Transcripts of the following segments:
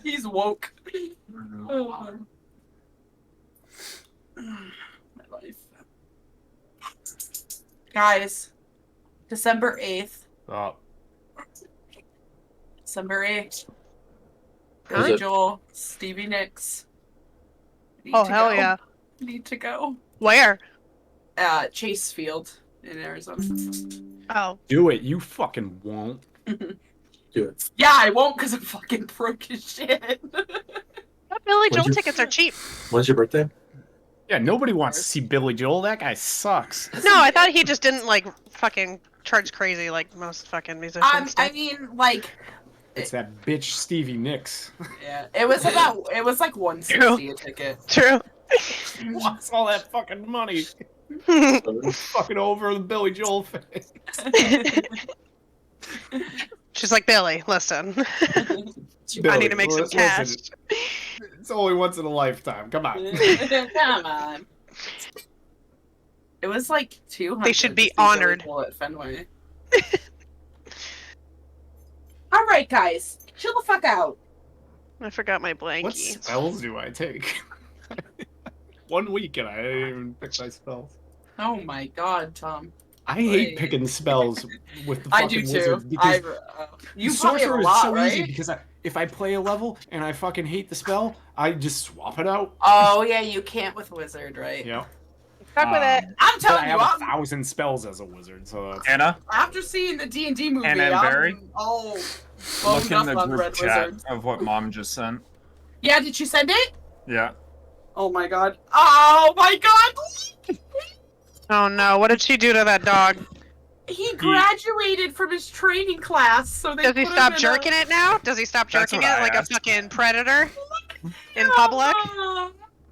He's woke. Oh. My life. Guys, December 8th. Oh. December 8th. What is Billy it? Joel, Stevie Nicks. Oh, hell yeah. Need to go. Where? Chase Field in Arizona. Oh. Do it. You fucking won't. Do it. Yeah, I won't because I'm fucking broke as shit. Billy Joel you- tickets are cheap. When's your birthday? Yeah, nobody wants to see Billy Joel. That guy sucks. No, I thought he just didn't, like, fucking charge crazy like most fucking musicians do. I mean, like, It's that bitch Stevie Nicks. yeah, it was like $160 a ticket. True. He wants all that fucking money. Fucking over the Billy Joel face. She's like, Billy, listen. I need to make some cash. It's only once in a lifetime. Come on. Come on. It was like 200. They should be to see Billy honored. Joel at Fenway. All right, guys, chill the fuck out. I forgot my blankie. What spells do I take? 1 week and I didn't even pick my spells. Oh my god, Tom. I hate picking spells with the fucking I do too. wizards because You probably have sorcerer a is lot, so right? easy because if I play a level and I fucking hate the spell, I just swap it out. Oh yeah, you can't with wizard, right? Yeah. Stuck with it. I'm But telling I you, have I'm, 1,000 spells as a wizard, so that's... Anna, after seeing the D&D movie, Anna and Barry? I'm all look boned in up the on group Red chat Wizards. of what Mom just sent. Yeah, did she send it? Yeah. Oh my god. Oh my god! Oh no, what did she do to that dog? He graduated from his training class, so they Does he put him stop in jerking it now? Does he stop That's jerking what it I like asked. a fucking predator in public?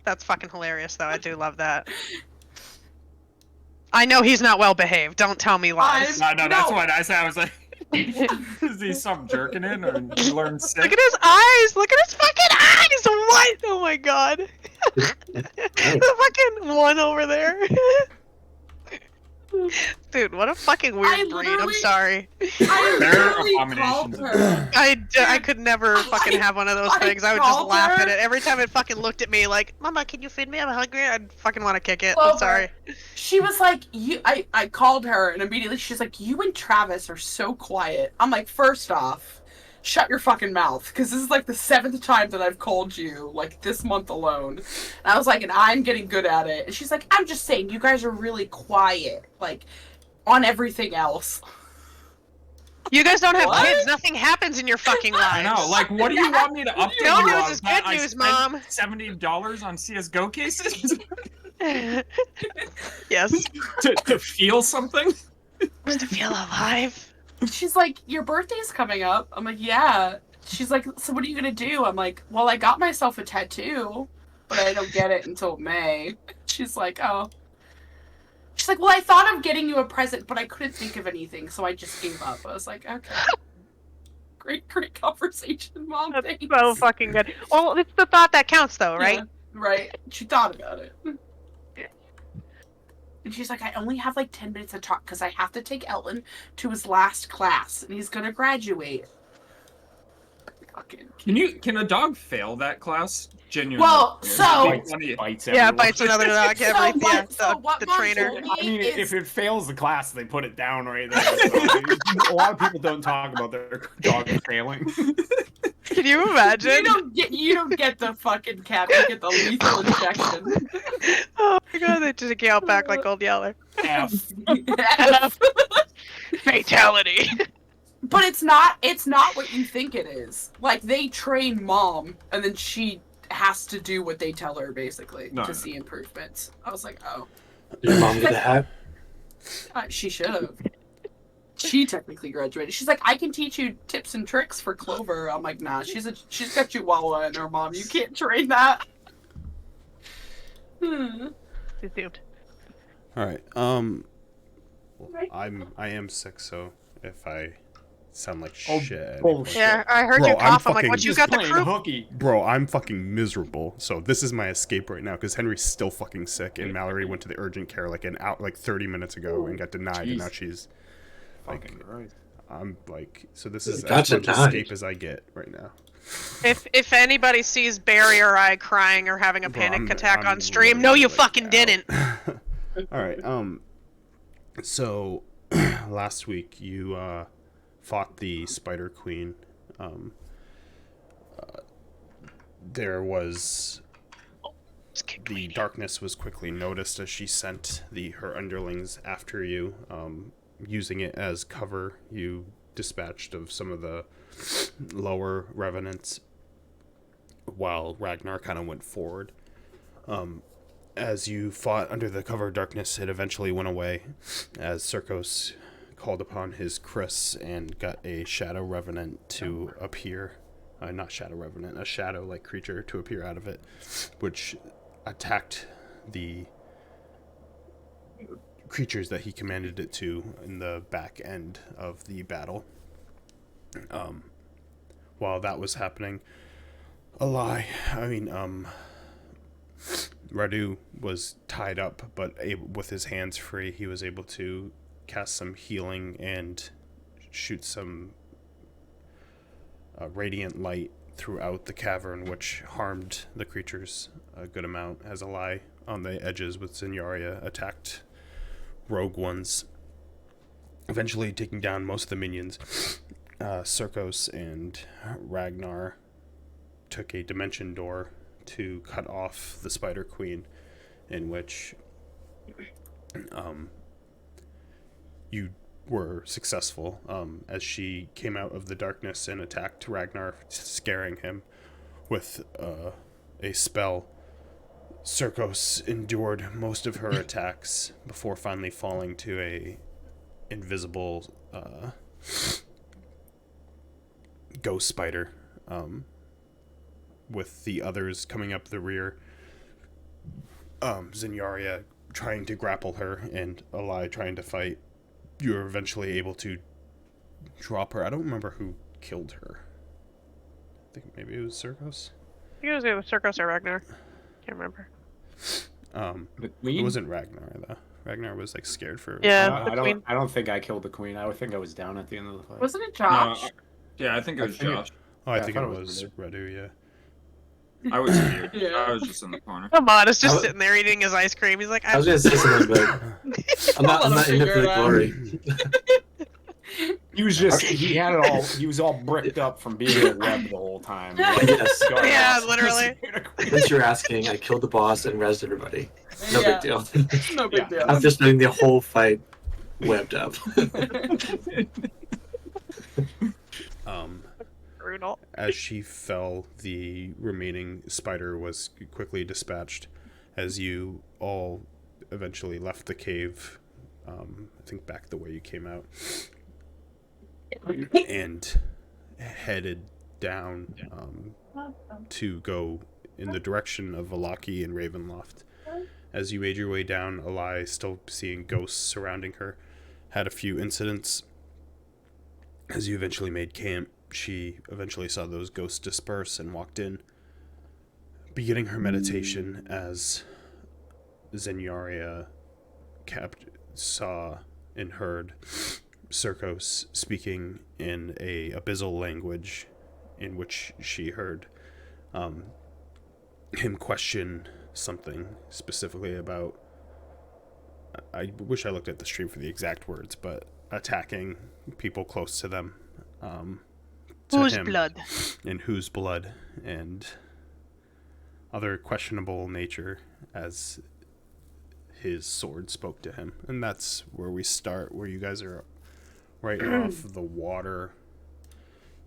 That's fucking hilarious, though. I do love that. I know he's not well behaved. Don't tell me lies. No, that's No. what I said. I was like, does he stop jerking it or he learn sick? Look at his eyes! Look at his fucking eyes! What? Oh my god. The fucking one over there. Dude, what a fucking weird breed. I'm literally- sorry. I They're literally abominations. called her. I could never fucking have one of those I things. I would just called laugh her. at it. Every time it fucking looked at me like, Mama, can you feed me? I'm hungry. I'd fucking want to kick it. Clover. I'm sorry. She was like, I called her and immediately she's like, you and Travis are so quiet. I'm like, first off, shut your fucking mouth, because this is like the 7th time that I've called you, like this month alone. And I was like, and I'm getting good at it. And she's like, I'm just saying, you guys are really quiet, like, on everything else. You guys don't have What? kids. Nothing happens in your fucking lives. I know. Like, what do you want me to update No you news on? is That good I news, spent Mom. $70 on CS:GO cases Yes. to feel something. Just to feel alive. She's like, your birthday's coming up. I'm like, yeah. She's like, so what are you gonna do? I'm like, well, I got myself a tattoo, but I don't get it until May. She's like, oh. She's like, well, I thought of getting you a present, but I couldn't think of anything, so I just gave up. I was like, okay. Great conversation, Mom. That's Thanks. so fucking good. Well, it's the thought that counts, though, right? Yeah, right. She thought about it. And she's like, I only have like 10 minutes to talk because I have to take Elton to his last class, and he's gonna graduate. Fucking. Can a dog fail that class? Genuinely. Well, so- bites Yeah, everyone. bites another dog. So Every, what- yeah, so what the Mom trainer. told me I mean, is- if it fails the class, they put it down right there. So, a lot of people don't talk about their dog failing. Can you imagine? You don't get the fucking cat. You get the lethal injection. Oh my god, they just yell back like Old Yeller. F. Fatality. But it's not what you think it is. Like, they train Mom, and then she has to do what they tell her, basically, to see improvements. I was like, oh. Did your mom get a hat? She should have. She technically graduated. She's like, I can teach you tips and tricks for Clover. I'm like, nah, she's got Chihuahua in her, Mom. You can't train that. Assumed. All right. I am sick, so if I sound like shit, bullshit. Yeah, I heard Bro, you I'm cough. I'm like, fucking what, you Just got the playing croup? hooky. bro, I'm fucking miserable. So this is my escape right now because Henry's still fucking sick, and Mallory went to the urgent care like 30 minutes ago and got denied, and now she's like, Fucking right. I'm like, so this is Got as much denied. escape as I get right now. If anybody sees Barry or I crying or having a Bro, panic I'm- attack I'm on stream, no, you literally, fucking out. didn't. All right. So last week you fought the Spider Queen. There was the darkness was quickly noticed as she sent her underlings after you, using it as cover. You dispatched of some of the lower revenants, while Ragnar kind of went forward. As you fought under the cover of darkness, it eventually went away as Circos called upon his Chris and got a shadow revenant to appear. Not shadow revenant, a shadow-like creature to appear out of it, which attacked the creatures that he commanded it to in the back end of the battle. While that was happening, Radu was tied up, but with his hands free, he was able to cast some healing and shoot some radiant light throughout the cavern, which harmed the creatures a good amount, as Alai on the edges with Zenyaria attacked rogue ones, eventually taking down most of the minions. Circos and Ragnar took a dimension door to cut off the Spider Queen, in which you were successful, as she came out of the darkness and attacked Ragnar, scaring him with a spell. Circos endured most of her attacks before finally falling to a invisible ghost spider, with the others coming up the rear. Zenyaria trying to grapple her and Alai trying to fight. You were eventually able to drop her. I don't remember who killed her. I think maybe it was Circos. I think it was either Circos or Ragnar. Can't remember. It wasn't Ragnar though. Ragnar was like scared for. Yeah. I don't think I killed the queen. I would think I was down at the end of the fight. Wasn't it Josh? Yeah, I think it was Josh. Oh, I Yeah, think I it thought it was was Radu. Yeah. I was here. Yeah. I was just in the corner. Come on, it's just I w- sitting there eating his ice cream. He's like, I was gonna say something, but I'm Let him not in it figure for it the out. glory. He was just, he had it all, he was all bricked up from being in a web the whole time. Yes. Yeah, literally. Since you're asking, I killed the boss and rezzed everybody. No Yeah. big deal. No big deal. After spending the whole fight webbed up. brutal. As she fell, the remaining spider was quickly dispatched as you all eventually left the cave, I think back the way you came out, and headed down to go in the direction of Valaki and Ravenloft. As you made your way down, Alai, still seeing ghosts surrounding her, had a few incidents. As you eventually made camp, she eventually saw those ghosts disperse and walked in, beginning her meditation as Zenyaria saw and heard Circos speaking in a abyssal language, in which she heard him question something specifically about, I wish I looked at the stream for the exact words, but attacking people close to them. Whose him, blood? and whose blood, and other questionable nature as his sword spoke to him. And that's where we start, where you guys are right off the water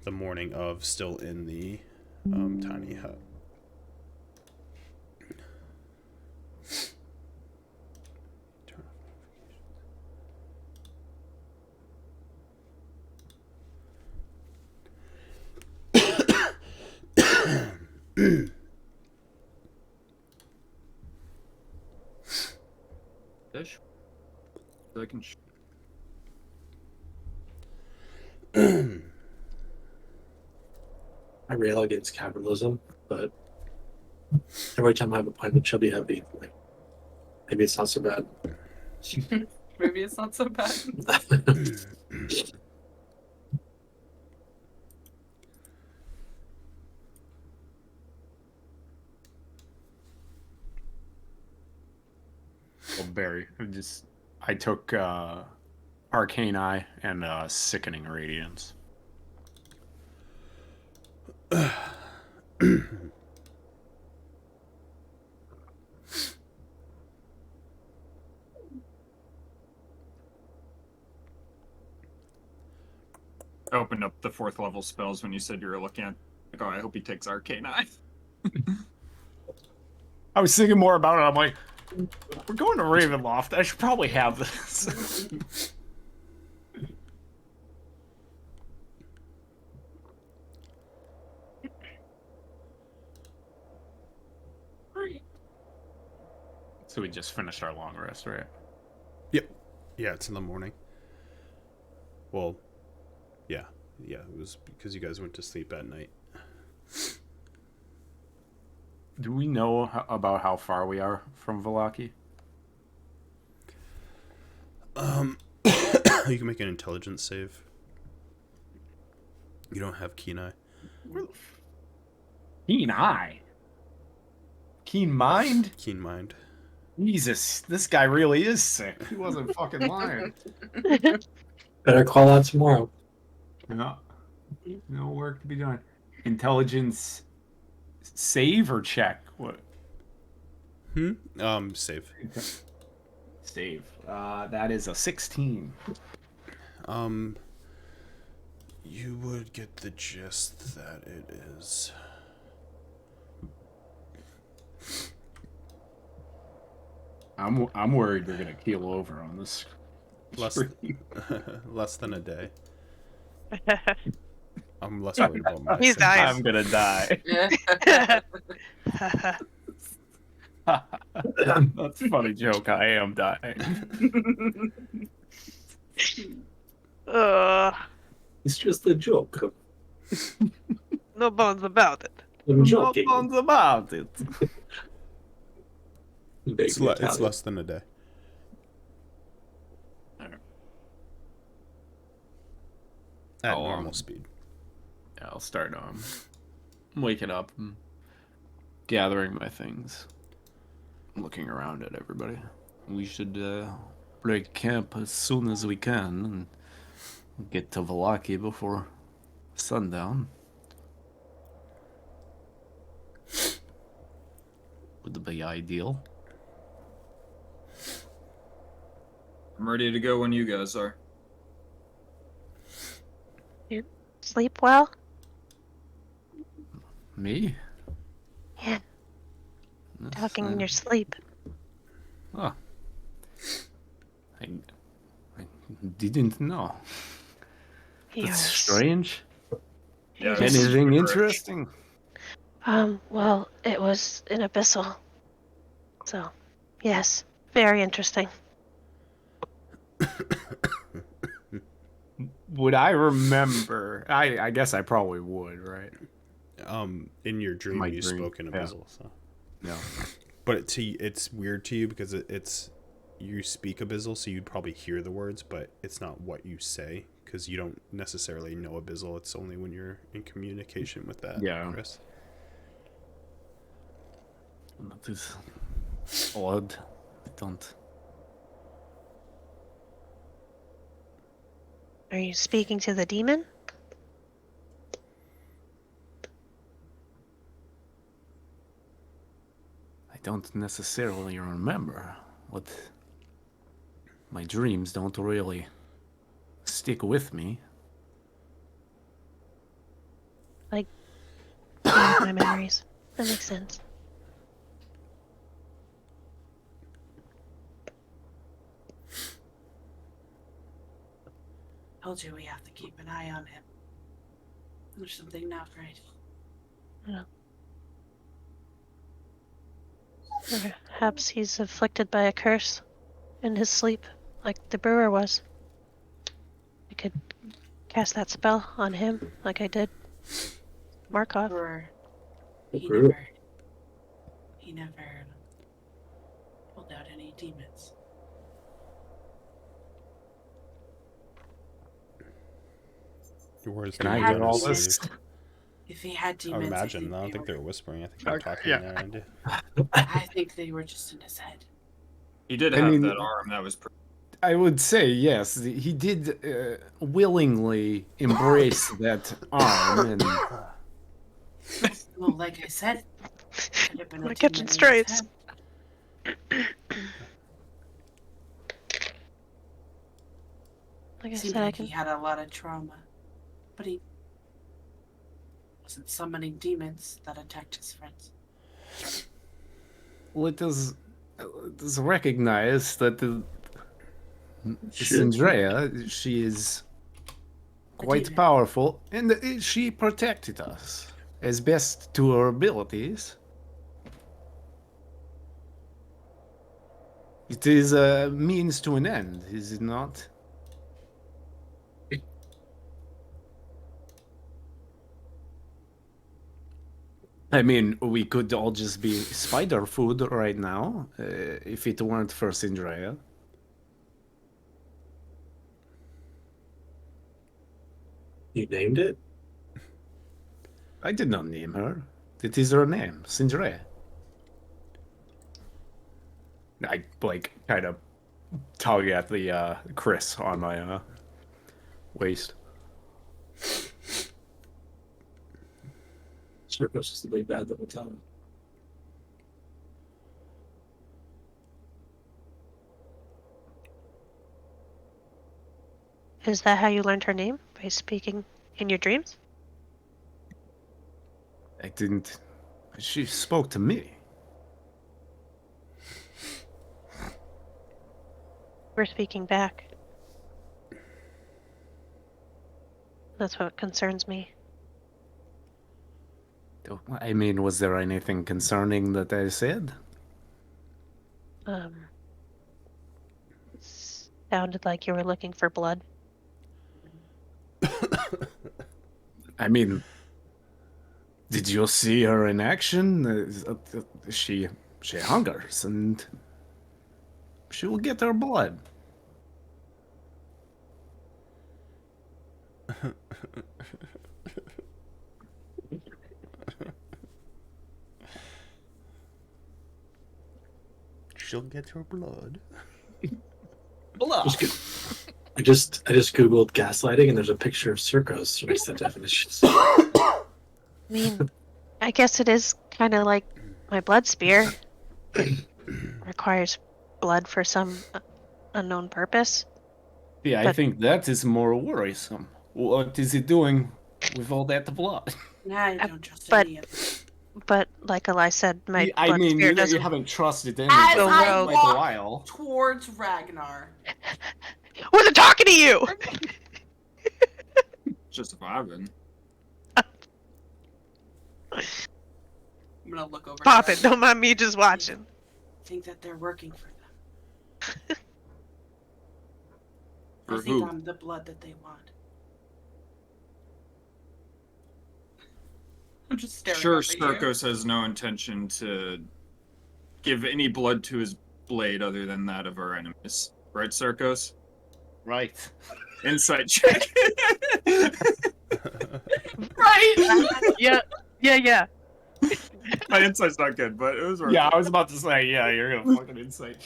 the morning of, still in the tiny hut. Fish? I can. I rail against capitalism, but every time I have a appointment, she'll be happy. Like, maybe it's not so bad. Maybe it's not so bad. berry. I took Arcane Eye and Sickening Radiance. I opened up the 4th level spells when you said you were looking at. Like, oh, I hope he takes Arcane Eye. I was thinking more about it. I'm like, we're going to Ravenloft. I should probably have this. So we just finished our long rest, right? Yep. Yeah, it's in the morning. Well, yeah. Yeah, it was because you guys went to sleep at night. Do we know about how far we are from Vallaki? You can make an intelligence save. You don't have keen eye. Keen eye. Keen mind? Keen mind. Jesus, this guy really is sick. He wasn't fucking lying. Better call out tomorrow. No. No work to be done. Intelligence save or check? What? Save. Save. That is a 16. You would get the gist that it is. I'm worried they're gonna keel over on this. Less than a day. I'm less worried about my He's save. dying. I'm gonna die. That's a funny joke. I am dying. It's just a joke. No bones about it. I'm No joking. bones about it. It's less than a day. At normal speed. Yeah, I'll start waking up and gathering my things. Looking around at everybody. We should break camp as soon as we can and get to Vallaki before sundown. Would be ideal. I'm ready to go when you guys are. You sleep well? Me? Yeah, That's, talking in your sleep. Oh. I didn't know. That's Yours. strange. Yeah, this is Anything correct. interesting? Well, it was an abyssal. So, yes, very interesting. Would I remember? I guess I probably would, right? In your dream, My you dream, spoke in yeah. abyssal, so. No. But it's weird to you because it's you speak abyssal, so you'd probably hear the words, but it's not what you say because you don't necessarily know abyssal. It's only when you're in communication with that. Yeah. Chris. That is odd. I don't. Are you speaking to the demon? I don't necessarily remember what. My dreams don't really stick with me. My memories. That makes sense. Told you we have to keep an eye on him. There's something not right. Perhaps he's afflicted by a curse in his sleep, like the brewer was. I could cast that spell on him, like I did Markov. Or he Brewer. never pulled out any demons. Where's Can the I had get all demons. this? If he had I demons, would imagine. think I don't they think were- they're whispering. I think they're Okay, talking yeah. there. And I think they were just in his head. He did I have mean- that arm. That was pretty. I would say yes. He did willingly embrace that arm, and Well, like I said, could have been Wanna a catch it 10 straight. Like I Seemed said, I like can. he had a lot of trauma, but he wasn't summoning demons that attacked his friends. let us recognize that Shit. Sindrea, she is quite demon. powerful, and she protected us as best to her abilities. It is a means to an end, is it not? I mean, we could all just be spider food right now, if it weren't for Sindrea. You named it? I did not name her. It is her name, Sindrea. I, like, kind of tug at the, Chris on my, waist. Circus is the big bad that will tell him. Is that how you learned her name? By speaking in your dreams? I didn't... She spoke to me. We're speaking back. That's what concerns me. I mean, was there anything concerning that I said? Sounded like you were looking for blood. I mean, did you see her in action? She hungers, and she will get her blood. She'll get her blood. I just googled gaslighting and there's a picture of Circos who makes that definition. I mean, I guess it is kind of like my blood spear. It requires blood for some unknown purpose. Yeah, I But- think that is more worrisome. What is he doing with all that blood? Nah, I don't trust but- any of it. But like Eli said, my I blood mean, spear you doesn't. haven't trusted As anybody for I quite a walk while. towards Ragnar, Wasn't talking to you. Just vibing. I'm gonna look over. to Pop it. Ragnar. Don't mind me just watching. Think that they're working for them. For I think who? I'm the blood that they want. I'm just staring Sure, up at you. Circos has no intention to give any blood to his blade other than that of our enemies. Right, Circos? Right. Insight check. Right? Yeah. Yeah. My insight's not good, but it was worth Yeah, it. I was about to say, yeah, you're gonna fucking insight.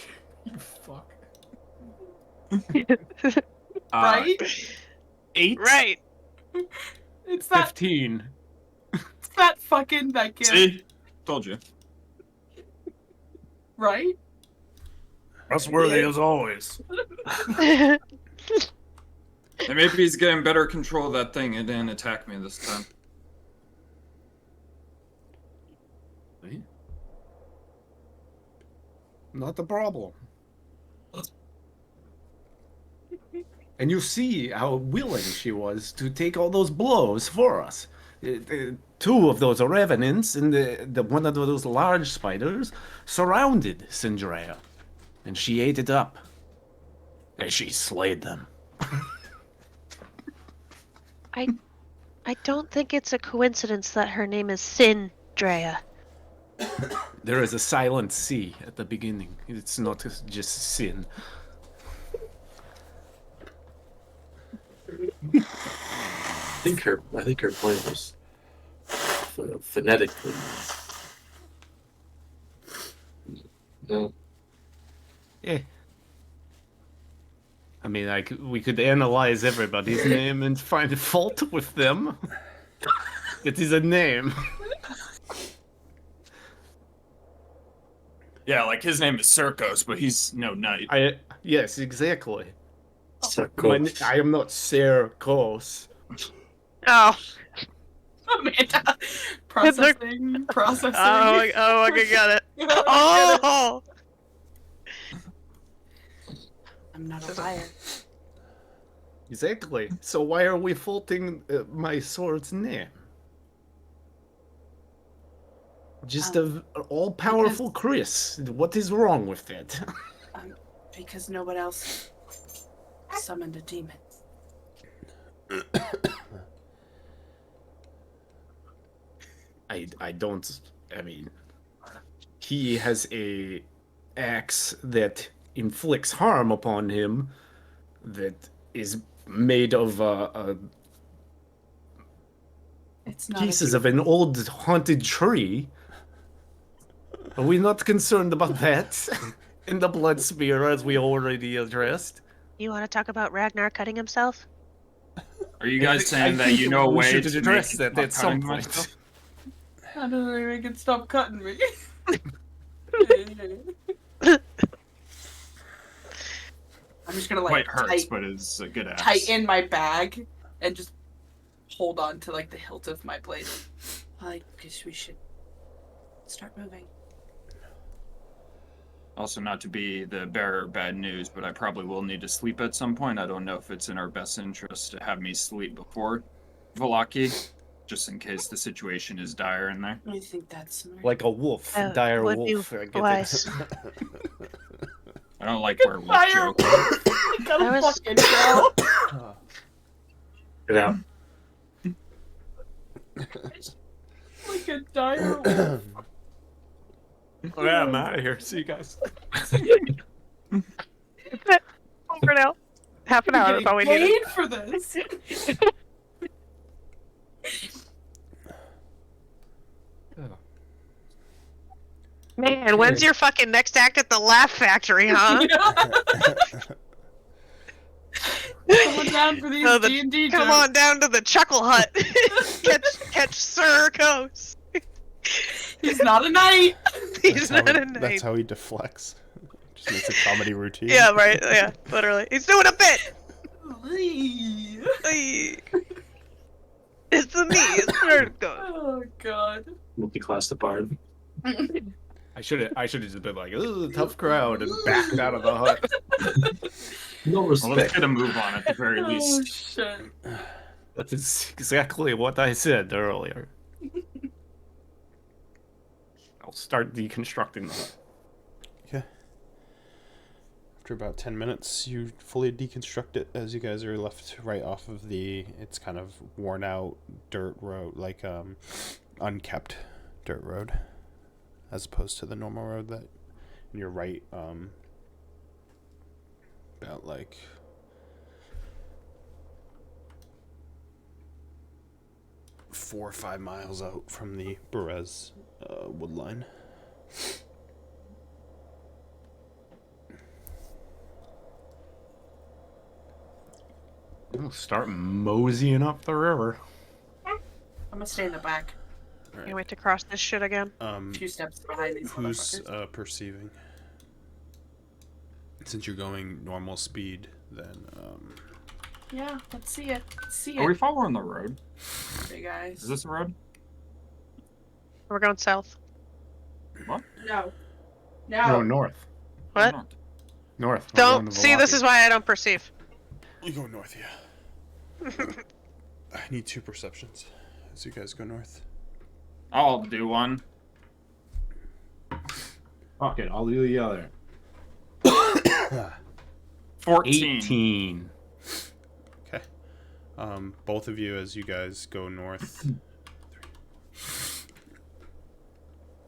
You fuck. Right? 8? Right. It's that 15. it's that fucking that kid. See? Told you. Right? Trustworthy as always. And maybe he's getting better control of that thing and didn't attack me this time. Not a problem. And you see how willing she was to take all those blows for us. Two of those revenants and the one of those large spiders surrounded Sindrea, and she ate it up. And she slayed them. I don't think it's a coincidence that her name is Sindrea. There is a silent C at the beginning. It's not just sin. I think her point was phonetically. No. Eh. I mean, we could analyze everybody's name and find fault with them. It is a name. Yeah, like his name is Circos, but he's no knight. Yes, exactly. So cool. I am not Serkos. Oh. Amanda. Processing. Processing. Oh, okay, got it. Oh! I'm not a liar. Exactly. So why are we faulting my sword's name? Just an all-powerful Chris. What is wrong with that? Because no one else summoned a demon. I don't. I mean, he has a axe that inflicts harm upon him. That is made of It's not pieces of an old haunted tree. Are we not concerned about that? In the blood spear, as we already addressed. You want to talk about Ragnar cutting himself? Are you guys saying that think you know a we way should to address make it that at stop some cutting point? myself? How do they make it stop cutting me? I'm just gonna Quite hurts, but it's a good axe. tighten my bag and just hold on to like the hilt of my blade. I guess we should start moving. Also, not to be the bearer of bad news, but I probably will need to sleep at some point. I don't know if it's in our best interest to have me sleep before Valaki, just in case the situation is dire in there. I think that's smart. Like a wolf, That dire would be wolf. I get wise. it. I don't like where wolf Dire joke. I gotta I was- fucking go. Get out. Like a dire wolf. Oh, yeah, I'm out of here. See you guys. Over now. Half an hour, that's all we needed. Paid for this. Man, when's your fucking next act at the Laugh Factory, huh? Someone down for these Oh, the- D&D Come jokes. on down to the Chuckle Hut. catch Sir Coast. He's not a knight. He's not a That's knight. how he deflects. Just makes a comedy routine. Yeah, right. Yeah, literally. He's doing a bit. Lee. Ay. It's me. It's Sir Coast. Oh god. Multi-class the bard. I should have just been like, ooh, tough crowd, and backed out of the hut. No Well, let's respect. get a move on at the very Oh least. shit. That is exactly what I said earlier. I'll start deconstructing the hut. Okay. After about 10 minutes, you fully deconstruct it as you guys are left right off of it's kind of worn out dirt road, like unkept dirt road, as opposed to the normal road that you're right, about like 4 or 5 miles out from the Berez wood line. We'll start moseying up the river. I'm gonna stay in the back. Can't wait to cross this shit again. A few steps behind these Who's motherfuckers. perceiving? Since you're going normal speed, then Yeah, let's see it. Let's see Are we it. following the road? Hey guys. Is this a road? We're going south. What? No. No, No. north. What? Not. North. We're going Don't to see. This Milwaukee. is why I don't perceive. you go north, yeah. I need 2 perceptions as you guys go north. I'll do one. Fuck it, I'll do the other. 14. 18. Okay. Both of you, as you guys go north.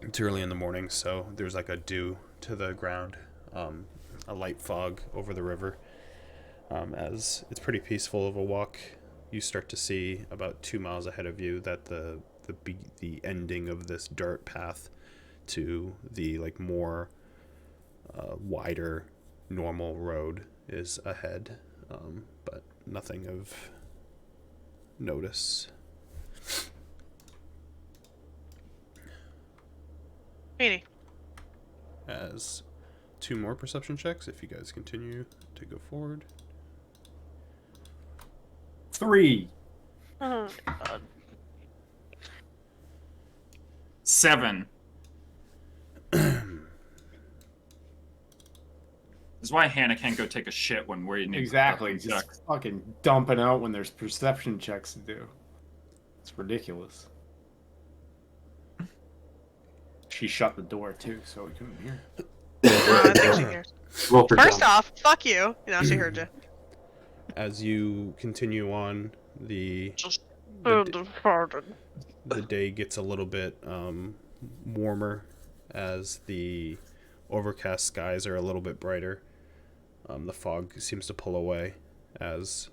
It's early in the morning, so there's like a dew to the ground, a light fog over the river. As it's pretty peaceful of a walk, you start to see about 2 miles ahead of you that the ending of this dirt path to the like more wider normal road is ahead, but nothing of notice. Meanie. As 2 more perception checks, if you guys continue to go forward. 3. Oh, God. 7. This is why Hannah can't go take a shit when we're in Exactly. perception Just checks. fucking dumping out when there's perception checks to do. It's ridiculous. She shut the door too, so we couldn't hear. I think she hears. Roll for First jump. off, fuck you. Now she heard you. As you continue on, the day gets a little bit warmer as the overcast skies are a little bit brighter. The fog seems to pull away as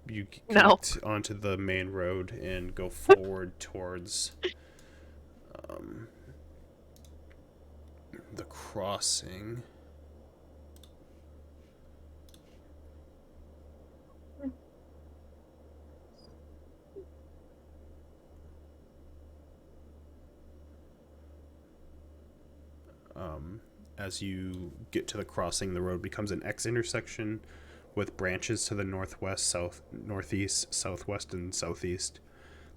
you connect onto the main road and go forward towards the crossing. As you get to the crossing, the road becomes an X intersection with branches to the northwest, south, northeast, southwest, and southeast.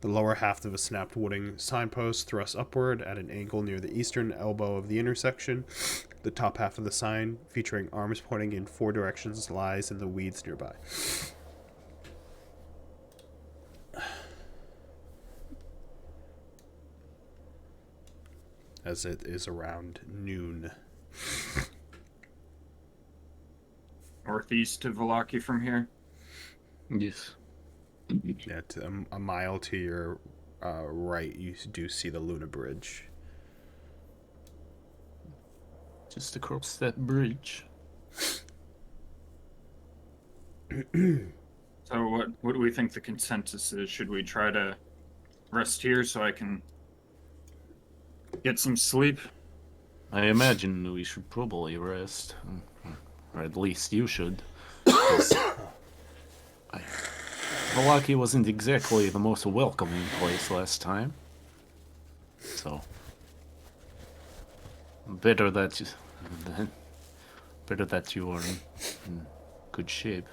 The lower half of a snapped wooden signpost thrusts upward at an angle near the eastern elbow of the intersection. The top half of the sign, featuring arms pointing in 4 directions, lies in the weeds nearby. As it is around noon. Northeast of Valaki from here. Yes. Yeah, a mile to your right, you do see the Luna Bridge. Just across that bridge. So what do we think the consensus is? Should we try to rest here so I can get some sleep? I imagine we should probably rest. Or at least you should. Valaki wasn't exactly the most welcoming place last time. So better that you are in good shape.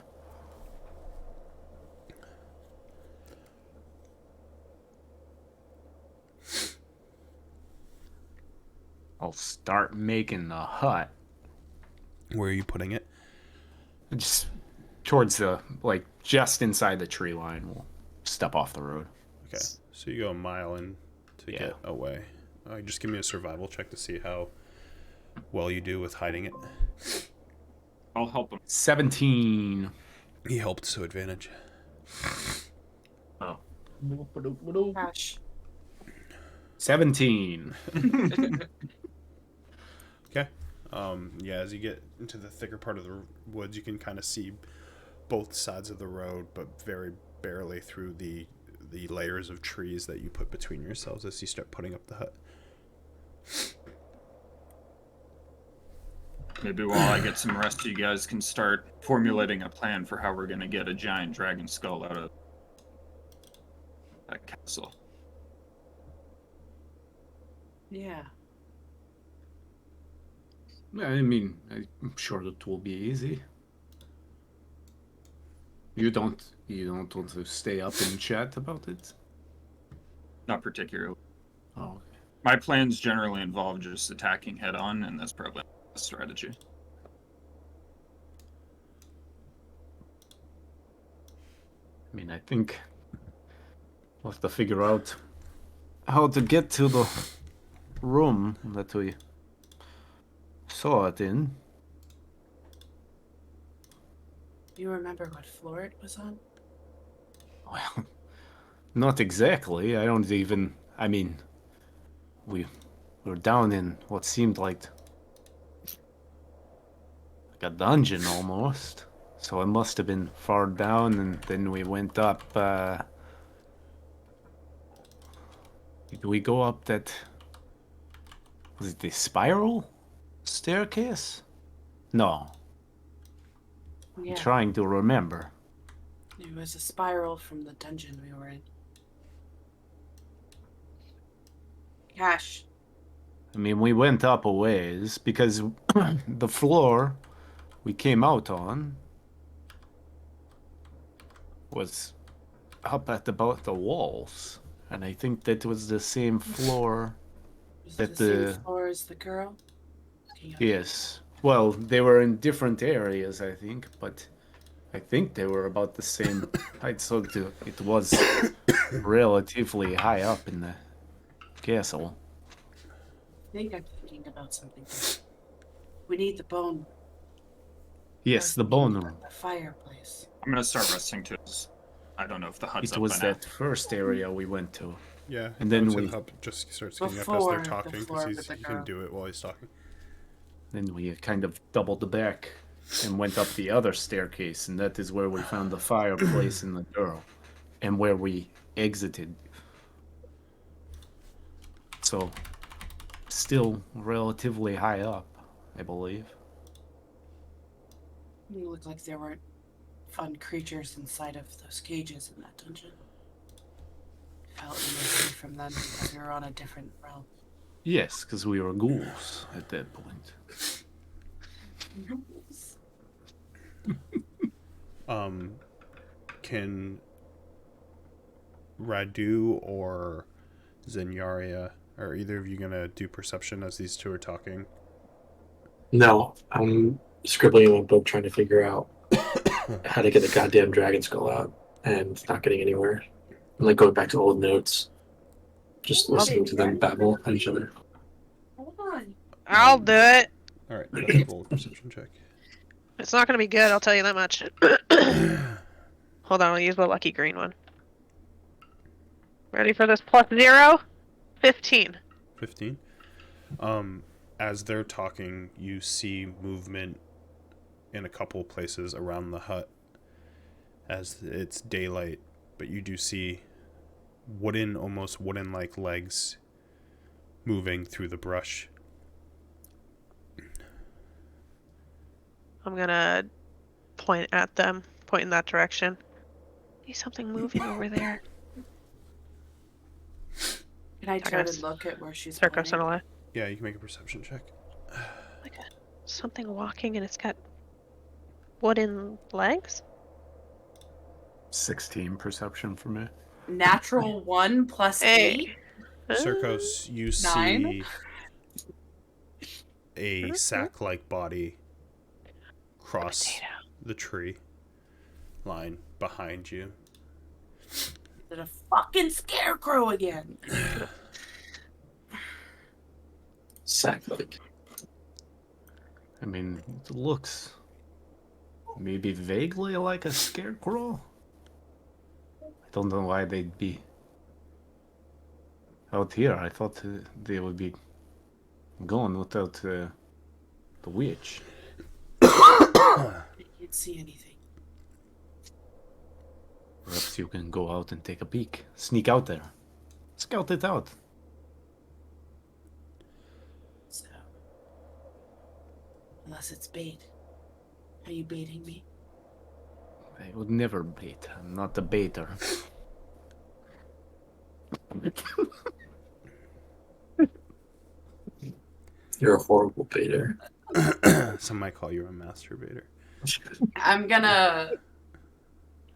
I'll start making the hut. Where are you putting it? Just towards just inside the tree line. We'll step off the road. Okay, so you go a mile in to get away. Just give me a survival check to see how well you do with hiding it. I'll help him. 17. He helped, so advantage. Oh. Gosh. 17. Okay. Yeah, as you get into the thicker part of the woods, you can kind of see both sides of the road, but very barely through the layers of trees that you put between yourselves as you start putting up the hut. Maybe while I get some rest, you guys can start formulating a plan for how we're going to get a giant dragon skull out of that castle. Yeah. I mean, I'm sure that will be easy. You don't want to stay up and chat about it? Not particularly. Oh, okay. My plans generally involve just attacking head on, and that's probably a strategy. I mean, I think we'll have to figure out how to get to the room that we saw it in. Do you remember what floor it was on? Well, not exactly. I don't even. I mean, we were down in what seemed like a dungeon almost. So it must have been far down, and then we went up. Did we go up that? Was it the spiral staircase? No, Yeah. Trying to remember. It was a spiral from the dungeon we were in. Cash. I mean, we went up a ways because the floor we came out on was up at about the walls. And I think that was the same floor Was it that the same floor as the girl? Looking up. Yes. Well, they were in different areas, I think, but I think they were about the same height, so it was relatively high up in the castle. I think I'm thinking about something. We need the bone. Yes, the I was thinking bone. about the fireplace. I'm gonna start resting too. 'Cause I don't know if the hut's It up was by now. that first area we went to. Yeah, And I then would say we- the hub just starts getting up as Before they're the talking floor because with the he can girl. do it while he's talking. Then we kind of doubled back and went up the other staircase, and that is where we found the fireplace and the girl, and where we exited. So, still relatively high up, I believe. You look like there weren't fun creatures inside of those cages in that dungeon. Felt away from them because we were on a different realm. Yes, because we were ghouls at that point. Can Radu or Zenyaria, are either of you gonna do perception as these two are talking? No, I'm scribbling in my book trying to figure out how to get the goddamn dragon skull out, and it's not getting anywhere. I'm like going back to old notes, just listening to them babble at each other. Hold on. I'll do it. All right, go ahead and roll a perception check. It's not gonna be good. I'll tell you that much. Hold on, I'll use the lucky green one. Ready for this +0? 15. 15. As they're talking, you see movement in a couple places around the hut as it's daylight, but you do see almost wooden-like legs moving through the brush. I'm gonna point at them, point in that direction. See something moving over there. Can I I try gotta to look at where she's Circus and pointing? all that. Yeah, you can make a perception check. Like something walking and it's got wooden legs? 16 perception for me. Natural 1 plus Hey. 8? Circos, you see 9? a sack-like body cross Potato. the tree line behind you. Is it a fucking scarecrow again? Sack like. I mean, it looks maybe vaguely like a scarecrow. I don't know why they'd be out here. I thought they would be gone without the witch. I can't see anything. Perhaps you can go out and take a peek. Sneak out there. Scout it out. So, unless it's bait. Are you baiting me? I would never bait. I'm not a baiter. You're a horrible baiter. Some might call you a masturbator. I'm gonna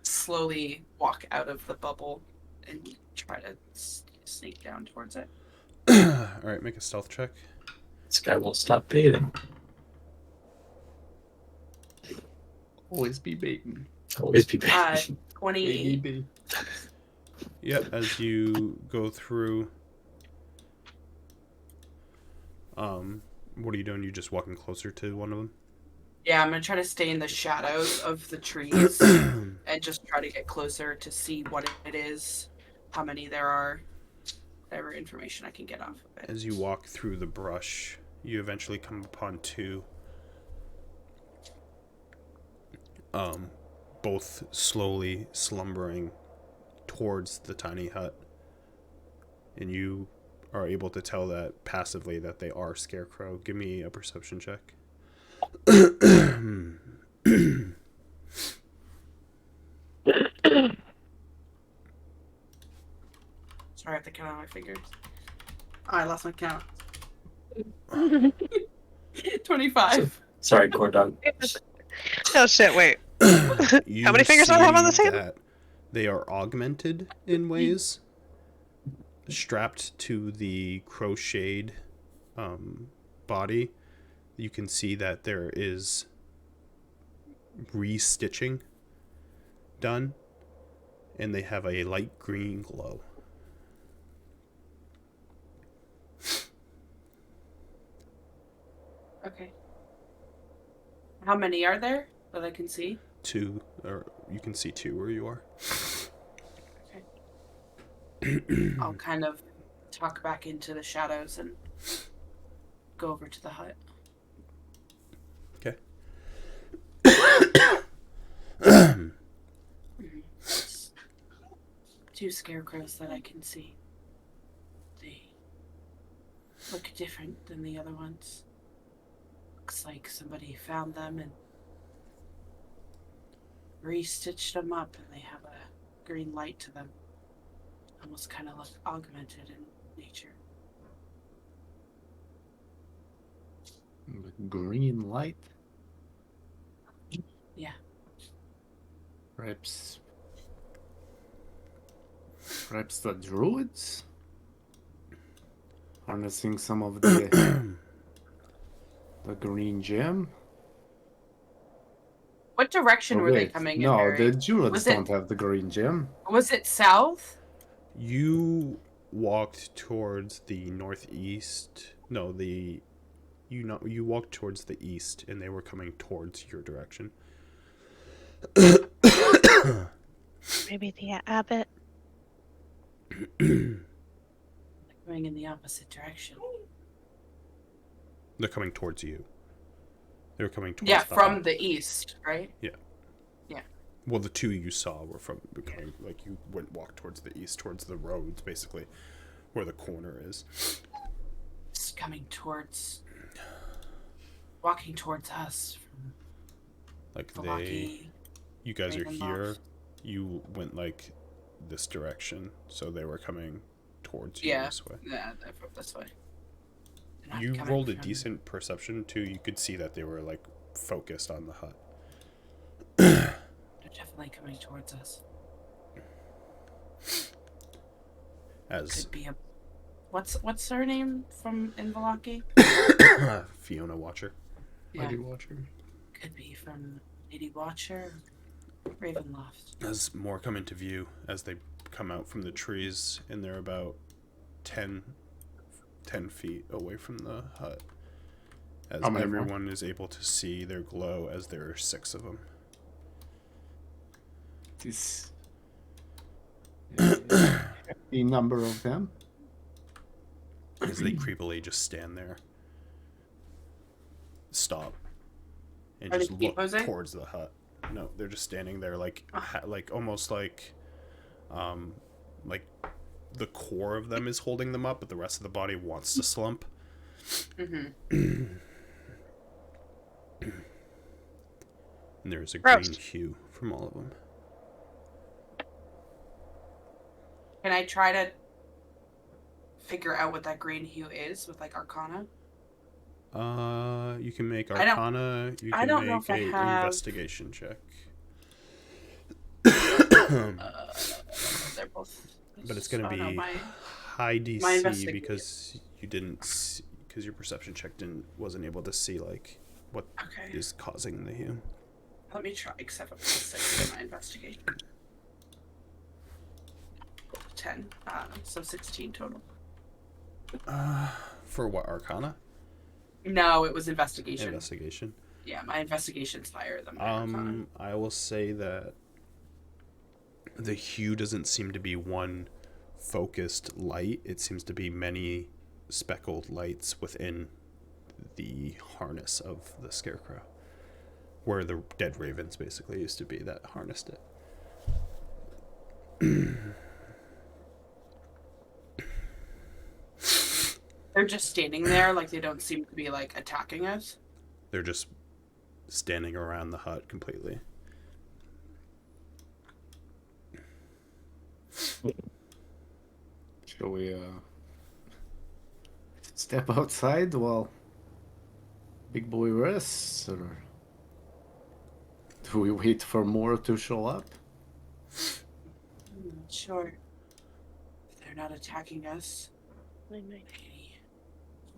slowly walk out of the bubble and try to sneak down towards it. All right, make a stealth check. This guy won't stop baiting. Always be baiting. Always be baiting. 20. Yep, as you go through. What are you doing? You just walking closer to one of them? Yeah, I'm gonna try to stay in the shadows of the trees and just try to get closer to see what it is, how many there are, whatever information I can get off of it. As you walk through the brush, you eventually come upon two. Both slowly slumbering towards the tiny hut. And you are able to tell that passively that they are Scarecrow. Give me a perception check. have to count on my fingers. Oh, I lost my count. 25. Sorry, corn dog. Oh shit! Wait. You How many fingers do I have on this see hand? that they are augmented in ways. Strapped to the crocheted body, you can see that there is re-stitching done, and they have a light green glow. Okay. How many are there that I can see? 2, or you can see 2 where you are. I'll kind of tuck back into the shadows and go over to the hut. Okay. Two scarecrows that I can see. They look different than the other ones. Looks like somebody found them and re-stitched them up, and they have a green light to them. Almost kind of look augmented in nature. Green light. Yeah. Perhaps the druids harnessing some of the the green gem. What direction Oh, were they wait. coming in? No, Barry? the druids Was it- don't have the green gem. Was it south? You walked towards the northeast. No, you walked towards the east, and they were coming towards your direction. Maybe the abbot. Going in the opposite direction. They're coming towards you. They were coming towards Yeah, the from hut. the east, right? Well, the 2 you saw were coming, like, you walked towards the east, towards the roads, basically, where the corner is. It's coming towards... Walking towards us from Like, Milwaukee. you guys are here, Ravenloft. you went, like, this direction, so they were coming towards you Yeah. this way. Yeah, they're from this way. They're not You coming rolled a from- decent perception, too. You could see that they were, like, focused on the hut. They're definitely coming towards us. As Could be a... What's her name from Invalaki? Fiona Watcher. Yeah, Lady Watcher. could be from Lady Watcher, Ravenloft. As more come into view, as they come out from the trees, and they're about 10 feet away from the hut. As How many more? everyone is able to see their glow, as there are 6 of them. This the number of them. As they creepily just stand there, stop, and Are they just keep look posing? towards the hut. No, they're just standing there, like, like almost like the core of them is holding them up, but the rest of the body wants to slump. Mm-hmm. And there's a Gross. green hue from all of them. Can I try to figure out what that green hue is with, like, Arcana? You can make I don't- Arcana. You I can don't know make if I a have- investigation check. They're both... But it's gonna oh, be no, my... high DC investigation. because you didn't, because your perception check wasn't able to see, like, what Okay. is causing the hue. Let me try, except for 6 in my investigation. 10. So 16 total. For what, Arcana? No, it was investigation. Investigation. Yeah, my investigation's higher than my Arcana. I will say that the hue doesn't seem to be one focused light. It seems to be many speckled lights within the harness of the scarecrow, where the dead ravens basically used to be that harnessed it. They're just standing there, like they don't seem to be, like, attacking us. They're just standing around the hut completely. Shall we step outside while Big Boy rests, or do we wait for more to show up? I'm not sure. They're not attacking us.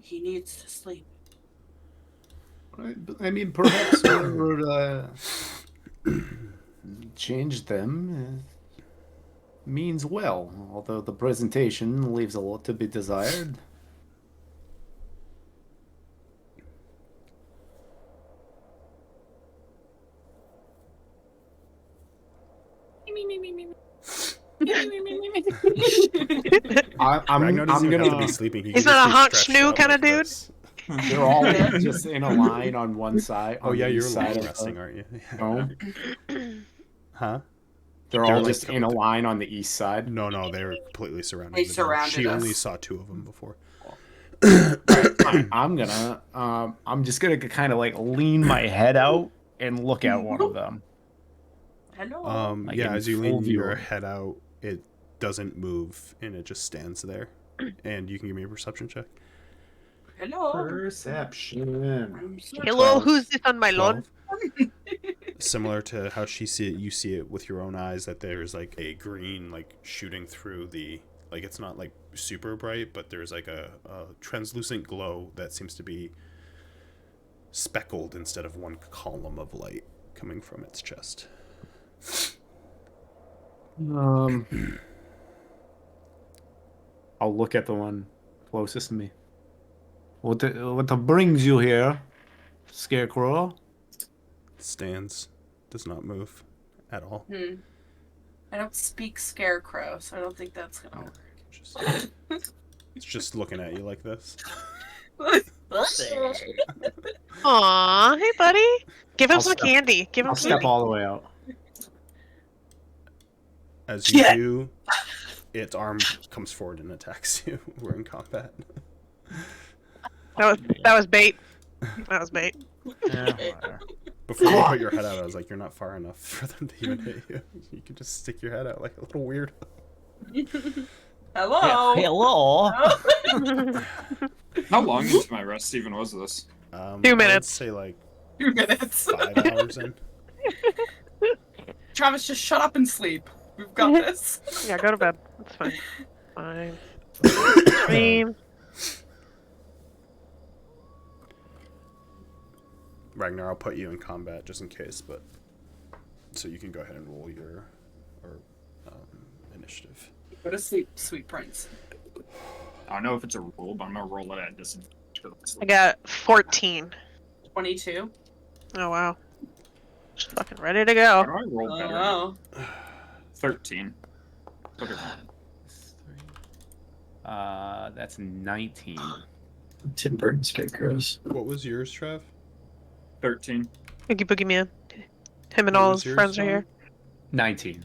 He needs to sleep. I mean, perhaps whoever changed them means well, although the presentation leaves a lot to be desired. I'm Ragnar doesn't even have to gonna. be sleeping. He He's can not a just be honk stretched schnoo out kinda like dude? this. They're all just in a line on one side. Oh on yeah, the you're east side of resting, the aren't you? dome. Huh? They're They're all like just in a line on the east side. No, they were completely surrounded. They the dome. surrounded She only us. saw 2 of them before. Fine. I'm just gonna kind of like lean my head out and look at one of them. Hello. Like Yeah, in as you full lean view your of it. head out, it doesn't move and it just stands there. And you can give me a perception check. Hello. Perception. Hello, 12. who's this on my lawn? 12. Similar to how she see it, you see it with your own eyes that there's like a green like shooting through the, like it's not like super bright, but there's like a translucent glow that seems to be speckled instead of one column of light coming from its chest. I'll look at the one closest to me. What brings you here, Scarecrow? Stands, does not move at all. I don't speak Scarecrow, so I don't think that's gonna work. It's just looking at you like this. Aw, hey buddy. Give him I'll some step- candy. Give him I'll candy. step all the way out. As you do, its arm comes forward and attacks you. We're in combat. That was bait. That was bait. Yeah, whatever. Before you put your head out, I was like, you're not far enough for them to even hit you. You can just stick your head out like a little weirdo. Hello. Hello. How long into my rest even was this? 2 I would minutes. say like 2 minutes. 5 hours in. Travis, just shut up and sleep. We've got this. Yeah, go to bed. It's fine. Fine. Dream. Ragnar, I'll put you in combat just in case, but so you can go ahead and roll your initiative. Go to sleep, sweet prince. I don't know if it's a roll, but I'm gonna roll it at disadvantage. I got 14. 22. Oh wow. Just fucking ready to How go. do I roll better? Oh. 13. Okay. That's 19. Tim Burton Scarecrows. What was yours, Trev? 13. Oogie Boogie Man. Him and What all was his yours, friends are here. 19.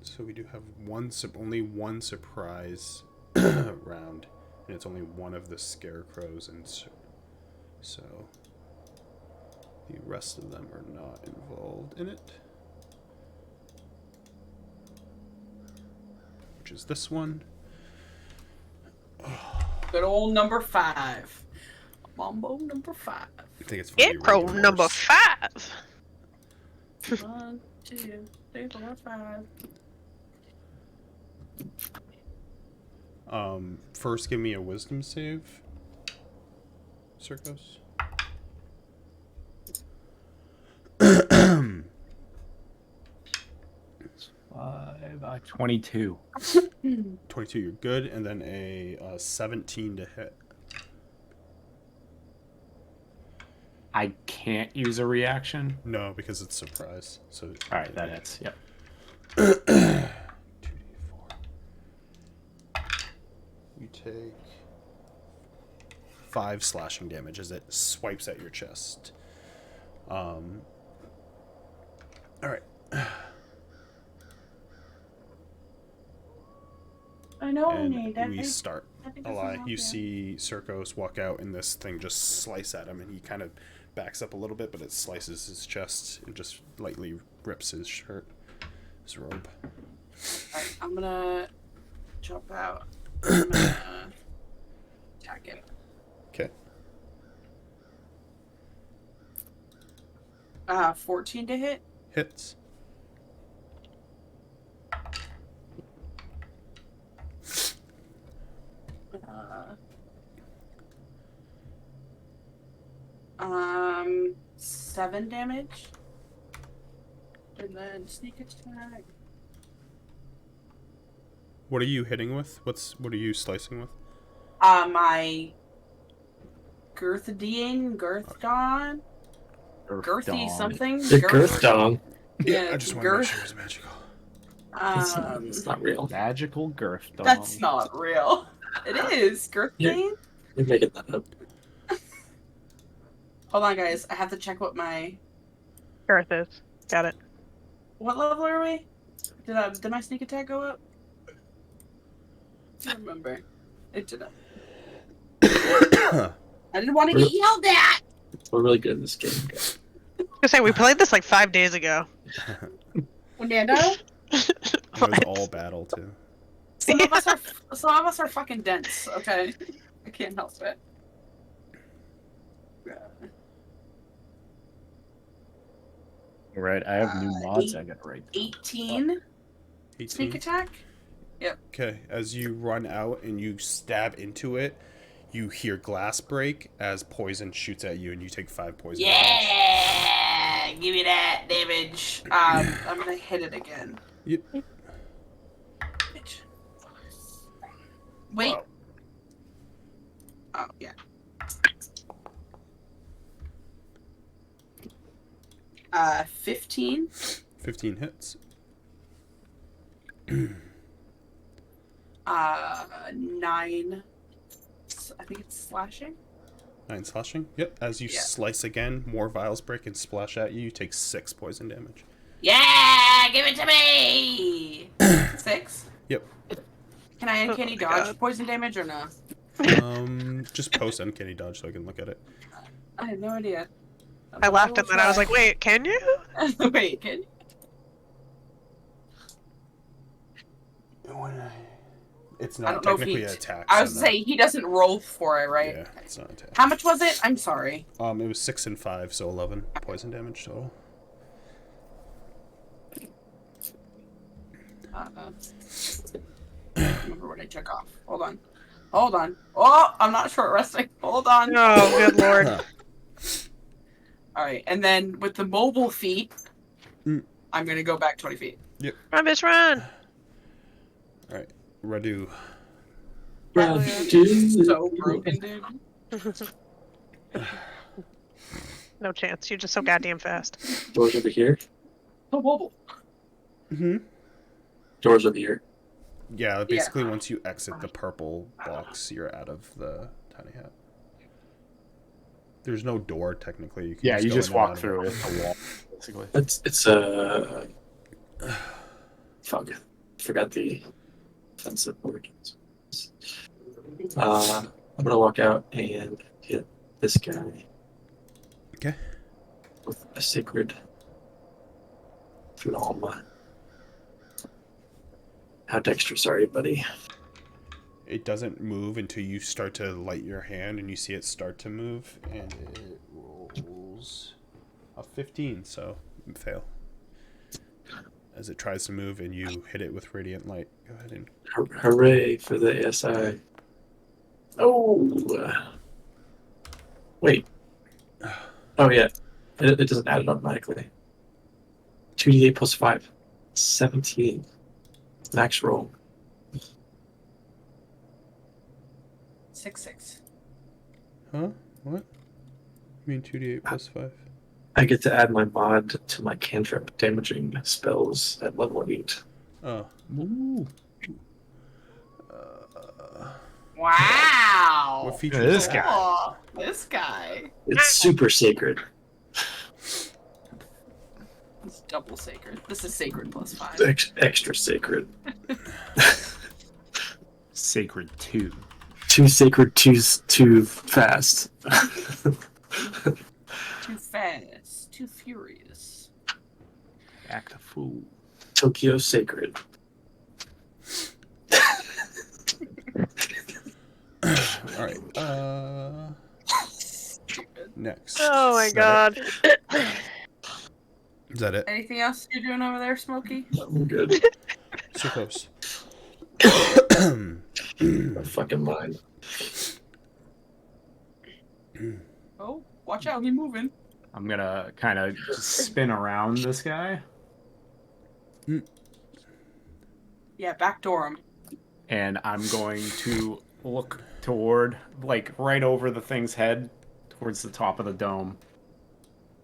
So we do have only one surprise round, and it's only one of the scarecrows, and so the rest of them are not involved in it. Which is this one. Good old number 5. Mambo number 5. I think it's Scarecrow number 5. 1, 2, 3, 4, 5. First, give me a wisdom save, Circos. 22. 22, you're good, and then a 17 to hit. I can't use a reaction. No, because it's surprise. So All right, that hits. Yep. 2d4. You take 5 slashing damage as it swipes at your chest. All right. I know, And that we is- start. I think that's Eli, enough, you yeah. see Circos walk out, and this thing just slice at him, and he kind of backs up a little bit, but it slices his chest and just lightly grips his shirt, his robe. Alright, I'm gonna jump out. I'm gonna attack him. Okay. 14 to hit. Hits. Uh, 7 damage. And then sneak attack. What are you hitting with? What are you slicing with? My Girthdawn, Girthy Dong. something. The girth dong. Yeah, I just want to make girth. sure it's magical. It's not real. Magical girth dong. That's not real. It is Girthdawn. You're making that up. Hold on, guys. I have to check what my. Girth is. Got it. What level are we? Did my sneak attack go up? I don't remember. It didn't. I didn't want to get yelled at. We're really good at this game, guys. I was gonna say we played this like 5 days ago. Fernando? It was all battle too. Some of us are fucking dense. Okay, I can't help it. Right, I have new mods I gotta write. 18 sneak 18. attack. Okay, as you run out and you stab into it, you hear glass break as poison shoots at you, and you take 5 poison damage. Yeah, give me that damage. I'm gonna hit it again. Yep. Bitch. Wait. Wow. Oh yeah. 15. 15 hits. 9. I think it's slashing. 9 slashing. Yep. As you Yeah. slice again, more vials break and splash at you. You take 6 poison damage. Yeah, give it to me. 6. Yep. Can I uncanny my dodge God. poison damage or no? Just post uncanny dodge so I can look at it. I had no idea. I laughed at that. I was like, wait, can you? wait, can you? It's I not don't know if technically he- an attack. I was so to say he doesn't roll for it, right? Yeah, it's not an attack. How much was it? I'm sorry. It was 6 and 5, so 11 poison damage total. Remember what I took off. Hold on. Oh, I'm not short resting. Hold on. Oh, good lord. All right, and then with the mobile feet, Mm. I'm gonna go back 20 feet. Run, bitch, run! Alright, Radu. So broken, dude. No chance. You're just so goddamn fast. Doors over here. So mobile. Mm-hmm. Doors over here. Yeah, basically once you exit the purple box, you're out of the tiny hat. There's no door technically. You can Yeah, you go just in and out walk of through it. it. A wall, basically. It's fuck. Forgot the offensive word. I'm gonna walk out and hit this guy. Okay. With a sacred phenom. How dexterous are you, buddy? It doesn't move until you start to light your hand and you see it start to move, and it rolls a 15, so fail. As it tries to move and you hit it with radiant light. Go ahead and Hooray for the ASI. Oh! Wait. Oh, yeah. It doesn't add it automatically. 2d8 plus 5. 17. Max roll. 6. Huh? What? You mean 2d8 plus 5? I get to add my mod to my cantrip damaging spells at level 8. Oh. Ooh. Wow. What feature This is that? guy. Oh, this guy. It's super sacred. It's double sacred. This is sacred plus 5. Extra sacred. Sacred 2. Too sacred, too fast. Too fast. Too furious. Act a fool. Tokyo Sacred. All right. Next. Oh my Is that god. it? Is that it? Anything else you're doing over there, Smokey? I'm good. So close. My fucking mind. Oh, watch out, he's moving. I'm gonna kind of just spin around this guy, Yeah, backdoor him. and I'm going to look toward, like, right over the thing's head, towards the top of the dome.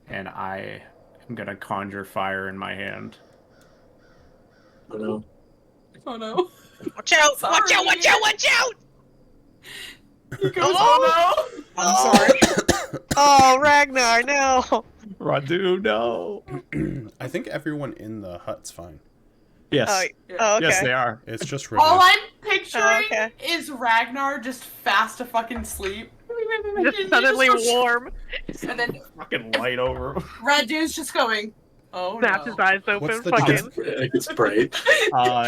And I am gonna conjure fire in my hand. I know. Oh no. Watch out! Sorry. Watch out! Watch out! Watch out! He goes, oh no! I'm sorry. Oh, Ragnar, no. Radu, no. I think everyone in the hut's fine. Yes. Oh, okay. Yes, they are. It's just All Radu. I'm picturing Oh, okay. is Ragnar just fast to fucking sleep. Just suddenly warm. And then Fucking light over. Radu's just going, oh Snaps no. his eyes open. What's the Fucking. It's bright.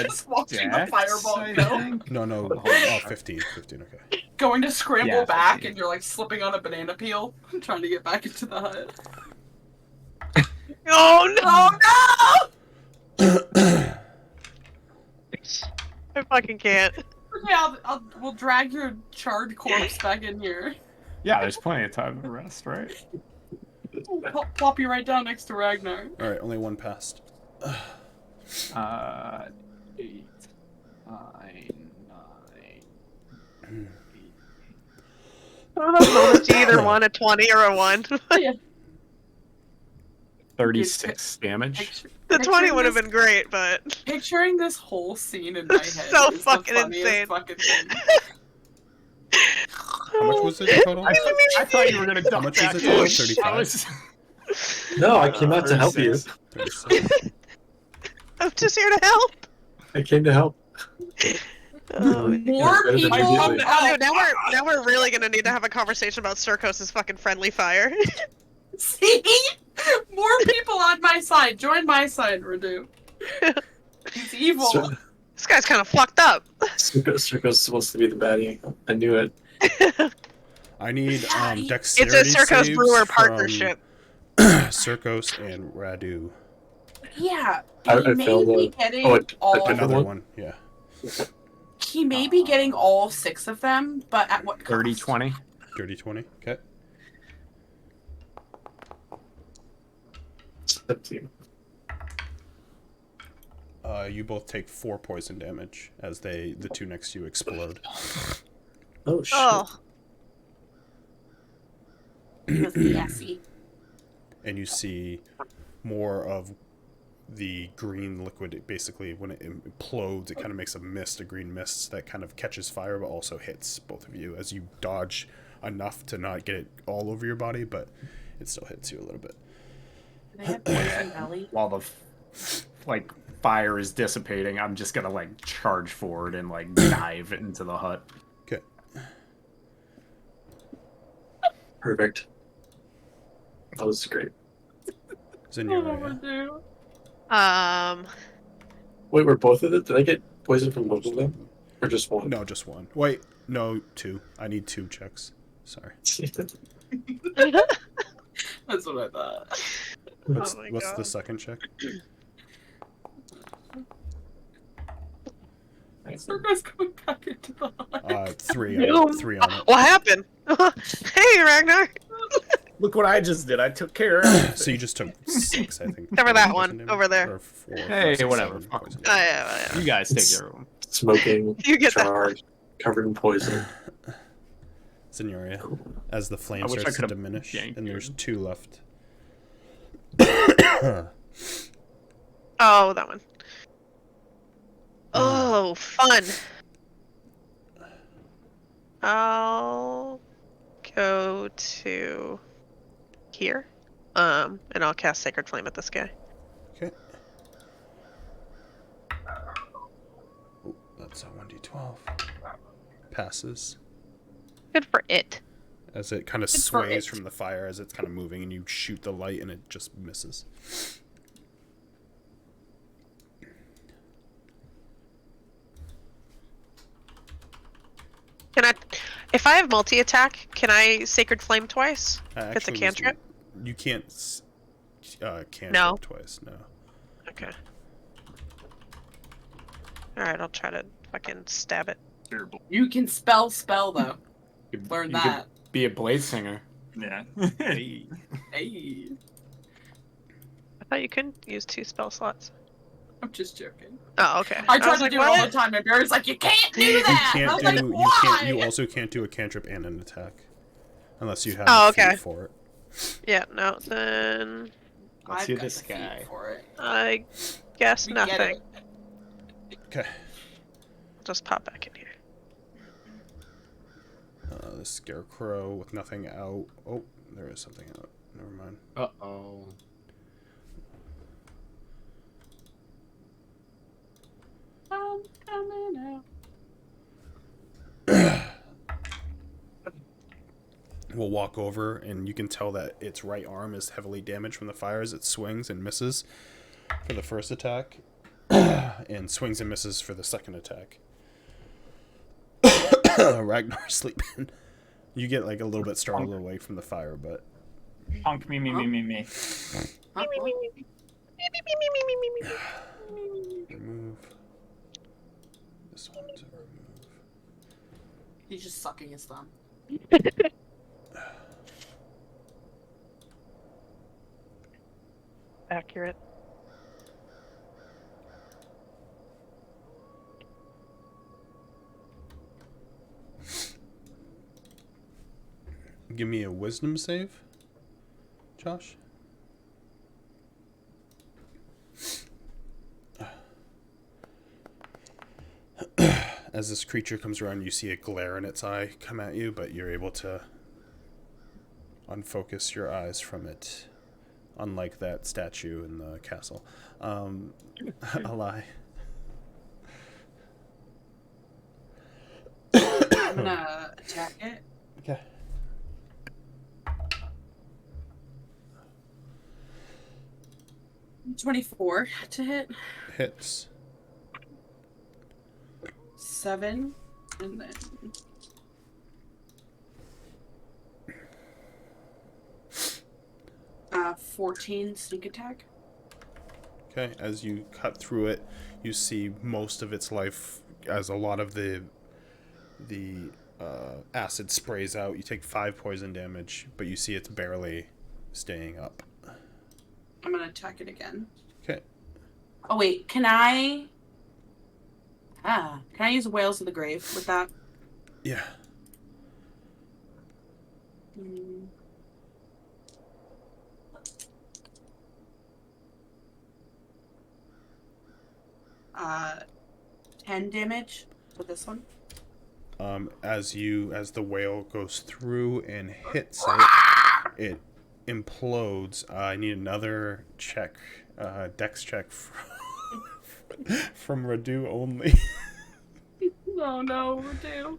Just watching the Dex, fireball I go. think. No. Oh, 15. 15, okay. Going to scramble Yeah, back 15. and you're like slipping on a banana peel, trying to get back into the hut. Oh no! Oh no! I fucking can't. Yeah, we'll drag your charred corpse back in here. Yeah, there's plenty of time to rest, right? Plop you right down next to Ragnar. All right, only one passed. 8, 9, 9. It's either one, a 20 or a 1. 36 damage. The 20 would have been great, but. Picturing this whole scene in my head So is fucking the funniest insane. fucking thing. How much was it total? I thought you were gonna How dump much back was in. it? 35? No, I came out to help you. 36. I'm just here to help. I came to help. Oh, More better than people immediately. on the dude, now we're really gonna need to have a conversation about Circos' fucking friendly fire. See? More people on my side. Join my side, Radu. He's evil. So, This guy's kind of fucked up. Circo's supposed to be the baddie. I knew it. I need It's dexterity a Circos saves Brewer from partnership. Circos and Radu. Yeah. I He may failed be one. getting Oh, all. Another one, yeah. He may be getting all 6 of them, but at what cost? 30, 20. Dirty 20, okay. 17. You both take 4 poison damage as the two next to you explode. Oh, shit. Oh, Messy. And you see more of the green liquid. Basically, when it implodes, it kind of makes a mist, a green mist that kind of catches fire, but also hits both of you as you dodge enough to not get it all over your body, but it still hits you a little bit. Do they have poison belly? While the fire is dissipating, I'm just gonna like charge forward and like dive into the hut. Okay. Perfect. That was great. Zenyaria. Wait, were both of them? Did I get poison from both of them? Or just one? No, just one. Wait, no, 2. I need 2 checks. Sorry. That's what I thought. What's my the God. second check? Circus going back into the hut. 3 on it. 3 on it. what happened? Hey, Ragnar. Look what I just did. I took care of it. So you just took 6, I think. Cover that poison one, damage? over there. Or 4, Hey, 5, 6, whatever. 7 poison Oh, yeah. You guys take care of them. Smoking, You get that. charred, covered in poison. Zenyaria, as the flame I wish I starts to could've diminish, yanked and there's you. 2 left. Oh, that one. Oh, fun. I'll go to here. And I'll cast Sacred Flame at this guy. Okay. Oh, that's a 1d12. Passes. Good for it. As it kind of Good for sways it. from the fire as it's kind of moving, and you shoot the light, and it just misses. If I have multi-attack, can I Sacred Flame twice? If it's a Actually, cantrip? you can't cantrip No. twice. No. Okay. Alright, I'll try to fucking stab it. Terrible. You can spell though. Learn You that. could be a blade singer. Yeah. Hey. Hey, I thought you couldn't use 2 spell slots. I'm just joking. Oh, okay. I try was to like, do it all the what? time, and Barry's like, "You can't do You that." can't I'm do. like, You "Why?" can't. You also can't do a cantrip and an attack, unless you have Oh, a feat okay. for it. Yeah, no, then Let's I've see got this the feet guy. for it. I guess We get nothing. it. Okay. Just pop back in here. The scarecrow with nothing out. Oh, there is something out. Never mind. Uh-oh. I'm coming out. We'll walk over, and you can tell that its right arm is heavily damaged from the fire as it swings and misses for the first attack, and swings and misses for the second attack. Ragnar sleeping. You get like a little bit startled away from the fire, but Honk me. remove this one to remove. He's just sucking his thumb. Accurate. Give me a wisdom save, Josh. As this creature comes around, you see a glare in its eye come at you, but you're able to unfocus your eyes from it, unlike that statue in the castle. A lie. I'm gonna attack it. Okay. $24 to hit. Hits. 7, and then 14 sneak attack. Okay, as you cut through it, you see most of its life as a lot of the acid sprays out. You take 5 poison damage, but you see it's barely staying up. I'm gonna attack it again. Okay. Oh wait, can I use Whales of the Grave with that? Yeah. Mm. Uh, 10 damage with this one. As the whale goes through and hits it implodes. I need another check, dex check from Radu only. Oh no, Radu.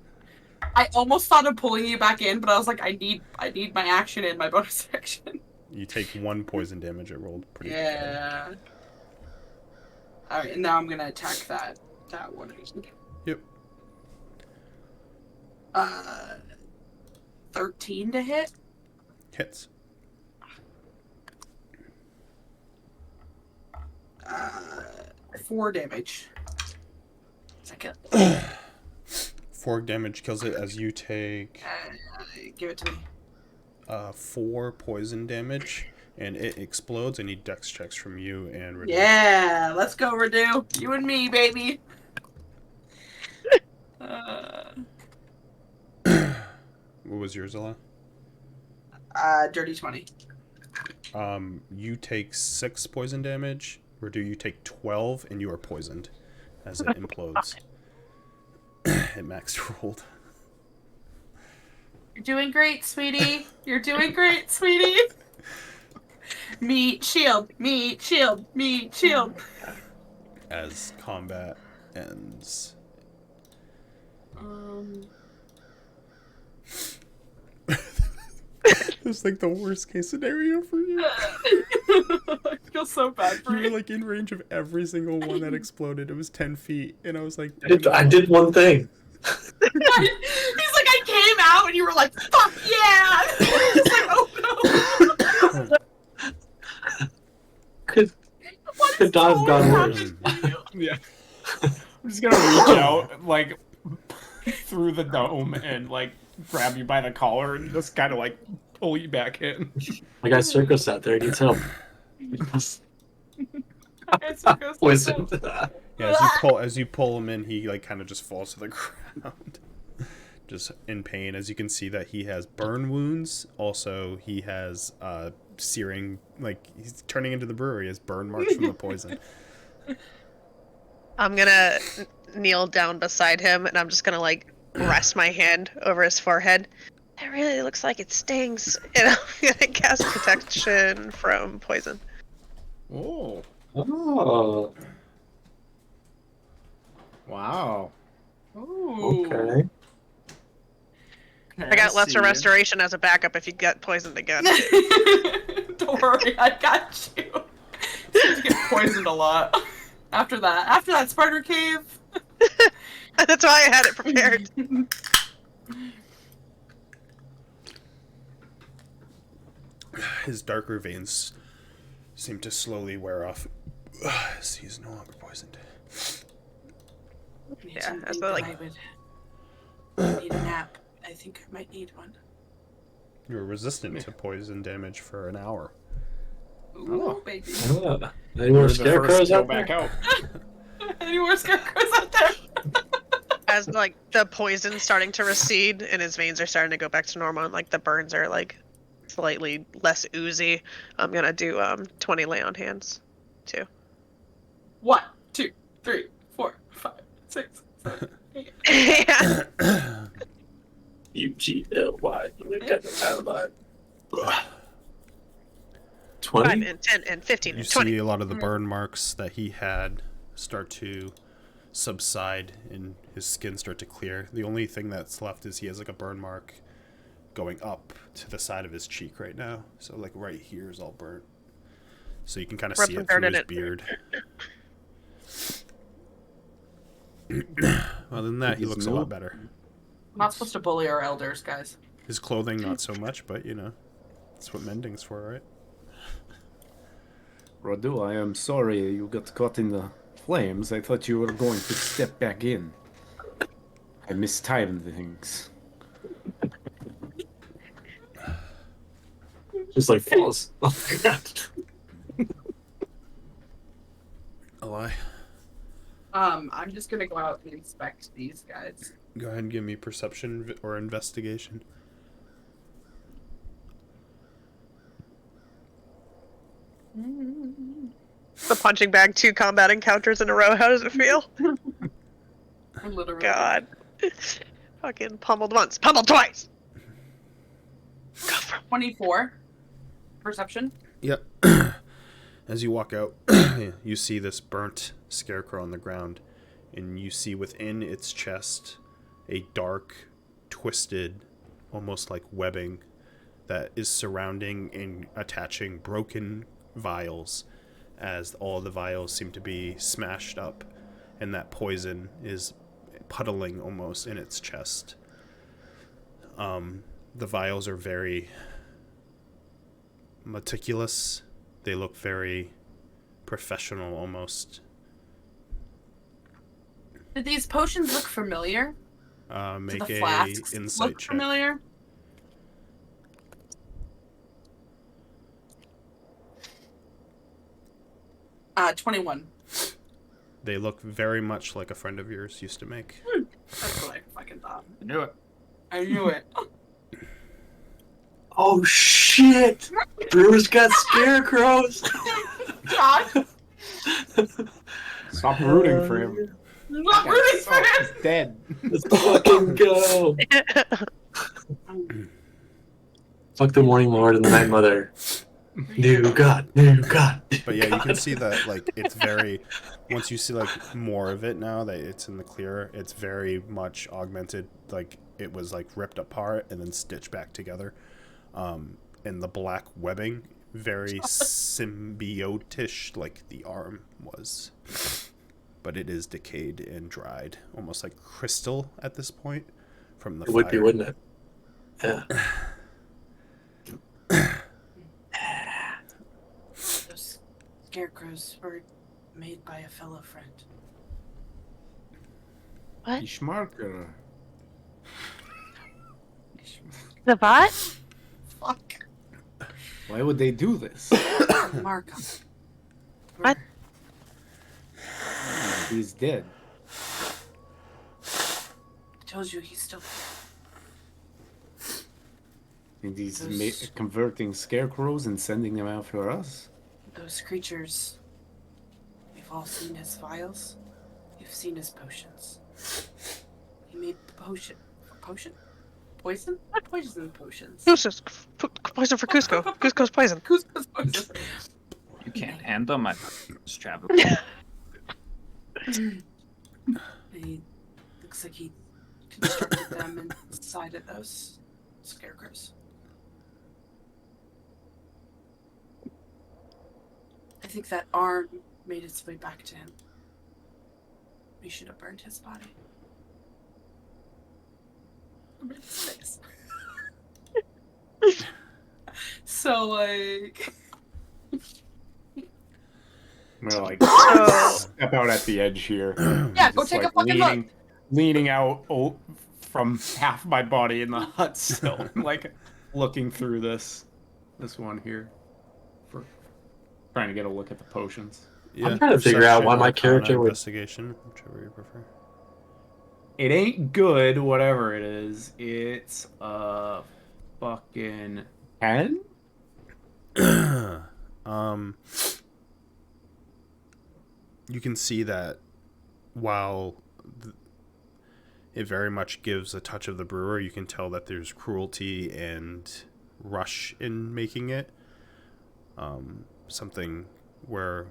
I almost thought of pulling you back in, but I was like, I need my action in my bonus action. You take 1 poison damage. It rolled pretty good. Yeah. All right, and now I'm gonna attack that one. Yep. 13 to hit. Hits. 4 damage. Second. 4 damage kills it as you take Give it to me. 4 poison damage, and it explodes. I need dex checks from you and Radu. Yeah, let's go, Radu. You and me, baby. What was yours, Ella? Dirty 20. You take 6 poison damage. Radu, you take 12, and you are poisoned as it implodes. It maxed rolled. You're doing great, sweetie. You're doing great, sweetie. Meat shield, meat shield, meat shield. As combat ends. It's like the worst case scenario for you. I feel so bad for You were you. like in range of every single one that exploded. It was 10 feet, and I was like, I did one thing. He's like, I came out, and you were like, "Fuck yeah!" Just like, oh no. Could What not have gone worse. Yeah. I'm just gonna reach out, like, through the dome and, like, grab you by the collar and just kind of, like, pull you back in. I got Circus out there. He needs help. Poison. Yeah, as you pull him in, he like kind of just falls to the ground, just in pain. As you can see that he has burn wounds. Also, he has searing, like he's turning into the brewer. He has burn marks from the poison. I'm gonna kneel down beside him, and I'm just gonna like rest my hand over his forehead. It really looks like it stings. And I'm gonna cast protection from poison. Oh. Oh, Wow. Ooh. okay. I got lesser see. restoration as a backup if you get poisoned again. Don't worry, I got you. Seem to get poisoned a lot. After that spider cave. That's why I had it prepared. His darker veins seem to slowly wear off. As he is no longer poisoned. Yeah, as the, like- I would need a nap. I think I might need one. You're resistant to poison damage for an hour. Ooh, Oh. baby. Any more You're the first scarecrows to go out back there? out. Any more scarecrows out there? As like the poison's starting to recede and his veins are starting to go back to normal and like the burns are like slightly less oozy, I'm gonna do 20 lay on hands too. 1, 2, 3, 4, 5, 6, 7, 8. Yeah. UGLY. Five 20? and 10 and 15 You and 20. see a lot of the burn marks that he had start to subside and his skin start to clear. The only thing that's left is he has like a burn mark going up to the side of his cheek right now. So like right here is all burnt. So you can kind of see it through his beard. Other than that, he looks a lot better. I'm not supposed to bully our elders, guys. His clothing, not so much, but you know, that's what mending's for, right? Radu, I am sorry you got caught in the flames. I thought you were going to step back in. I mistimed things. Just like falls off the ground. A lie. I'm just gonna go out and inspect these guys. Go ahead and give me perception or investigation. The punching bag 2 combat encounters in a row. How does it feel? Literally. God. Fucking pummeled once, pummeled twice. 24. Perception. Yep. As you walk out, you see this burnt scarecrow on the ground, and you see within its chest a dark, twisted, almost like webbing that is surrounding and attaching broken vials, as all the vials seem to be smashed up, and that poison is puddling almost in its chest. The vials are very meticulous. They look very professional almost. Did these potions look familiar? Make the a flasks insight look check. familiar? Uh, 21. They look very much like a friend of yours used to make. That's what I fucking thought. I knew it. I knew it. Oh shit! Brewer's got scarecrows! God, Stop rooting for him. I'm not rooting for him. He's dead. Let's fucking go! Fuck the Morning Lord and the Night Mother. New God, new God. But yeah, you can see that like it's very. Once you see like more of it now that it's in the clear, it's very much augmented. Like it was like ripped apart and then stitched back together. And the black webbing, very symbiotish, like the arm was. But it is decayed and dried, almost like crystal at this point from the It would be, fire. wouldn't it? Yeah. Those scarecrows were made by a fellow friend. What? Ishmarker. The bot? Fuck. Why would they do this? Markham. What? He's dead. I told you he's still. And he's Those- converting scarecrows and sending them out for us. Those creatures. We've all seen his vials. You've seen his potions. He made potion. Poison? Not poison potions. Cusco's poison for Cusco. Cusco's poison. Cusco's poison. You can't handle my Strahd. He looks like he constructed them inside of those scarecrows. I think that arm made its way back to him. We should have burned his body. I'm in his face. So, like... We're like So- step out at the edge here. Yeah, go Just, take like, a fucking look. leaning out from half my body in the hut still, like looking through this one here, for trying to get a look at the potions. Yeah, trying to figure out why my Arcana, character would- investigation, whichever you prefer. It ain't good, whatever it is. It's a fucking 10. You can see that while it very much gives a touch of the brewer, you can tell that there's cruelty and rush in making it. Something where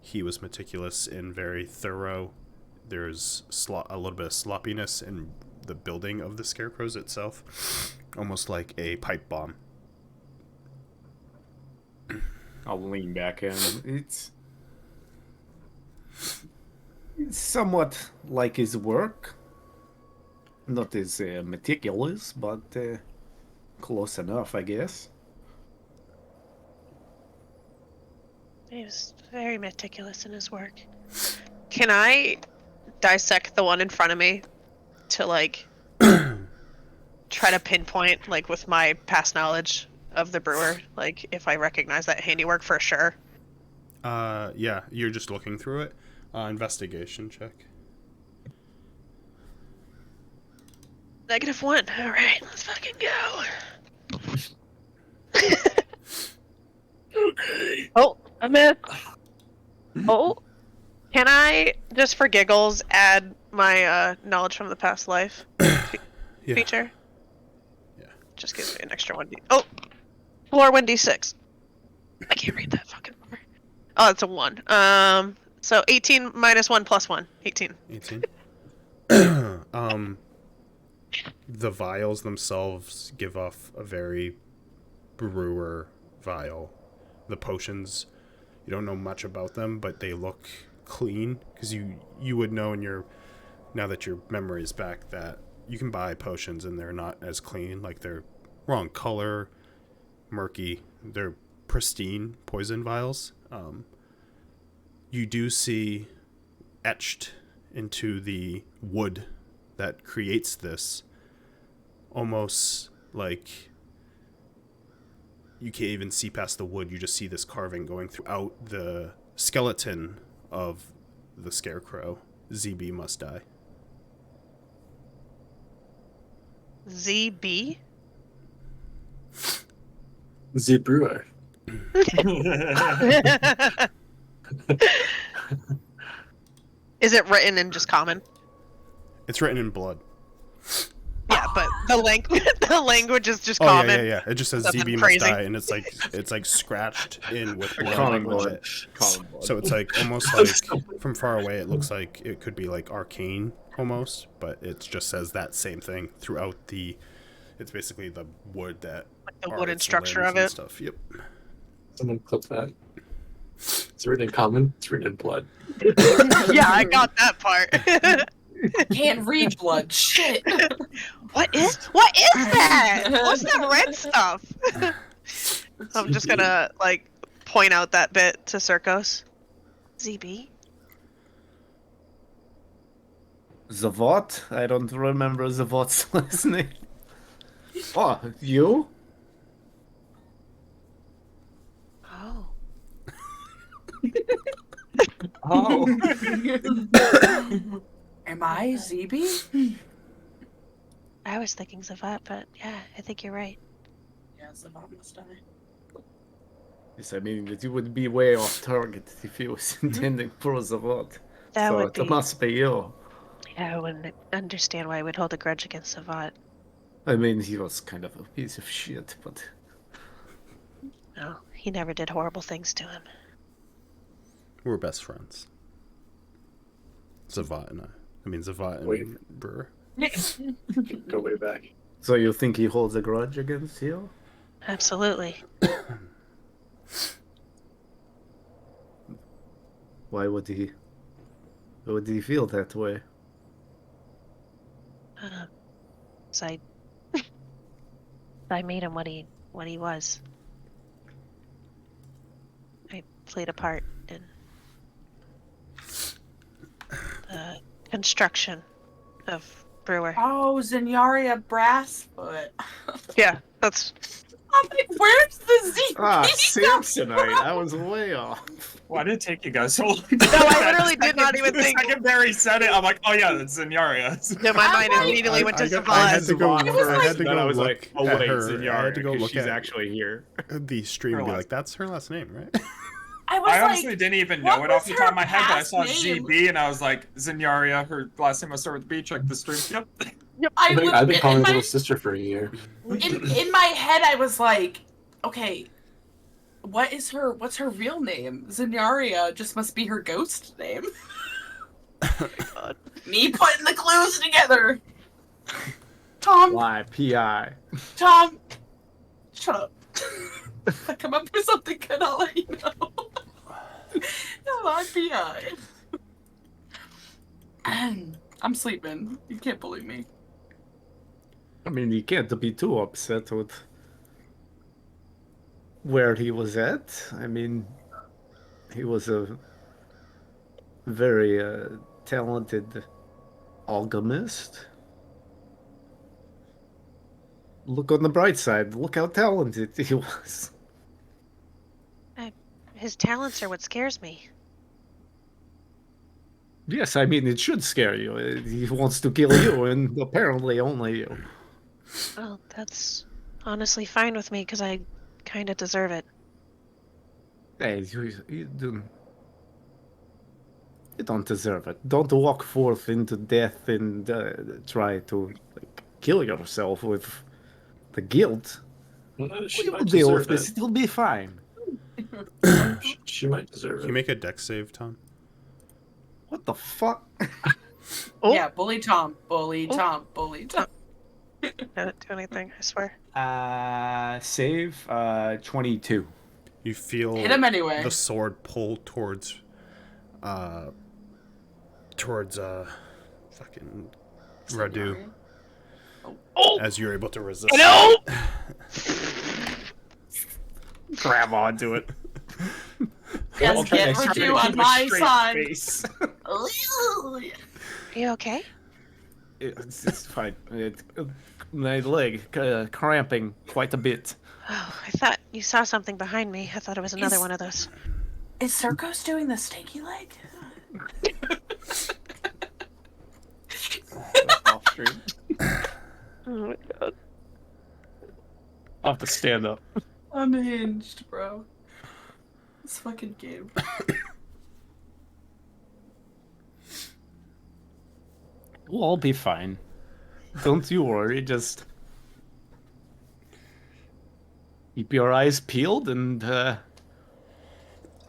he was meticulous and very thorough. There's a little bit of sloppiness in the building of the scarecrows itself, almost like a pipe bomb. I'll lean back in. It's somewhat like his work. Not as meticulous, but close enough, I guess. He was very meticulous in his work. Can I dissect the one in front of me to like try to pinpoint, like with my past knowledge of the brewer, like if I recognize that handiwork for sure? Yeah, you're just looking through it. Investigation check. -1. All right, let's fucking go. Okay. Oh, I'm in. Oh, can I just for giggles add my knowledge from the past life Yeah. feature? Yeah. Just gives me an extra 1d. Oh, floor 1d6. I can't read that fucking number. Oh, it's a 1. So 18 minus 1 plus 1. 18. 18. The vials themselves give off a very brewer vial. The potions, you don't know much about them, but they look clean, because you would know now that your memory is back, that you can buy potions and they're not as clean. Like, they're wrong color, murky. They're pristine poison vials. You do see etched into the wood that creates this, almost like you can't even see past the wood. You just see this carving going throughout the skeleton of the scarecrow. ZB must die. ZB? The brewer. Is it written in just common? It's written in blood. Yeah, but the language is just Oh common. yeah. It just says Nothing ZB crazy. must die, and it's like scratched in with blood. Common blood. legit. Common blood. So it's like almost like from far away, it looks like it could be like arcane almost, but it just says that same thing throughout the. It's basically the wood that. Like the are wooden its structure limbs of and it. Stuff. Yep. Someone clip that. It's written in common. It's written in blood. Yeah, I got that part. I can't read blood. Shit. What is that? What's that red stuff? I'm just gonna like point out that bit to Circos. ZB? The what? I don't remember the what's last name. Oh, you? Oh. Oh. Am I ZB? I was thinking Zavat, but yeah, I think you're right. Yeah, Zavat must die. Yes, I mean that you would be way off target if he was intending for the what. That So would it be. must be you. Yeah, I wouldn't understand why I would hold a grudge against Zavat. I mean, he was kind of a piece of shit, but No, he never did horrible things to him. We're best friends. Zavat and I. I mean, Zavat and Wait. Brewer. Go way back. so you think he holds a grudge against you? Absolutely. Why would he? Why would he feel that way? So I made him what he was. I played a part in the construction of Brewer. Oh, Zenyaria Brassfoot. Yeah, that's I'm like, where's the Z? Ah, Samsonite. I was way off. Why did it take you guys so long? No, I literally did not even The think. second Barry said it, I'm like, oh yeah, that's Zenyaria. Yeah, my mind I- immediately went to I had Zavat. to go. It was I like- had to Then go I was look like, oh at wait, her. I Zenyaria, had to go 'cause look she's at actually here. the stream and be Her like, "That's her last name, right?" I was I like, honestly didn't even what know it off was the her top of my head, but I past saw name? ZB and I was like, Zenyaria, her last name must start with B, check the stream. Yep. I've I've been calling in his my little sister for a year. in my head, I was like, okay, what's her real name? Zenyaria just must be her ghost name. Me putting the clues together. Tom, Tom, shut up. If I come up with something good, I'll let you know. YPI. I'm sleeping. You can't bully me. I mean, you can't be too upset with where he was at. I mean, he was a very talented alchemist. Look on the bright side. Look how talented he was. His talents are what scares me. Yes, I mean, it should scare you. He wants to kill you, and apparently only you. Well, that's honestly fine with me because I kind of deserve it. Hey, you don't deserve it. Don't walk forth into death and try to kill yourself with the guilt. She We will might deal deserve with this. it. It'll be fine. She might deserve Can you it. make a dex save, Tom? What the fuck? Oh. Yeah, bully Tom, bully Oh. Tom, bully Tom. Didn't do anything, I swear. Save 22. You feel Hit him anyway. the sword pull towards fucking Radu Oh, as you're able to resist. No! Grab onto it. yes, I'll try get to Purdue keep on my Straight side. face. Are you okay? It's fine. My leg cramping quite a bit. Oh, I thought you saw something behind me. I thought it was another Is- one of those. Is Circos doing the stinky leg? Off stream. Oh my god. I'll have to stand up. Unhinged, bro. This fucking game. We'll all be fine. Don't you worry, just keep your eyes peeled and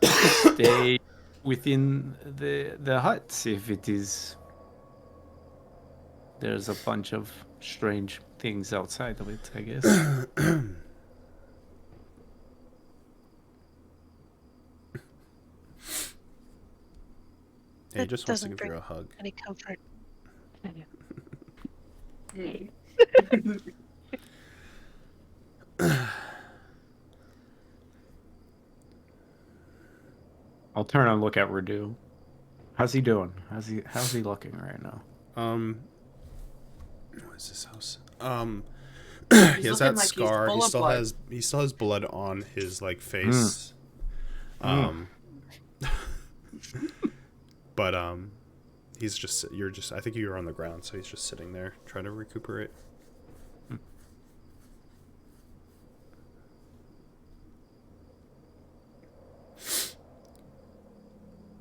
stay within the hut if it is. There's a bunch of strange things outside of it, I guess. He That just wants to doesn't give you bring- a hug. Any comfort. I'll turn and look at Radu. How's he doing? How's he looking right now? What is this house? He's He has looking that like he's scar. full He of still blood. has blood on his like face. But he's just I think you were on the ground, so he's just sitting there trying to recuperate.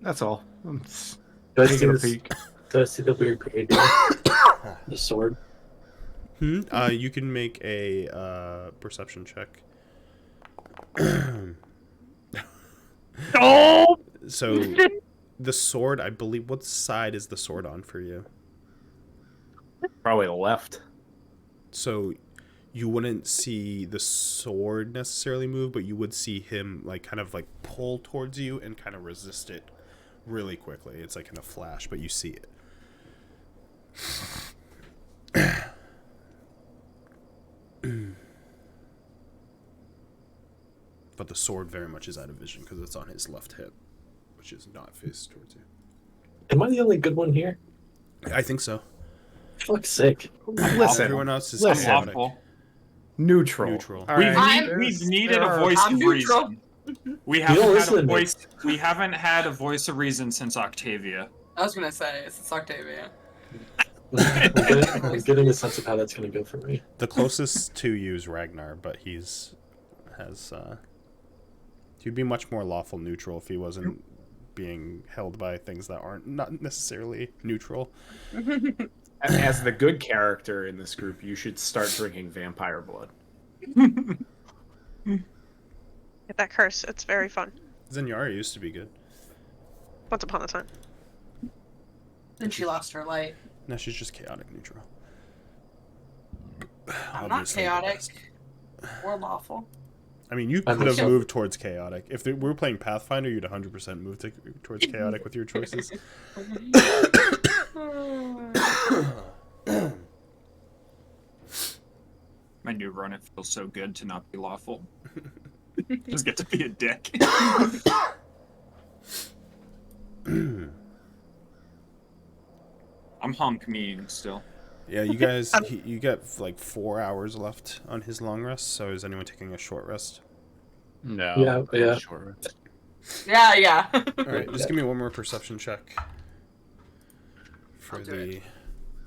That's all. Do I see Taking a this? peek. Do I see the weird grenade? The sword. You can make a perception check. Oh! So the sword, I believe. What side is the sword on for you? Probably left. So you wouldn't see the sword necessarily move, but you would see him like kind of like pull towards you and kind of resist it really quickly. It's like in a flash, but you see it. But the sword very much is out of vision because it's on his left hip, which is not faced towards you. Am I the only good one here? I think so. Fuck's sake. Listen, Everyone else is listen. chaotic. Awful. Neutral. Neutral. All We've, right? we've needed a voice I'm of neutral. reason. We don't haven't had listen a to me. voice. We haven't had a voice of reason since Octavia. I was gonna say it's Octavia. I'm getting a sense of how that's going to go for me. The closest to you is Ragnar, but he'd be much more lawful neutral if he wasn't being held by things that aren't not necessarily neutral. As the good character in this group, you should start drinking vampire blood. Get that curse. It's very fun. Zenyara used to be good. Once upon a time. Then she lost her light. Now she's just chaotic neutral. I'm not Obviously the chaotic best. or lawful. I mean, you I'm could have so- moved towards chaotic. If we were playing Pathfinder, you'd 100% move towards chaotic with your choices. My new run, it feels so good to not be lawful. Just get to be a dick. I'm honk mean still. Yeah, you guys, you got like 4 hours left on his long rest. So is anyone taking a short rest? No. Yeah. Sure. Yeah. All right, just give me one more perception check for I'll do the it.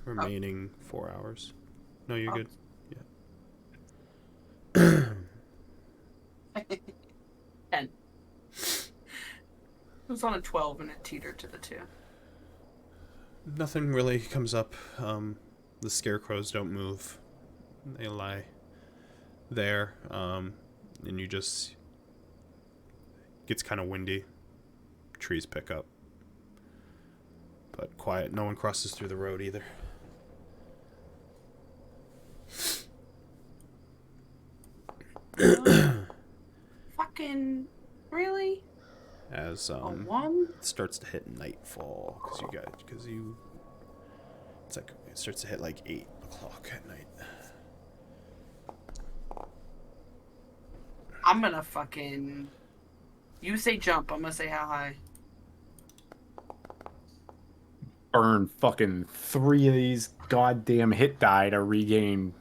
remaining 4 hours. No, you're good. 10. It was on a 12 and it teetered to the 2. Nothing really comes up. The scarecrows don't move. They lie there. And you just... Gets kind of windy. Trees pick up. But quiet. No one crosses through the road either. Fucking really? As A 1? it starts to hit nightfall because it's like it starts to hit like 8 o'clock at night. I'm gonna fucking. You say jump. I'm gonna say how high. Burn fucking 3 of these goddamn hit die to regain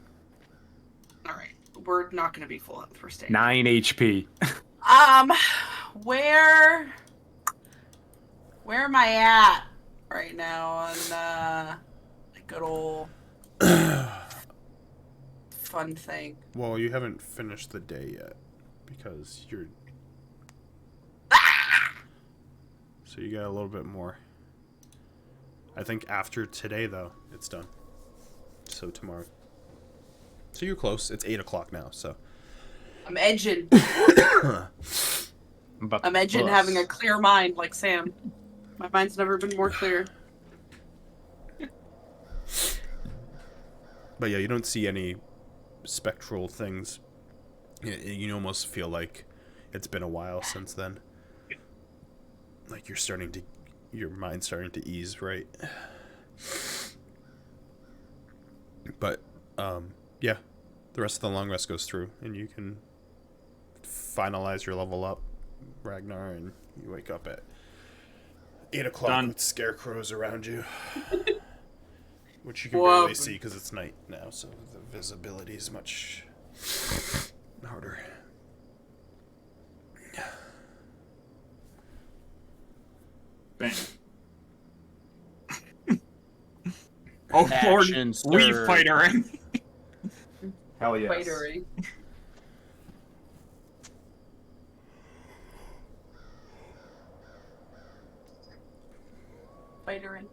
All right, we're not gonna be full health for staying. 9 HP. Where am I at right now on a good old fun thing? Well, you haven't finished the day yet because you're. So you got a little bit more. I think after today, though, it's done. So tomorrow. So you're close. It's 8 o'clock now, so. I'm edging. But I'm edging having a clear mind like Sam. My mind's never been more clear. But yeah, you don't see any spectral things. You almost feel like it's been a while since then. Like your mind's starting to ease, right? But yeah, the rest of the long rest goes through, and you can finalize your level up, Ragnar, and you wake up at 8 o'clock Done. with scarecrows around you. Which you can Whoa. barely see because it's night now, so the visibility is much harder. Bang. Oh Lord, Action we stirred. fightering. Hell yes. Fightery. Fightering.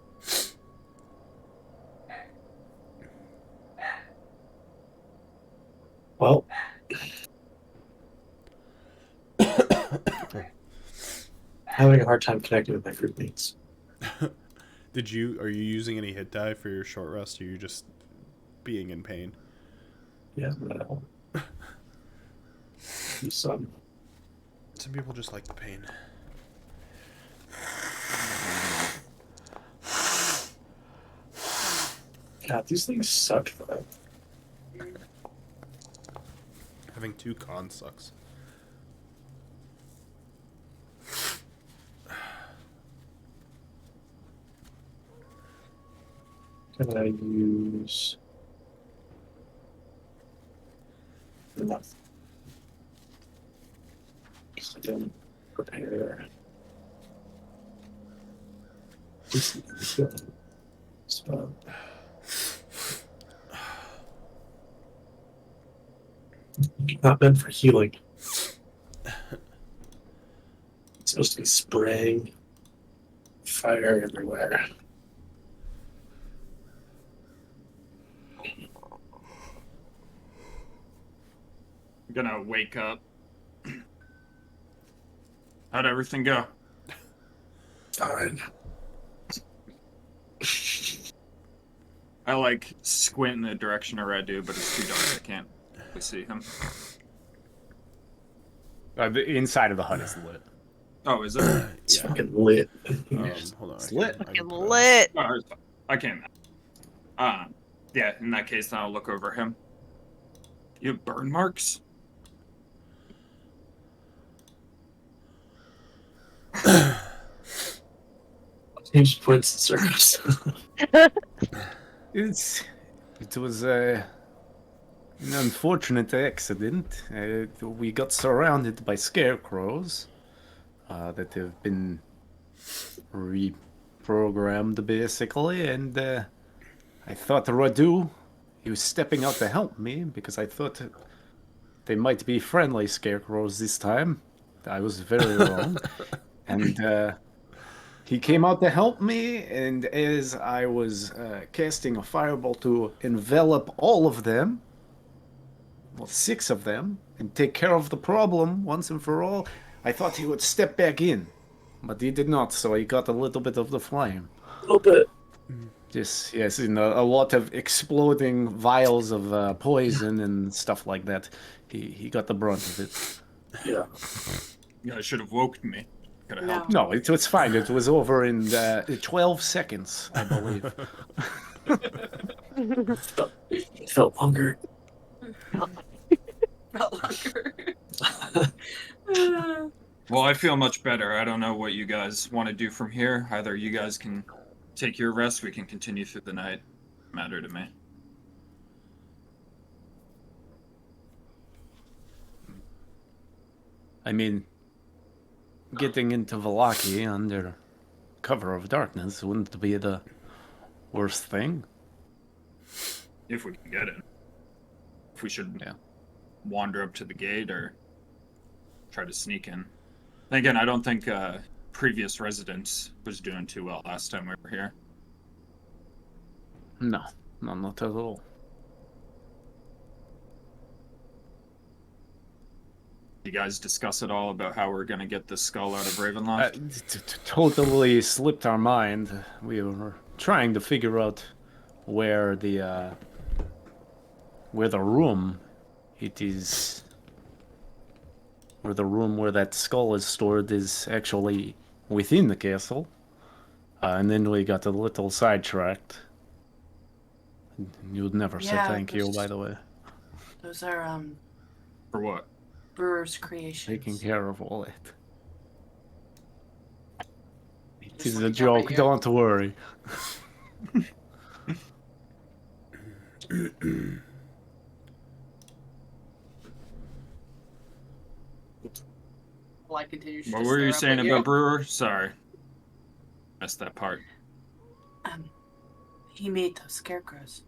Well, having a hard time connecting with my group mates. Are you using any hit die for your short rest, or are you just being in pain? Yeah, no. Some. Some people just like the pain. God, these things suck though. Having 2 cons sucks. Can I use enough? So I didn't prepare. So, not meant for healing. It's supposed to be spraying fire everywhere. I'm gonna wake up. How'd everything go? Fine. I like squint in the direction of Radu, but it's too dark. I can't really see him. The inside of the hut is lit. Oh, is it? It's Yeah. fucking lit. Hold on. It's I lit. can Fucking put a- lit. Oh, I can't. Yeah. In that case, then I'll look over him. You have burn marks? Seems points and circles. It was an unfortunate accident. We got surrounded by scarecrows that have been reprogrammed basically, and I thought Radu, he was stepping out to help me because I thought they might be friendly scarecrows this time. I was very wrong, and he came out to help me, and as I was casting a fireball to envelop all of them, well, 6 of them, and take care of the problem once and for all, I thought he would step back in. But he did not, so he got a little bit of the flame. A little bit. Just, yes, and a lot of exploding vials of poison and stuff like that. He got the brunt of it. Yeah. You guys should have woke me. Could have No. helped. No, it was fine. It was over in 12 seconds, I believe. It felt longer. Not longer. Well, I feel much better. I don't know what you guys want to do from here. Either you guys can take your rest, we can continue through the night. Matter to me. I mean, getting into Vallaki under cover of darkness wouldn't be the worst thing. If we can get it. If we should Yeah. wander up to the gate or try to sneak in. And again, I don't think previous residence was doing too well last time we were here. No, not at all. You guys discuss it all about how we're going to get the skull out of Ravenloft? Totally slipped our mind. We were trying to figure out where the room it is, where the room where that skull is stored is actually within the castle. And then we got a little sidetracked. You'd never say Yeah, thank you, those- by the way. Those are For what? brewer's creations. Taking care of all it. It Just is a looking up at joke, you. don't worry. Well, I continue to What just were you stare up saying at about Brewer? Sorry. Missed that part. He made those scarecrows.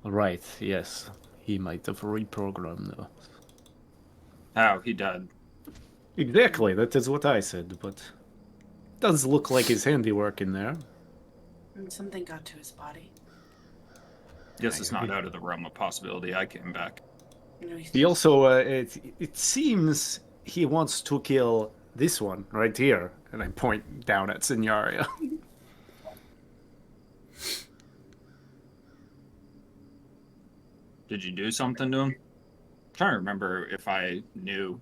Right, yes. He might have reprogrammed them. How? He died. Exactly, that is what I said, but it does look like his handiwork in there. And something got to his body. Guess it's not out of the realm of possibility. I came back. You know, He also, it seems he wants to kill this one right here, and I point down at Signaria. Did you do something to him? I'm trying to remember if I knew.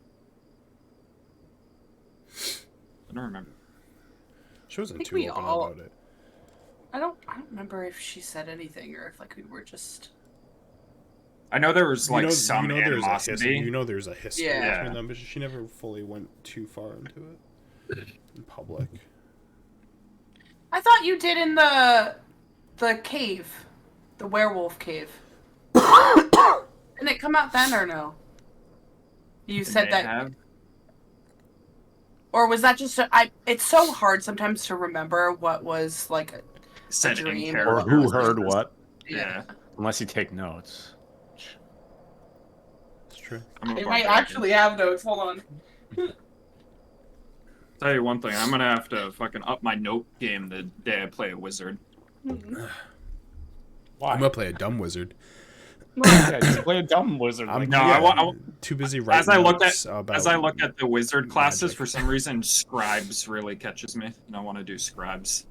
I don't remember. She wasn't think too we open all- about it. I don't remember if she said anything or if like we were just. I know there was like some there's animosity. there's a history Yeah. between them, but she never fully went too far into it in public. I thought you did in the cave, the werewolf cave. Didn't it come out then or no? You said May that, have. or was that just? It's so hard sometimes to remember what was like a Said in dream character. Or what who was heard just- what, Yeah. unless you take notes. It's true. I'm a I might barbarian. actually have notes. Hold on. Tell you one thing, I'm gonna have to fucking up my note game the day I play a wizard. Why? I'm gonna play a dumb wizard. Yeah, just play a dumb wizard. I'm like No, me. I want. too busy writing. As I look notes at about as I look at the wizard classes, magic. for some reason, scribes really catches me, and I want to do scribes.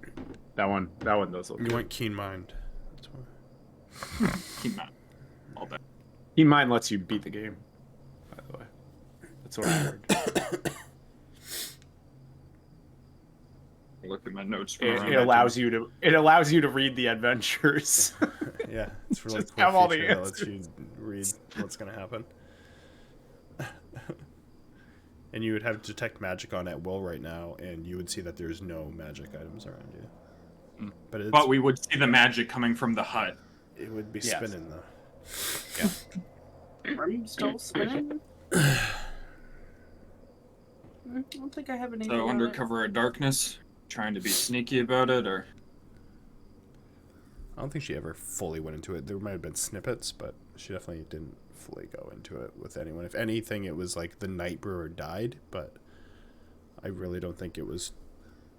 That one does look you good. want keen mind. That's why. Keep that all day. He mine lets you beat the game, by the way. That's what I heard. Look at my notes. From It, around it that allows time. you to read the adventures. Yeah, it's a really Just cool have all the feature that lets you read what's gonna happen. And you would have detect magic on at will right now, and you would see that there's no magic items around you. But it's, But we would see the magic coming from the hut. it would be Yes. spinning though. I'm still spinning. I don't think I have anything. So on under it. cover of darkness, trying to be sneaky about it, or I don't think she ever fully went into it. There might have been snippets, but she definitely didn't fully go into it with anyone. If anything, it was like the night brewer died, but I really don't think it was.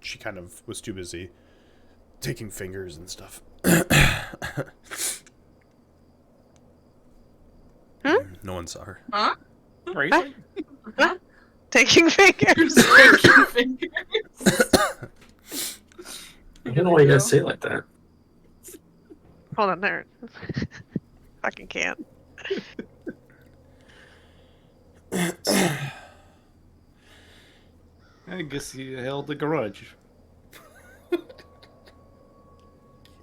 She kind of was too busy taking fingers and stuff. No one saw her. Huh? Crazy? Taking fingers. Taking fingers. I don't know why you guys say it like that. Hold on there. Fucking can't. I guess he held a grudge.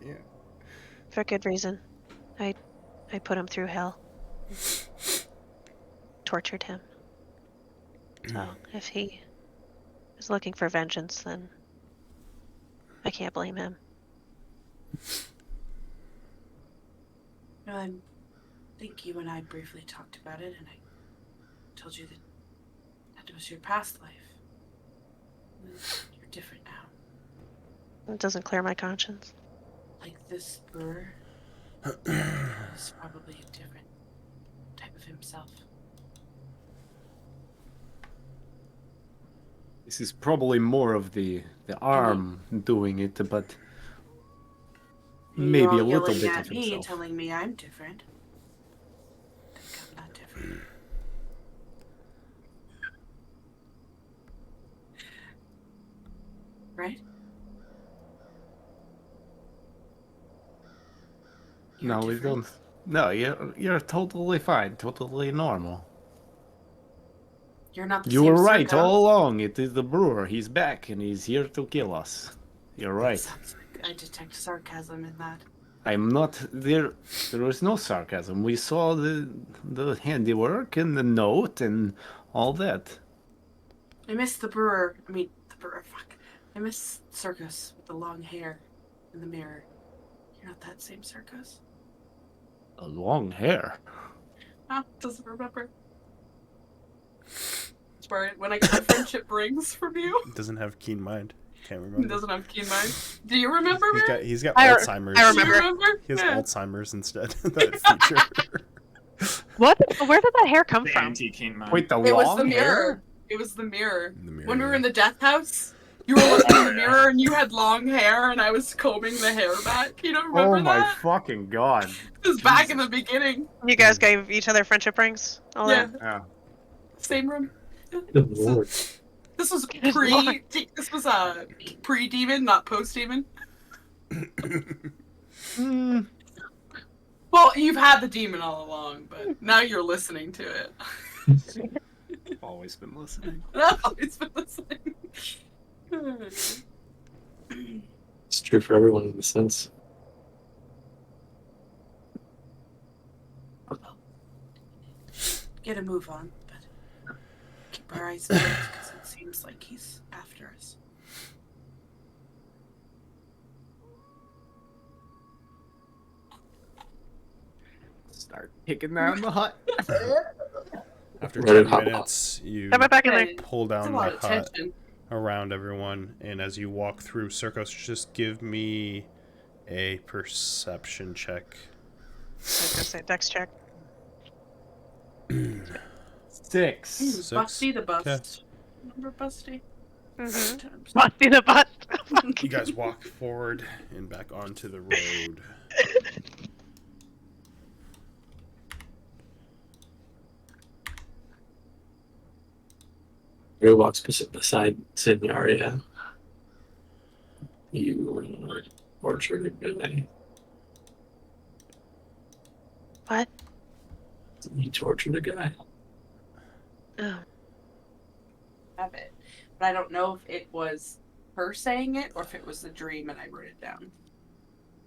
Yeah. For good reason. I put him through hell. Tortured him. So if he is looking for vengeance, then I can't blame him. I think you and I briefly talked about it, and I told you that that was your past life. You're different now. It doesn't clear my conscience. Like this brewer is probably a different type of himself. This is probably more of the arm doing it, but maybe You're all a little yelling bit at of me, himself. telling me I'm different. I think I'm not different. Right? You're No, we different. don't. No, you're totally fine, totally normal. You're not the You same were right Circo. all along. It is the brewer. He's back and he's here to kill us. You're right. Sounds like I detect sarcasm in that. I'm not there. There was no sarcasm. We saw the handiwork and the note and all that. I miss the brewer. I mean, the brewer. Fuck. I miss Circus with the long hair in the mirror. You're not that same Circus. A long hair. Oh, doesn't remember. It's where when I get the friendship rings from you. Doesn't have keen mind. Can't He remember. doesn't have keen mind. Do you remember me? He's got I Alzheimer's. I Do you remember. remember? He has Yeah. Alzheimer's instead. That feature. What? Where did that hair come The from? anti-keen man. Wait, the It was long the mirror. hair? It was the mirror. The mirror, When we were yeah. in the death house, you were looking in the mirror and you had long hair and I was combing the hair back. You don't remember Oh my that? fucking god. It was back in the beginning. You guys gave each other friendship rings? All Yeah. that? Yeah. Same room. Good lord. This was Lord. This was pre-demon, not post-demon. Well, you've had the demon all along, but now you're listening to it. Always been listening. I've always been listening. It's true for everyone in a sense. Get a move on, but keep our eyes peeled because it seems like he's after us. Start kicking down the hut. After Let it 10 hop. minutes, you Come back in there. pull That's a down lot the of hut tension. around everyone, and as you walk through Circus, just give me a perception check. I was gonna say dex check. 6. Busty the bust. Okay. Remember Busty? Mm-hmm. Busty the butt. You guys walk forward and back onto the road. Ray walks beside Signaria. You orchard guy. What? You tortured a guy. Oh, Have it. But I don't know if it was her saying it or if it was the dream and I wrote it down.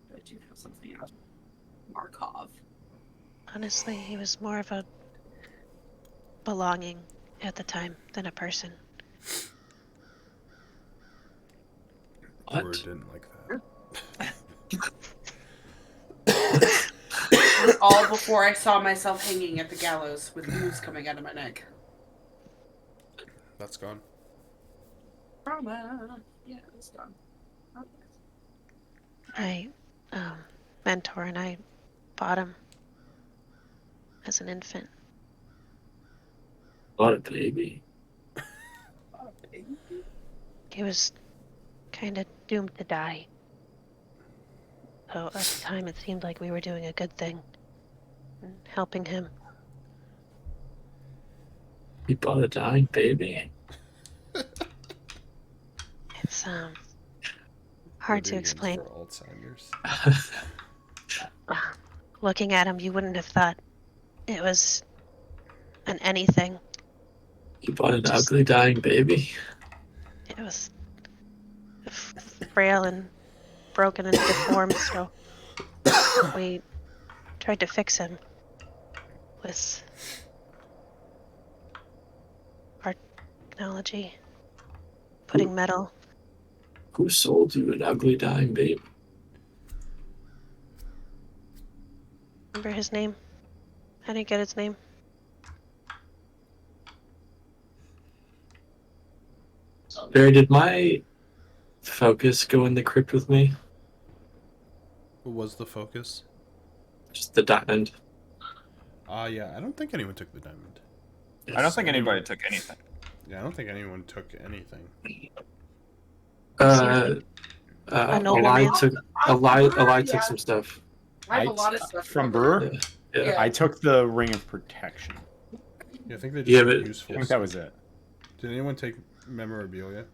But I do have something else. Markov. honestly, he was more of a belonging at the time than a person. What? Or didn't like that. It was all before I saw myself hanging at the gallows with ooze coming out of my neck. That's gone. Trauma. Yeah, it's done. Oh, My mentor and I bought him as an infant. What a baby. He was kind of doomed to die. So at the time, it seemed like we were doing a good thing, and helping him. You bought a dying baby. It's hard to Living explain. For Alzheimer's. Looking at him, you wouldn't have thought it was an anything. You bought an ugly dying baby. It was frail and broken and deformed, so we tried to fix him with our technology, putting metal. Who sold you an ugly dying baby? Remember his name? I didn't get his name. Barry, did my focus go in the crypt with me? What was the focus? Just the diamond. Yeah, I don't think anyone took the diamond. I don't think anybody took anything. Yeah, I don't think anyone took anything. An older Eli man? took Eli took some stuff. I have a lot of stuff. From Brewer? Yeah. Yeah. I took the Ring of Protection. Yeah, I think they just Yeah, took but- useful I think that was it. Did anyone take memorabilia?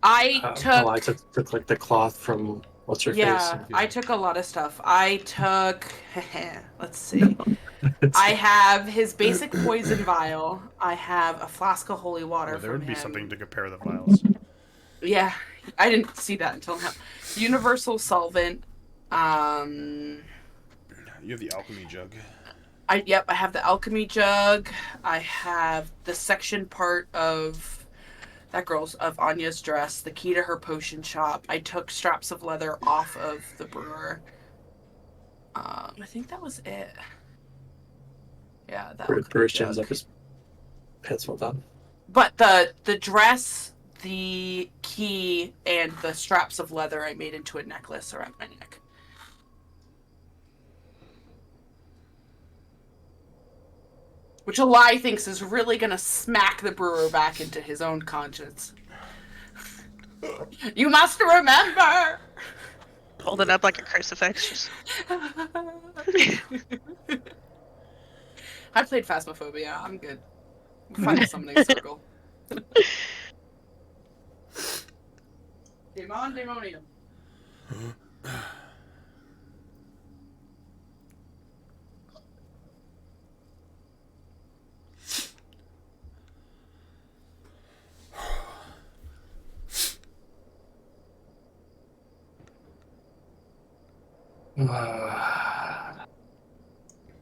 I Eli took. took like the cloth from what's her Yeah, face. I took a lot of stuff. I took. Let's see. I have his basic poison vial. I have a flask of holy water. Well, there from would be him. something to compare the files. Yeah, I didn't see that until now. Universal solvent. Um, You have the alchemy jug. I have the alchemy jug. I have the section part of Anya's dress, the key to her potion shop. I took straps of leather off of the brewer. I think that was it. Yeah, the alchemy Bruce jug. jams up his pants well done. But the dress, the key, and the straps of leather I made into a necklace around my neck. Which Eli thinks is really gonna smack the brewer back into his own conscience. You must remember! Hold it up like a crucifix. I played Phasmophobia. I'm good. Find a summoning circle. Demon Demonium.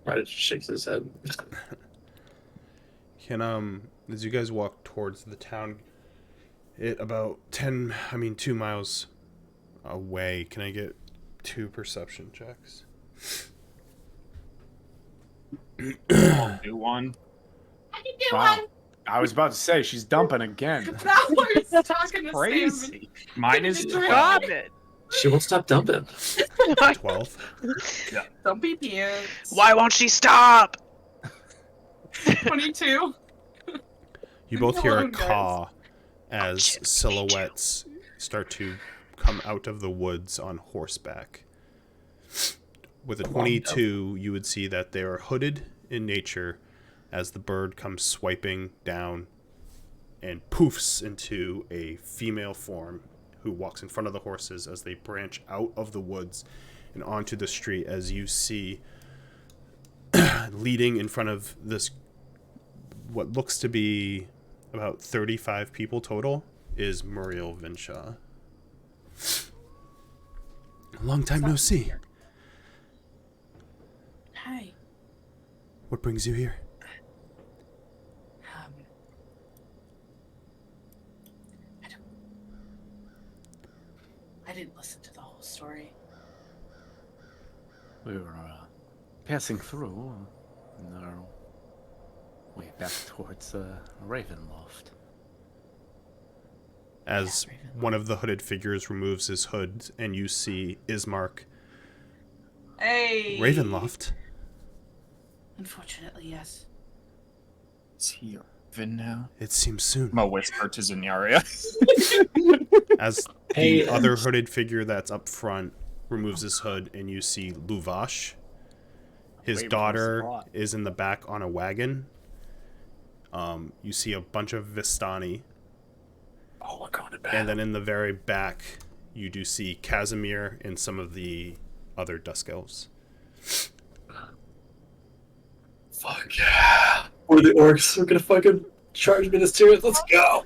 Ryder just shakes his head. As you guys walk towards the town, about 2 miles away, can I get 2 perception checks? I'll do one. I can do Wow. one! I was about to say, she's dumping again. Flowers talking to Crazy. Mine is Give me the 12. Stop it. She won't stop dumping. 12. Don't be pants. Why won't she stop? 22. You both hear a Alone, guys. caw as silhouettes start to come out of the woods on horseback. With a 22, you would see that they are hooded in nature as the bird comes swiping down and poofs into a female form who walks in front of the horses as they branch out of the woods and onto the street. As you see, leading in front of this, what looks to be about 35 people total, is Muriel Vinshaw. Long time no see. Hi. What brings you here? I didn't listen to the whole story. We were passing through on our way back towards Ravenloft. As one of the hooded figures removes his hood and you see Ismark. Hey. Ravenloft. Unfortunately, yes. Is he Raven now? It seems soon. I'm a whisper to Zenyaria. As Hey, the other hooded figure that's up front removes his hood and you see Luvash. His Waiting for daughter spot. is in the back on a wagon. You see a bunch of Vistani. Oh, we're going to bed. And then in the very back, you do see Casimir and some of the other Dusk Elves. Fuck yeah. We're the orcs. We're gonna fucking charge Ministerials. Let's go.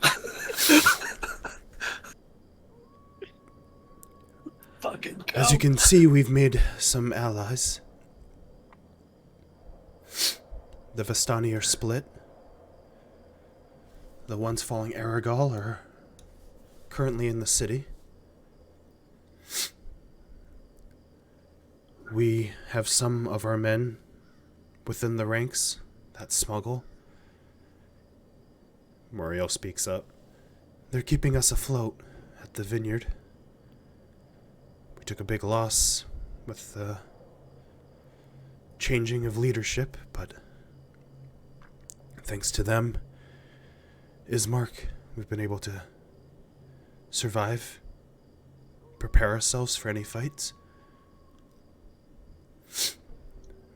Fucking go. As you can see, we've made some allies. The Vistani are split. The ones following Aragol are currently in the city. We have some of our men within the ranks that smuggle. Muriel speaks up. They're keeping us afloat at the vineyard. We took a big loss with the changing of leadership, but thanks to them, Ismark, we've been able to survive, prepare ourselves for any fights.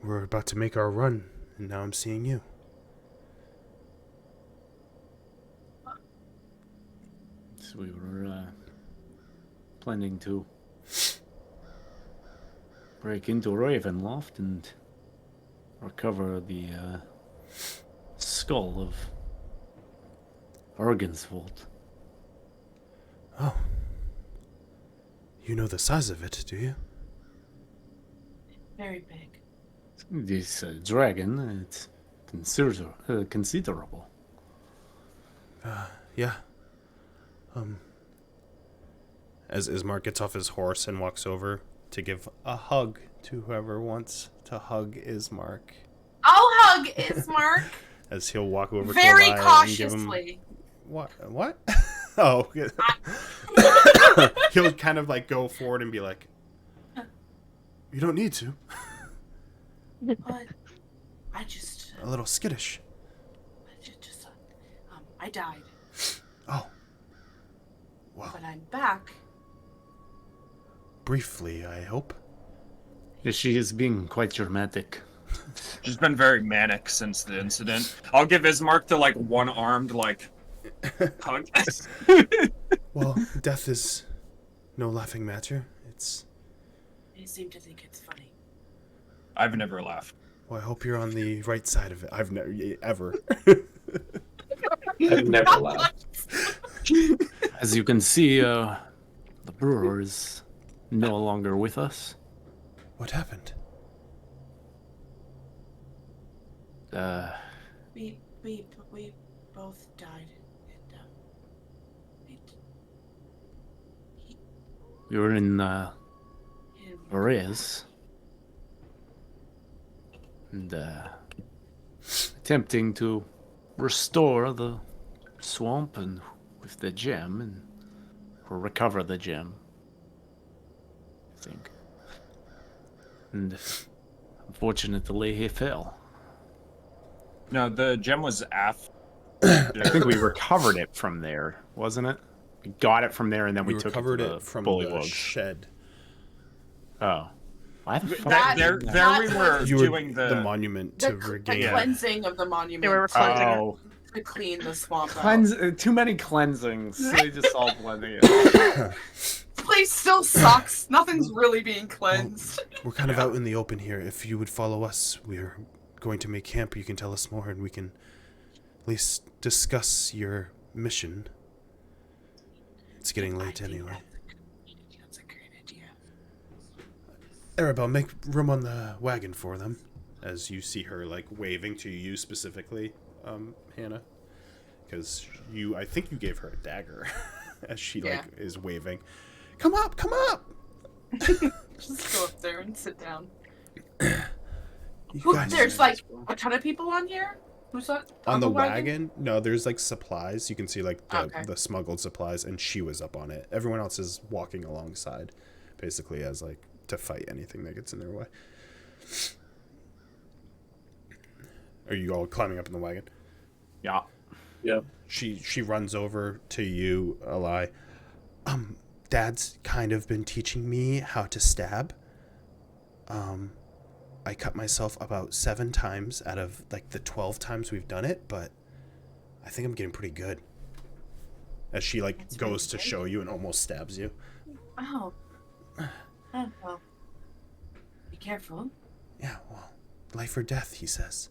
We're about to make our run, and now I'm seeing you. So we were planning to break into Ravenloft and recover the skull of Argensvold. Oh. You know the size of it, do you? Very big. This dragon, it's considerable. Yeah. As Ismark gets off his horse and walks over to give a hug to whoever wants to hug Ismark. I'll hug Ismark. As he'll walk over Very to Eli and give him... cautiously. What? Oh. He'll kind of like go forward and be like, you don't need to. But I just... A little skittish. I died. Oh. Well, But I'm back. briefly, I hope. She is being quite dramatic. She's been very manic since the incident. I'll give Ismark the like one-armed like hug. Well, death is no laughing matter. They seem to think it's funny. I've never laughed. Well, I hope you're on the right side of it. I've never ever. I've never laughed. As you can see, the brewer is no longer with us. What happened? We both died. And, We were in him- Reyes. And attempting to restore the swamp and with the gem or recover the gem, I think. And unfortunately he fell. No, the gem was after. I think we recovered it from there, wasn't it? We got it from there and then we took recovered it to the from bullywug. the shed. Oh. Why the fuck? That- There that we were was- You were doing the monument to the regain. cleansing of the monument. They were cleansing it. Oh, To clean the swamp out. too many cleansings. They just all blending it. This place still sucks. Nothing's really being cleansed. We're kind of out in the open here. If you would follow us, we're going to make camp. You can tell us more, and we can at least discuss your mission. It's getting I late think anyway. That's a great idea. Arabelle, make room on the wagon for them. As you see her like waving to you specifically, Hannah, because I think you gave her a dagger, as she like is waving. Come up, come up. Just go up there and sit down. You guys- There's like a ton of people on here. Who's on the wagon? No, there's like supplies. You can see like Okay. the smuggled supplies, and she was up on it. Everyone else is walking alongside, basically as like to fight anything that gets in their way. Are you all climbing up in the wagon? Yeah. Yeah. She runs over to you, Eli. Dad's kind of been teaching me how to stab. I cut myself about 7 times out of like the 12 times we've done it, but I think I'm getting pretty good. As she like That's goes to really show you and almost stabs you. Oh. Oh, well. Be careful. Yeah, well, life or death, he says.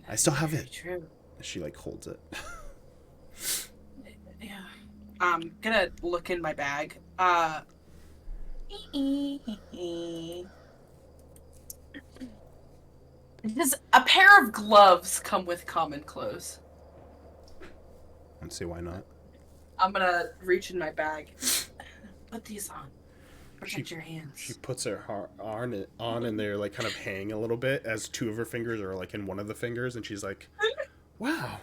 I still have Very it. true. She like holds it. Yeah. I'm gonna look in my bag. Does a pair of gloves come with common clothes? Let's see why not. I'm gonna reach in my bag. Put these on. Protect your hands. She puts her arm on and they're like kind of hang a little bit as 2 of her fingers are like in one of the fingers, and she's like, wow.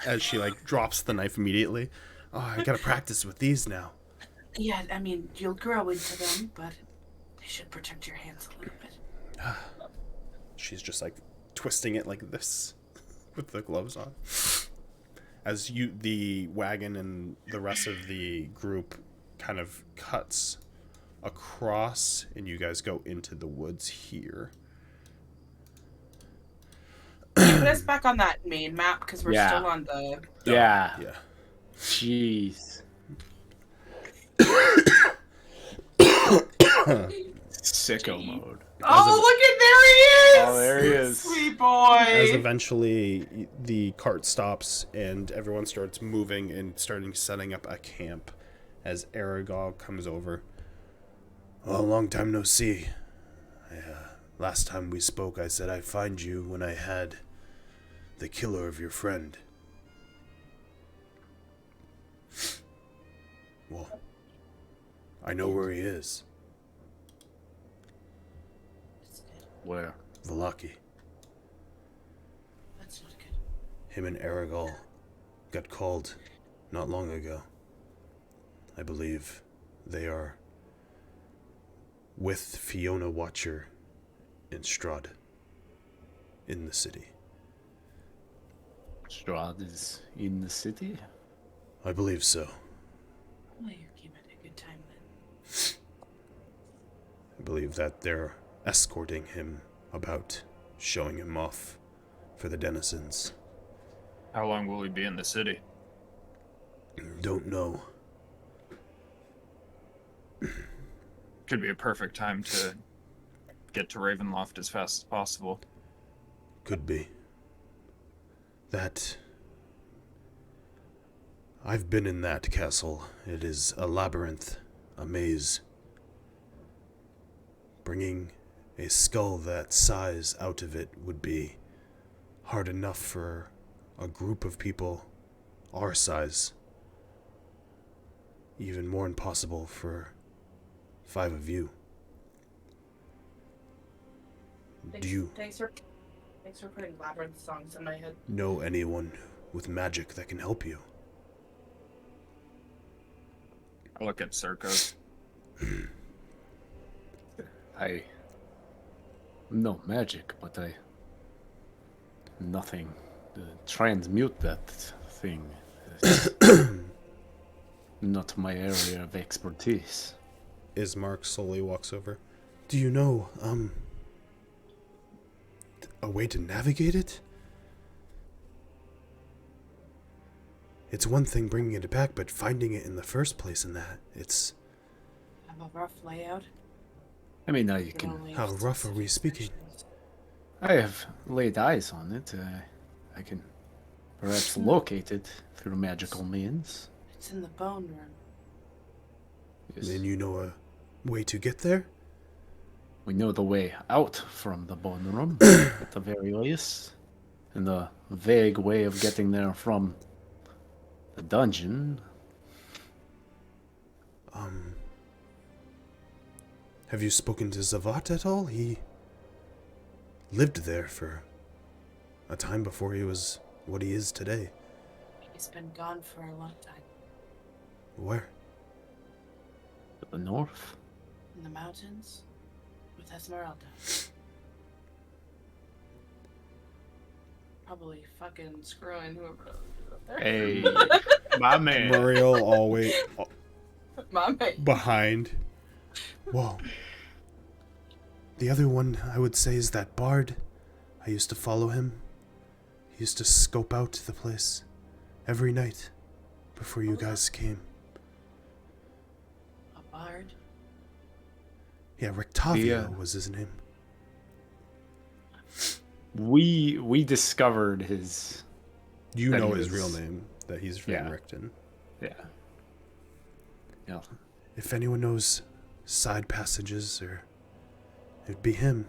As she like drops the knife immediately. Oh, I gotta practice with these now. Yeah, I mean, you'll grow into them, but they should protect your hands a little bit. She's just like twisting it like this with the gloves on. As the wagon and the rest of the group kind of cuts across, and you guys go into the woods here. Can you put us back on that main map because we're Yeah. still on the. Yeah. Yeah. Jeez. Sicko mode. Oh, look at Oh, there he is. Sweet boy. As eventually the cart stops and everyone starts moving and starting setting up a camp, as Aragog comes over. Well, long time no see. Last time we spoke, I said I'd find you when I had the killer of your friend. Well, I know where he is. Where? Vallaki. That's not good. Him and Aragal got called not long ago. I believe they are with Fiona Watcher in Strahd, in the city. Strahd is in the city? I believe so. Well, you're keeping a good time then. I believe that they're escorting him about, showing him off for the denizens. How long will he be in the city? Don't know. Could be a perfect time to get to Ravenloft as fast as possible. Could be. That... I've been in that castle. It is a labyrinth, a maze. Bringing a skull that size out of it would be hard enough for a group of people our size. Even more impossible for 5 of you. Do you Thanks for putting Labyrinth songs in my head. know anyone with magic that can help you? I look at Circos. No magic, but nothing to transmute that thing. It's not my area of expertise. Ismark slowly walks over. Do you know, a way to navigate it? It's one thing bringing it back, but finding it in the first place in that, it's... Have a rough layout. I mean, I can. How rough are we speaking? I have laid eyes on it. I can perhaps locate it through magical means. It's in the bone room. Yes. Then you know a way to get there? We know the way out from the bone room, at the very least. And the vague way of getting there from the dungeon. Have you spoken to Zavat at all? He lived there for a time before he was what he is today. He's been gone for a long time. Where? To the north. In the mountains with Esmeralda. Probably fucking screwing whoever is up there. Hey, my man. Muriel always My mate. behind. Whoa. The other one I would say is that bard. I used to follow him. He used to scope out the place every night before you guys came. A bard? Yeah, Rictavio was his name. We discovered his. You That know he his was- real name, that he's from Yeah. Rickton. Yeah. Yeah. If anyone knows side passages, or it'd be him.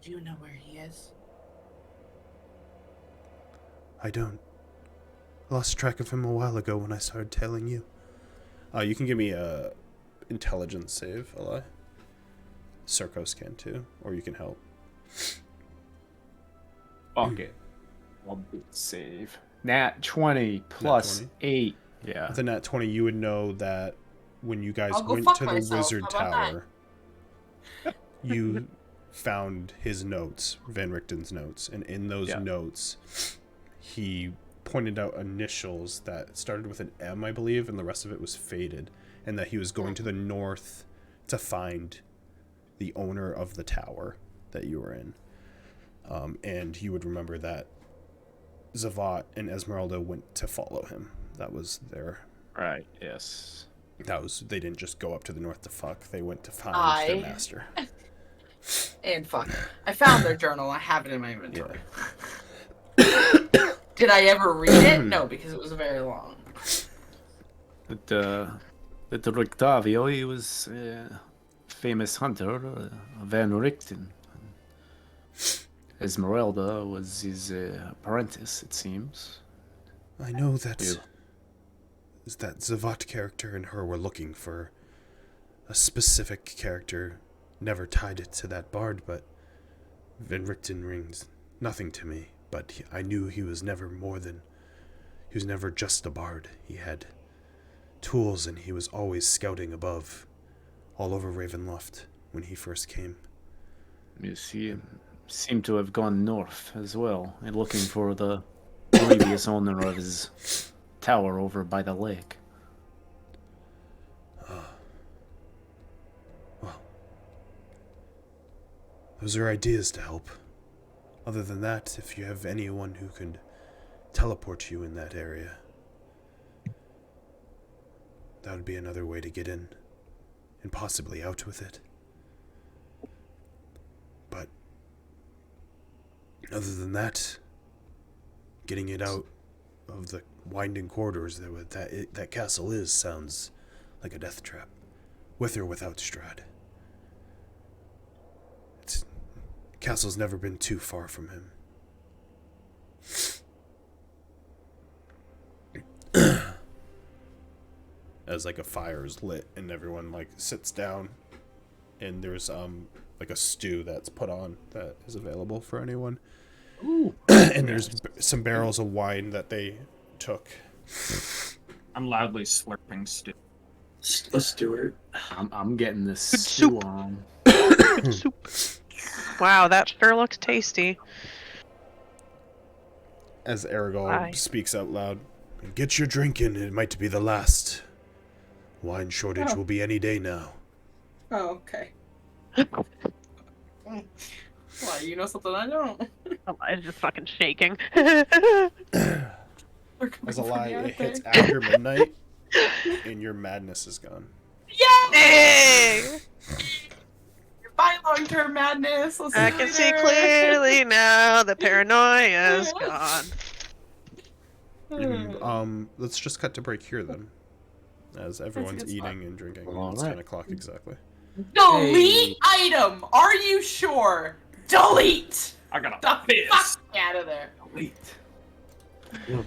Do you know where he is? I don't. Lost track of him a while ago when I started tailing you. You can give me a intelligence save, Eli. Circos can too, or you can help. Fuck it. One bit save. Nat 20 plus 20? 8. Yeah. With a nat 20, you would know that when you guys I'll go went fuck to the myself. wizard How about tower, you found his notes, Van Richten's notes, and in those Yeah. notes, he pointed out initials that started with an M, I believe, and the rest of it was faded, and that he was going to the north to find the owner of the tower that you were in. And you would remember that Zavat and Esmeralda went to follow him. That was their... Right. Yes. They didn't just go up to the north to fuck. They went to find their master. And fuck. I found their journal. I have it in my inventory. Did I ever read it? No, because it was very long. That Rictavio, he was famous hunter, Van Richten. Esmeralda was his apprentice, it seems. I know that You. that Zavat character and her were looking for a specific character. Never tied it to that bard, but Van Richten rings nothing to me. But I knew he was never he was never just a bard. He had tools, and he was always scouting above, all over Ravenloft when he first came. You see, seem to have gone north as well, and looking for the previous owner of his tower over by the lake. Well, those are ideas to help. Other than that, if you have anyone who could teleport you in that area, that would be another way to get in, and possibly out with it. But other than that, getting it out of the winding corridors that castle is sounds like a death trap, with or without Strahd. Castle's never been too far from him. As like a fire is lit and everyone like sits down, and there's like a stew that's put on that is available for anyone. Ooh. And there's some barrels of wine that they took. I'm loudly slurping stew. Let's do it. I'm getting this Good stew soup. on. Good soup. Wow, that sure looks tasty. As Aragorn Aye. speaks out loud, "Get your drink in, it might be the last. Wine shortage Oh. will be any day now." Oh, okay. Why, you know something I don't? I'm just fucking shaking. They're coming As a for lie, me, aren't it hits they? after midnight, and your madness is gone. Yeah! Hey! Bye, long-term madness. Let's I see can you see later. clearly now. The paranoia's gone. Let's just cut to break here then, as everyone's good spot. eating and drinking. All It's right. 10 o'clock exactly. Delete item. Are you sure? Delete. I got The a piss. fuck out of there. Wait. No.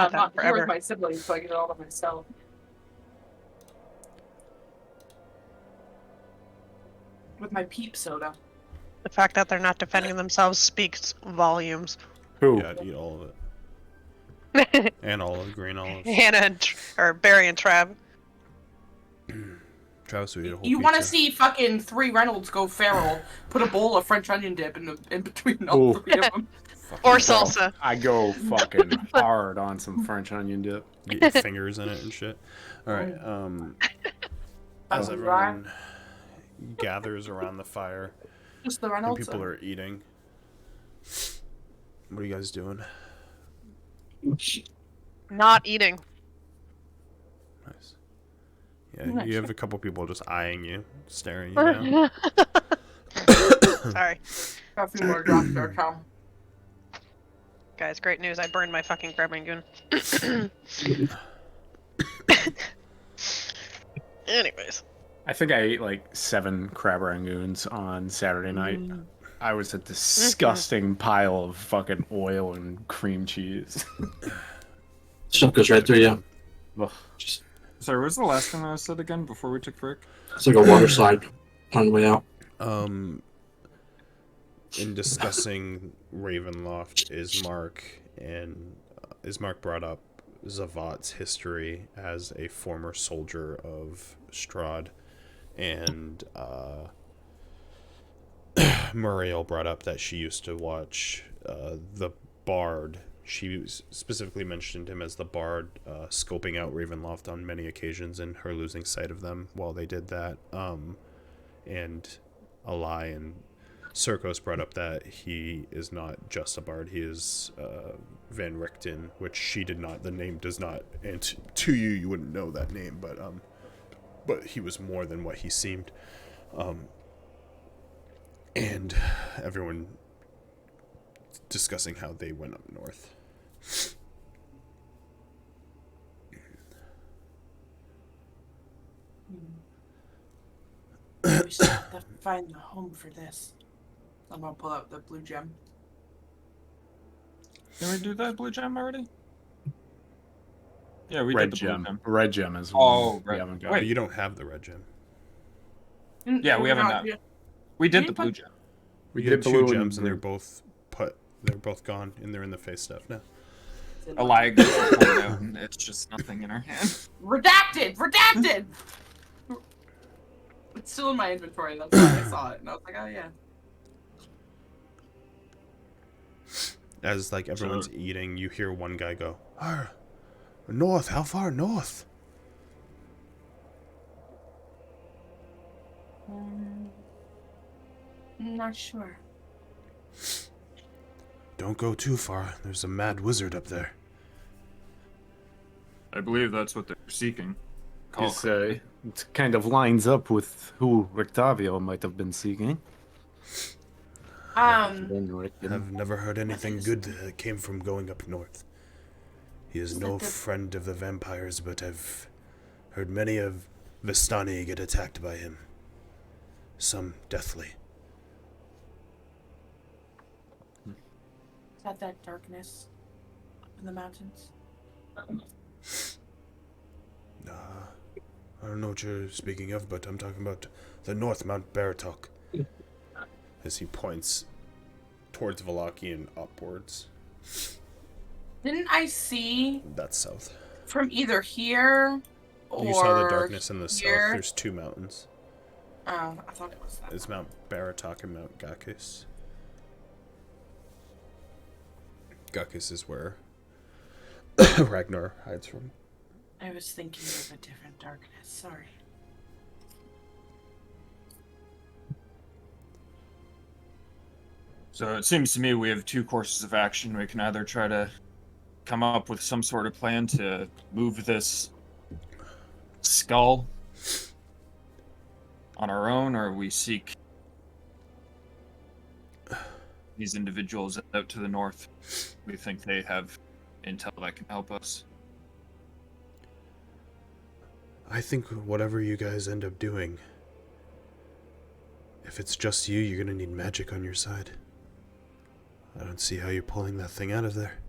I'm that not here with forever. my siblings, so I get it all to myself. With my peep soda. The fact that they're not defending themselves speaks volumes. Who? Yeah, I'd eat all of it. And all of the green olives. Hannah or Barry and Trav. Travis would eat a whole You want to pizza. see fucking 3 Reynolds go feral? Put a bowl of French onion dip in between all Ooh. 3 of them. Or salsa. I go fucking hard on some French onion dip. Get your fingers in it and shit. Alright, as everyone gathers around the fire Just the and Reynolds. people are eating, what are you guys doing? Not eating. Nice. Yeah, Nice. you have a couple people just eyeing you, staring you down. Sorry. Got a few more drops there, Tom. Guys, great news. I burned my fucking crab rangoon. Anyways. I think I ate like 7 crab rangoons on Saturday night. I was a disgusting pile of fucking oil and cream cheese. Stuff goes right through you. Ugh. Just Sorry, what was the last thing I said again before we took break? it's like a water slide on the way out. In discussing Ravenloft, Ismark brought up Zavat's history as a former soldier of Strahd, and Muriel brought up that she used to watch the Bard. She specifically mentioned him as the Bard, scoping out Ravenloft on many occasions and her losing sight of them while they did that. And Alai and Circos brought up that he is not just a Bard, he is Van Richten, which she did not, the name does not, and to you, you wouldn't know that name, but he was more than what he seemed. And everyone discussing how they went up north. We still have to find the home for this. I'm gonna pull out the blue gem. Did we do that blue gem already? Yeah, we Red did the gem. blue gem. Red gem is Oh, one we red. haven't got. Wait. But you don't have the red gem. Yeah, we haven't done. We did the blue gem. We You did had two blue gems and they're blue. both gone and they're in the face stuff now. A lie goes out and it's just nothing in our hand. Redacted! Redacted! It's still in my inventory, that's why I saw it. And I was like, oh yeah. As like everyone's Sure. eating, you hear one guy go, north, how far north? I'm not sure. Don't go too far, there's a mad wizard up there. I believe that's what they're seeking. Call It kind of lines up with who Rictavio might have been seeking. I've never heard anything good that came from going up north. He is no friend of the vampires, but I've heard many of Vistani get attacked by him. Some deathly. Is that darkness up in the mountains? I don't know what you're speaking of, but I'm talking about the North Mount Baratok. As he points towards Valaki and upwards. Didn't I see That's south. from either here or You saw the darkness in the here? south. There's 2 mountains. Oh, I thought it was that. It's Mount Baratok and Mount Gakis. Gakis is where Ragnar hides from. I was thinking of a different darkness. Sorry. So it seems to me we have 2 courses of action. We can either try to come up with some sort of plan to move this skull on our own, or we seek these individuals out to the north. We think they have intel that can help us. I think whatever you guys end up doing, if it's just you, you're gonna need magic on your side. I don't see how you're pulling that thing out of there.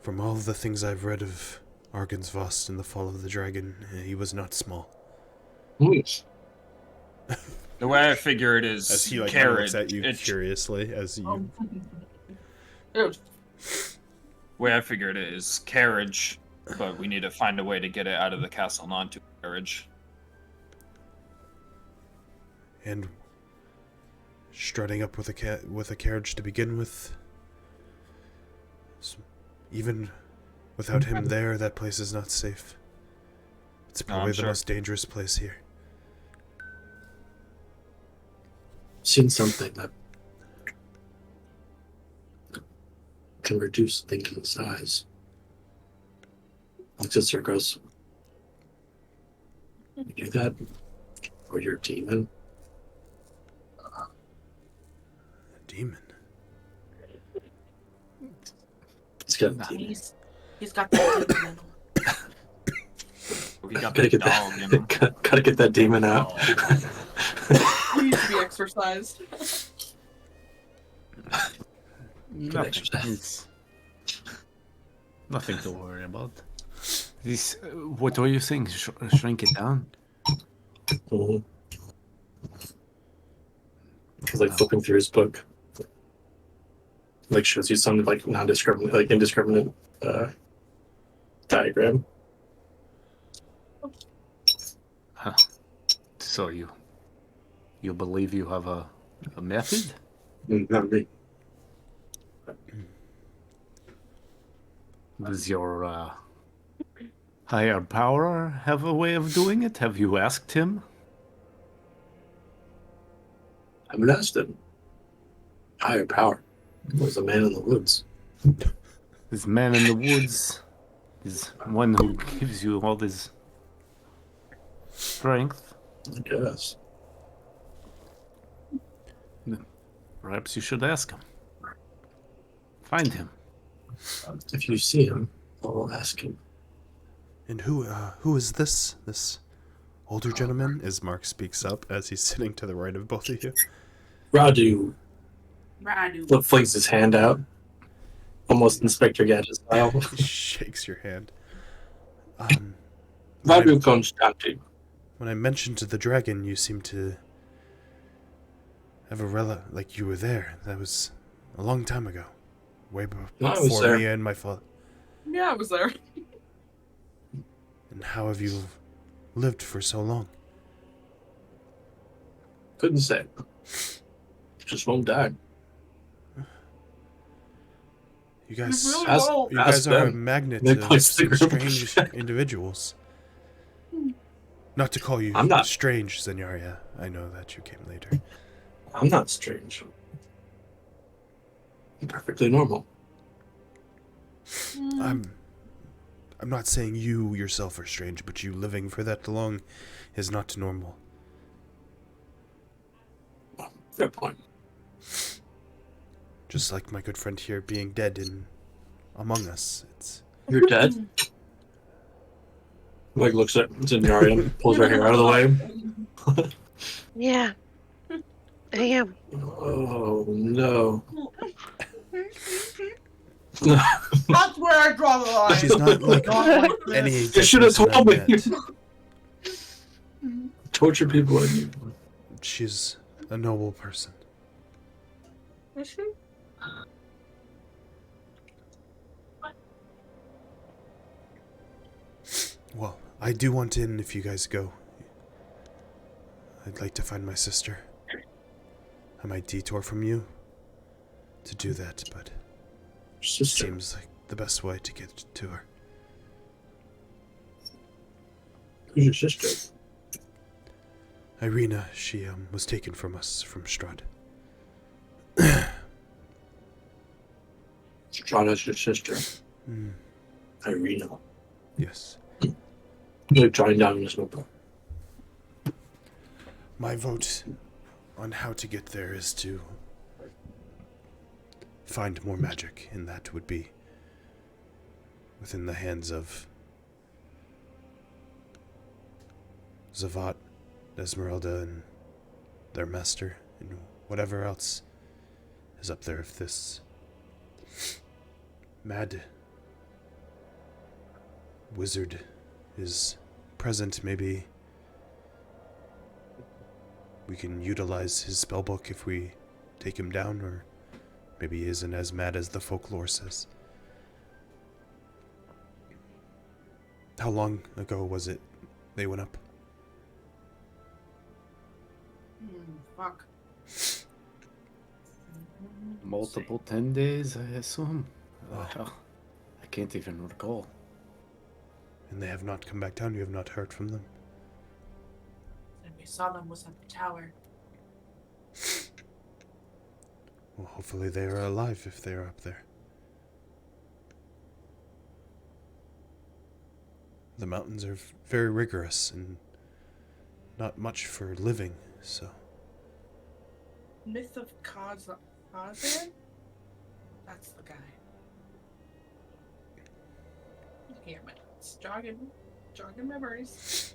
From all the things I've read of Argensvost and the fall of the dragon, he was not small. Yes. The way I figure it As is he like kind of looks carriage. at you curiously as you. Dude, Way I figured it is carriage, but we need to find a way to get it out of the castle and onto carriage. And strutting up with a carriage to begin with. Even without him there, that place is not safe. It's probably the sure. most dangerous place here. Seen something that can reduce things in size. Like the circus. You do that? Or your demon? A demon? He's got a demon. he's got that demon in him. We got Gotta the get dog, you that, know. gotta get that demon out. He needs to be exercised. Nothing. It's nothing to worry about. This. What were you saying? Shrink it down. He's like flipping through his book. Like shows you some like non-discriminate, like indiscriminate diagram. Huh. So you believe you have a method? Not me. Does your higher power have a way of doing it? Have you asked him? I haven't asked him. Higher power was a man in the woods. This man in the woods is one who gives you all this strength. I guess. Perhaps you should ask him. Find him. If you see him, I'll ask him. And who is this? This older gentleman? As Mark speaks up as he's sitting to the right of both of you. Radu Radu. flings his hand out, almost Inspector Gadget style. He shakes your hand. Radu Constanti. When I mentioned the dragon, you seemed to have like you were there. That was a long time ago. Way I was before there. me and my father. Yeah, I was there. And how have you lived for so long? Couldn't say. Just won't die. You guys, really Ask- won't. you guys ask are a them. magnet They of points the some group. strange individuals. Not to call you I'm not. strange, Zenyaria. I know that you came later. I'm not strange. I'm perfectly normal. I'm not saying you yourself are strange, but you living for that long is not normal. Fair point. Just like my good friend here being dead in among us. It's You're dead? Like looks at Zenyaria and pulls her hair out of the way. Yeah. I am. Oh no. That's where I draw the line. she's not like Not like this. any You should have person told me. I've met. Torture people and you. She's a noble person. Is she? Well, I do want in if you guys go. I'd like to find my sister. I might detour from you to do that, but it Sister. seems like the best way to get to her. Who's your sister? Irina, she was taken from us from Strahd. Strahda's your sister. Hmm. Irina. Yes. You're jotting down in this notebook. My vote on how to get there is to find more magic, and that would be within the hands of Zavat, Esmeralda, and their master, and whatever else is up there. If this mad wizard is present, maybe we can utilize his spellbook if we take him down, or maybe he isn't as mad as the folklore says. How long ago was it they went up? Fuck. Multiple 10 days, I assume. Hell, I can't even recall. And they have not come back down? You have not heard from them? And we saw them was at the tower. Well, hopefully they are alive if they are up there. The mountains are very rigorous and not much for living, so... Myth of Kazan? That's the guy. Damn it. It's jogging memories.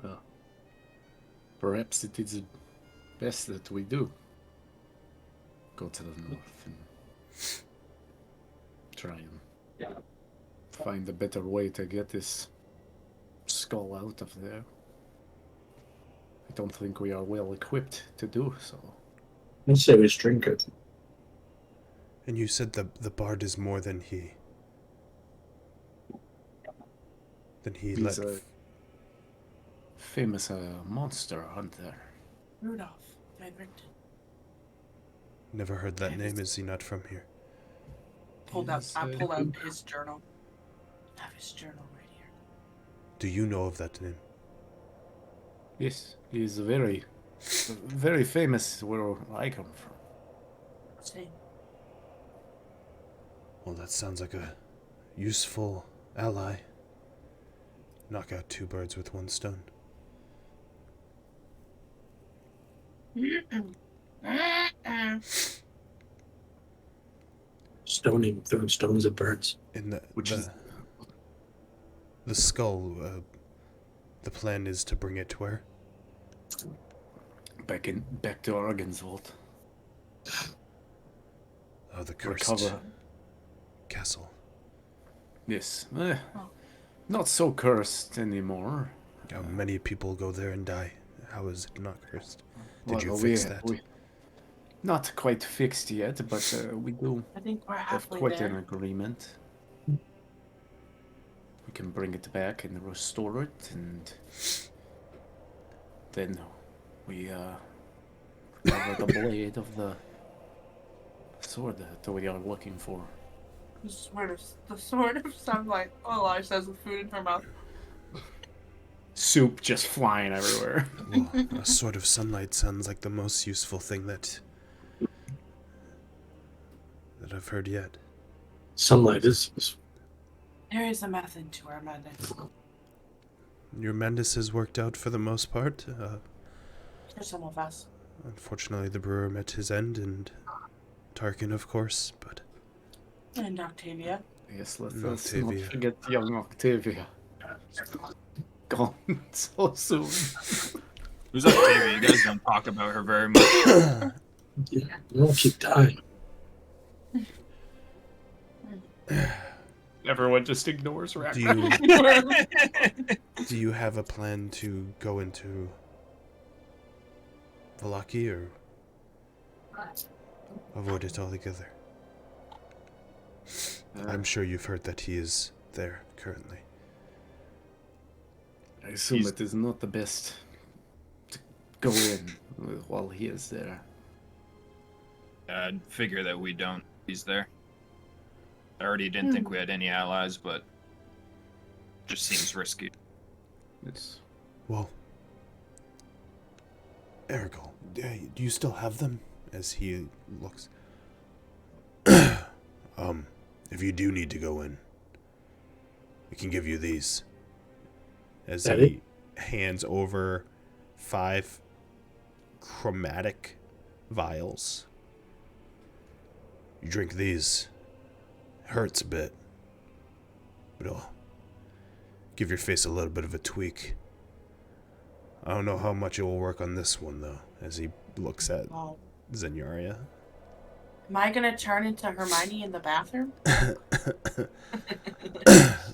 Well, perhaps it is best that we do go to the north and try and find a better way to get this skull out of there. I don't think we are well equipped to do so. Let's say we just drink it. And you said the bard is more than he... He's a famous monster hunter. Rudolph Van Richten. Never heard that name. Is he not from here? I pulled out his journal. I have his journal right here. Do you know of that name? Yes, he's very, very famous where I come from. Same. Well, that sounds like a useful ally. Knock out two birds with one stone. Stoning, throwing stones at birds. In Which is the skull. The plan is to bring it where? back to Argan's vault. Oh, the cursed Recover. castle. Yes, not so cursed anymore. How many people go there and die? How is it not cursed? Did Well, you fix that? Not quite fixed yet, but we do I think we're have halfway quite an there. agreement. We can bring it back and restore it, and then we recover the blade of the sword that we are looking for. The sword of sunlight. All I says with food in her mouth. Soup just flying everywhere. Well, a sword of sunlight sounds like the most useful thing that I've heard yet. Sunlight is There is a method to our madness. Your madness has worked out for the most part. For some of us. Unfortunately, the brewer met his end, and Tarkin, of course, but... And Octavia. Yes, let's And not Octavia. forget young Octavia. Gone so soon. Who's Octavia? You guys don't talk about her very much. yeah, we won't keep dying. Everyone just ignores Rack. Do you have a plan to go into Vallaki, or avoid it altogether? I'm sure you've heard that he is there currently. I assume it is not the best to go in while he is there. I'd figure that we don't. He's there. I already didn't think we had any allies, but just seems risky. It's Well, Ericol, do you still have them? As he looks. If you do need to go in, we can give you these. As Ready? he hands over 5 chromatic vials. You drink these. Hurts a bit, but it'll give your face a little bit of a tweak. I don't know how much it will work on this one, though, as he looks at Well, Zenyaria. am I gonna turn into Hermione in the bathroom? If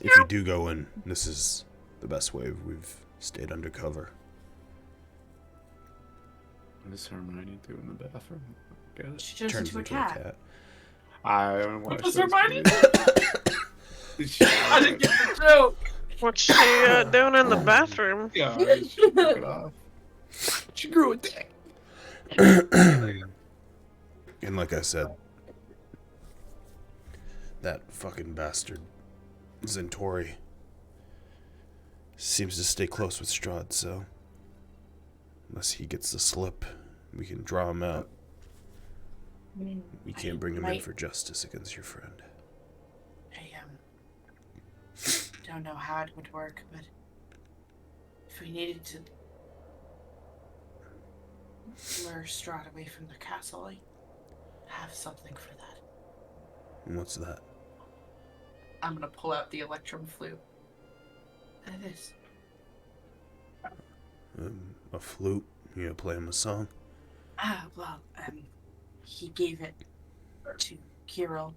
you do go in, this is the best way we've stayed undercover. What does Hermione do in the bathroom? Get it? She turns Turns into a into cat. I haven't What watched does those Hermione movies. I didn't get the joke. What's she doing in the bathroom? Yeah, she took it off. She grew a dick. And like I said, that fucking bastard, Zentori, seems to stay close with Strahd, so unless he gets the slip, we can draw him out. We can't bring him in for justice against your friend. I don't know how it would work, but if we needed to lure Strahd away from the castle, I have something for that. And what's that? I'm gonna pull out the electrum flute. And it is. A flute? You gonna play him a song? Well, he gave it to Kirill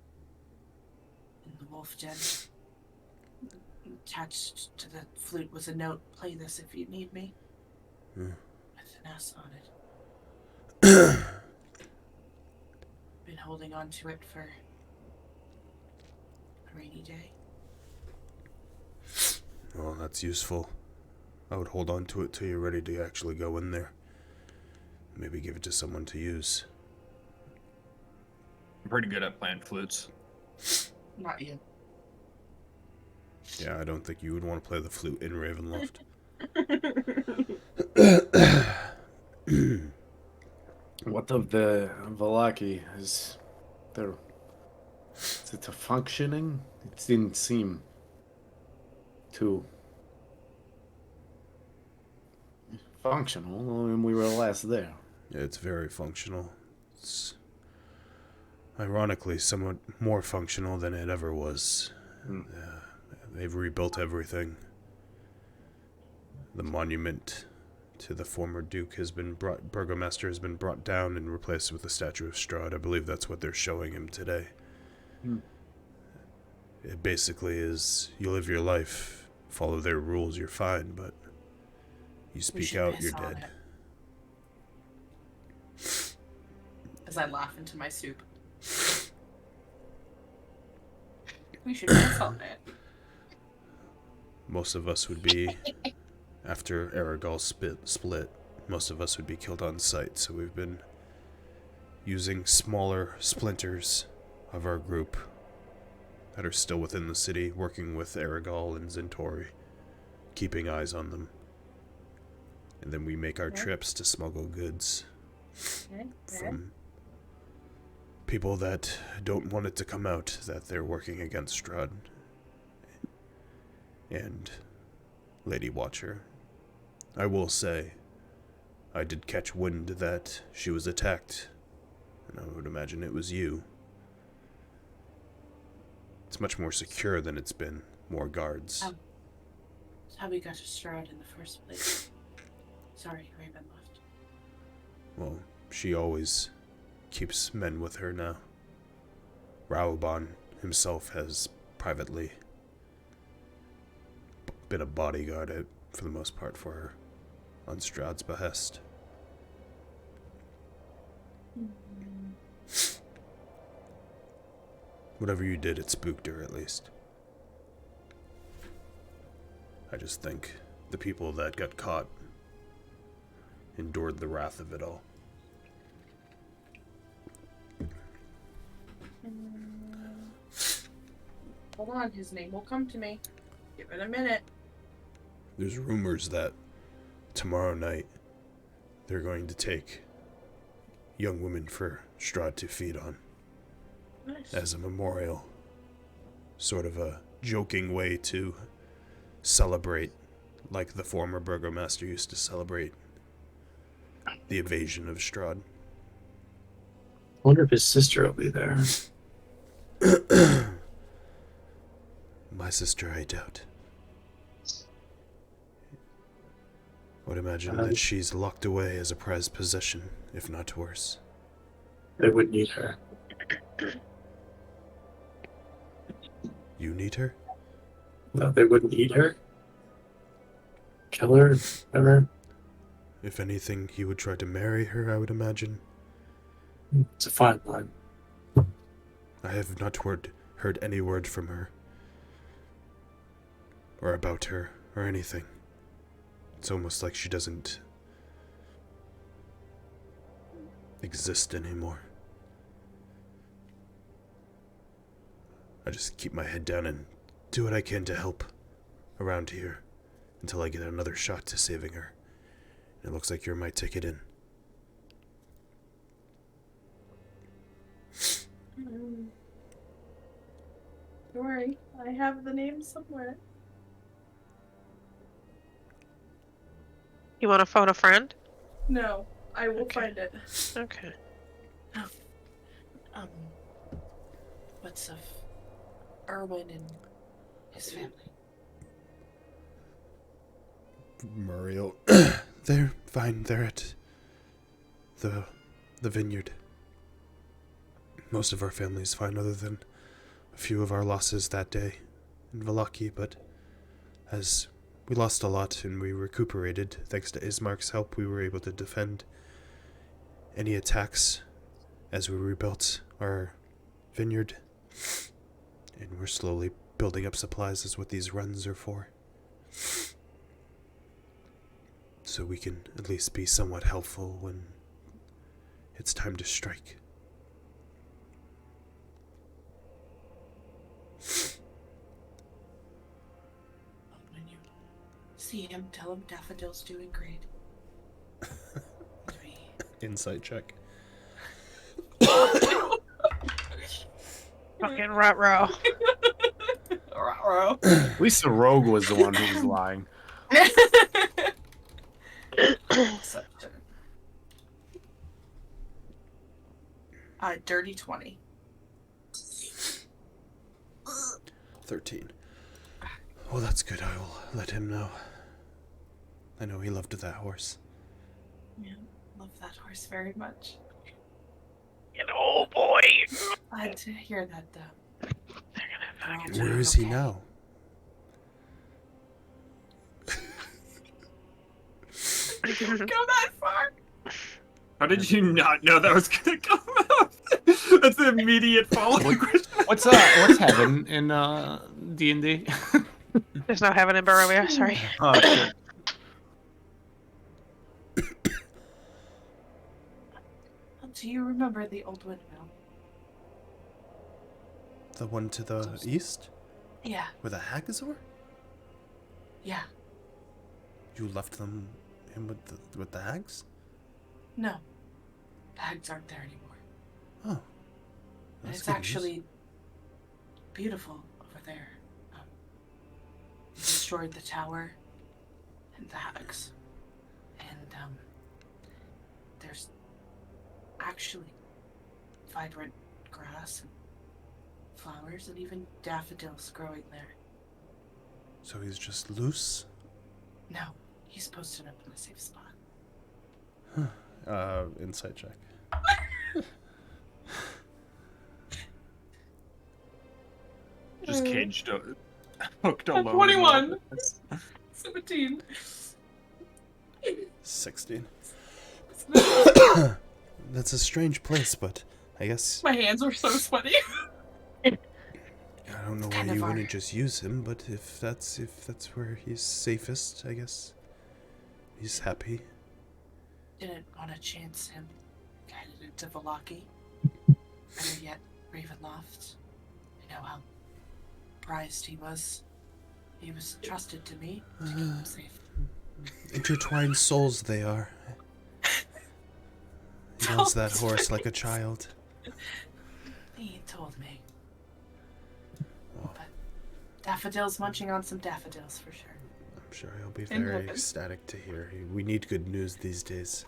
in the wolf den. Attached to the flute was a note. Play this if you need me. With an S on it. Been holding on to it for a rainy day. Well, that's useful. I would hold on to it till you're ready to actually go in there. Maybe give it to someone to use. I'm pretty good at playing flutes. Not you. Yeah, I don't think you would want to play the flute in Ravenloft. What of the Valaki? Is it a functioning? It didn't seem too functional when we were last there. Yeah, it's very functional. It's ironically somewhat more functional than it ever was. They've rebuilt everything. The monument to the former Duke has been Burgomaster has been brought down and replaced with a statue of Strahd. I believe that's what they're showing him today. It basically is, you live your life, follow their rules, you're fine, but you speak out, you're dead. As I laugh into my soup. We should piss on it. Most of us would be, after Aragol split, most of us would be killed on sight, so we've been using smaller splinters of our group that are still within the city, working with Aragol and Zentori, keeping eyes on them. And then we make our trips to smuggle goods from people that don't want it to come out that they're working against Strahd and Lady Watcher. I will say, I did catch wind that she was attacked, and I would imagine it was you. It's much more secure than it's been, more guards. That's how we got to Strahd in the first place. Sorry, Ravenloft. Well, she always keeps men with her now. Raoban himself has privately been a bodyguard for the most part for her, on Strahd's behest. Whatever you did, it spooked her at least. I just think the people that got caught endured the wrath of it all. Hold on, his name will come to me. Give it a minute. There's rumors that tomorrow night they're going to take young women for Strahd to feed on. Nice. As a memorial. Sort of a joking way to celebrate, like the former Burgomaster used to celebrate the invasion of Strahd. I wonder if his sister will be there. My sister, I doubt. would imagine that she's locked away as a prized possession, if not worse. They would need her. You need her? No, they wouldn't eat her. Kill her, whatever. If anything, he would try to marry her, I would imagine. It's a fine line. I have not heard any word from her. Or about her, or anything. It's almost like she doesn't exist anymore. I just keep my head down and do what I can to help around here until I get another shot to saving her. It looks like you're my ticket in. Don't worry, I have the name somewhere. You want to phone a friend? No, I will Okay. find it. Okay. What's of Erwin and his family? Muriel. They're fine. They're at the vineyard. Most of our family's fine, other than a few of our losses that day in Vallaki, but as we lost a lot and we recuperated, thanks to Ismark's help, we were able to defend any attacks as we rebuilt our vineyard. And we're slowly building up supplies, is what these runs are for. So we can at least be somewhat helpful when it's time to strike. When you see him, tell him Daffodil's doing great. Insight check. Fucking ruh-roh. Ruh-roh. At least the rogue was the one who was lying. Dirty 20. 13. Well, that's good. I will let him know. I know he loved that horse. Yeah, love that horse very much. Oh boy. Glad to hear that, though. Where is he now? Go that far. How did you not know that was gonna come up? That's the immediate following question. What's heaven in D&D? There's no heaven in Barovia, sorry. Oh shit. Do you remember the old windmill? The one to the east? Yeah, Where the hags were? yeah. You left him with the hags? No. The hags aren't there anymore. Oh. And That's it's good actually beautiful over there. You destroyed the tower and the hags. And there's actually vibrant grass and flowers and even daffodils growing there. So he's just loose? No, he's posted up in a safe spot. Insight check. Just caged, hooked alone. 21. 17. 16. That's a strange place, but I guess My hands were so sweaty. I don't know why kind of you our- wouldn't just use him, but if that's where he's safest, I guess he's happy. Didn't want to chance him headed into Vallaki. Better yet, Ravenloft. I know how prized he was. He was trusted to me to keep him safe. Intertwined souls they are. He loves that horse like a child. He told me. Oh. But daffodils munching on some daffodils for sure. I'm sure he'll be In very heaven. ecstatic to hear. We need good news these days.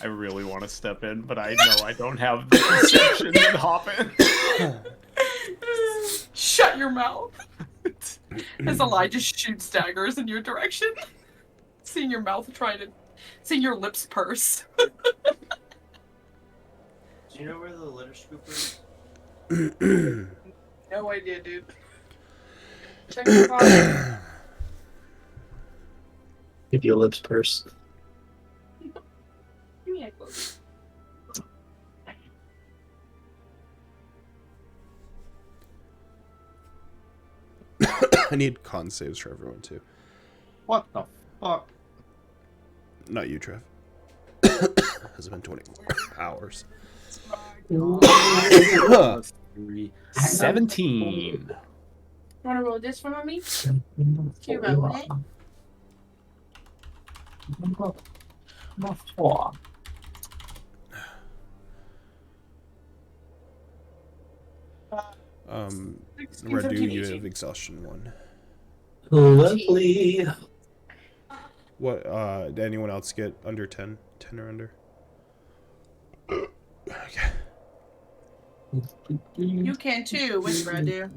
I really want to step in, but I know I don't have the perception to hop in. Shut your mouth. As Elijah shoots daggers in your direction. Seeing your mouth seeing your lips purse. Do you know where the litter scooper is? No idea, dude. Check your pocket. Give you a lips purse. Give me a close. I need con saves for everyone too. What the fuck? Not you, Trev. Has it been 24 hours? 17. Wanna roll this one on me? Can you roll it? Redu, you have exhaustion 1. Lovely. What, did anyone else get under 10? 10 or under? Okay. You can too. Which bread, dear?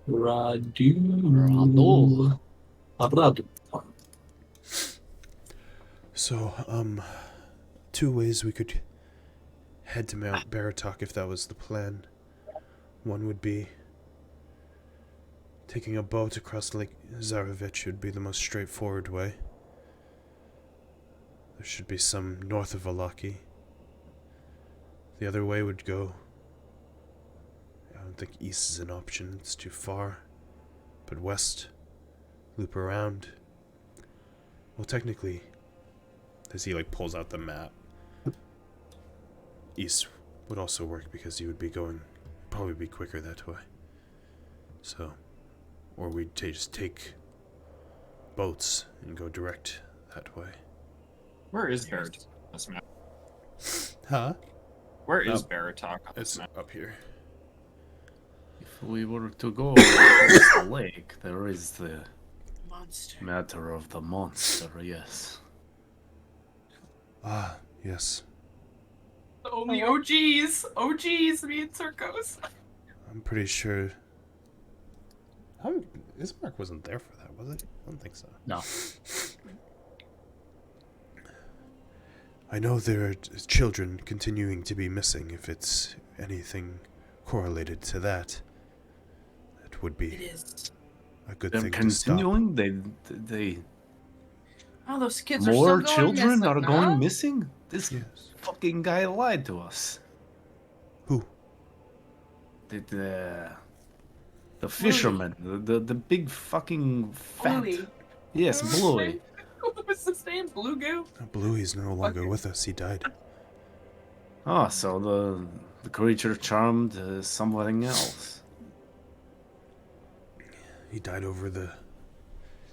Radu. Radu. So, 2 ways we could head to Mount Baratok if that was the plan. One would be taking a boat across Lake Zarevich would be the most straightforward way. There should be some north of Valaki. The other way would go... I don't think east is an option, it's too far. But west, loop around. Well, technically, as he pulls out the map, east would also work because you would be going, probably be quicker that way. So, or we'd just take boats and go direct that way. Where is Baratok on this map? Huh? Where is Oh. Baratok on this It's map? up here. If we were to go across the lake, there is the Monster. matter of the monster, yes. Ah, yes. Only OGs. OGs, me and Circos. I'm pretty sure... Ismark wasn't there for that, was it? I don't think so. No. I know there are children continuing to be missing. If it's anything correlated to that, it would It be is. a good They're thing to stop. continuing? They Oh, those kids are more still going children missing, are huh? going missing? This Yes. fucking guy lied to us. Who? The fisherman, the big fucking fat. Bluey. Yes, Bluey. What was his name? Blue Goo? Bluey's no longer Okay. with us. He died. Oh, so the creature charmed something else. He died over the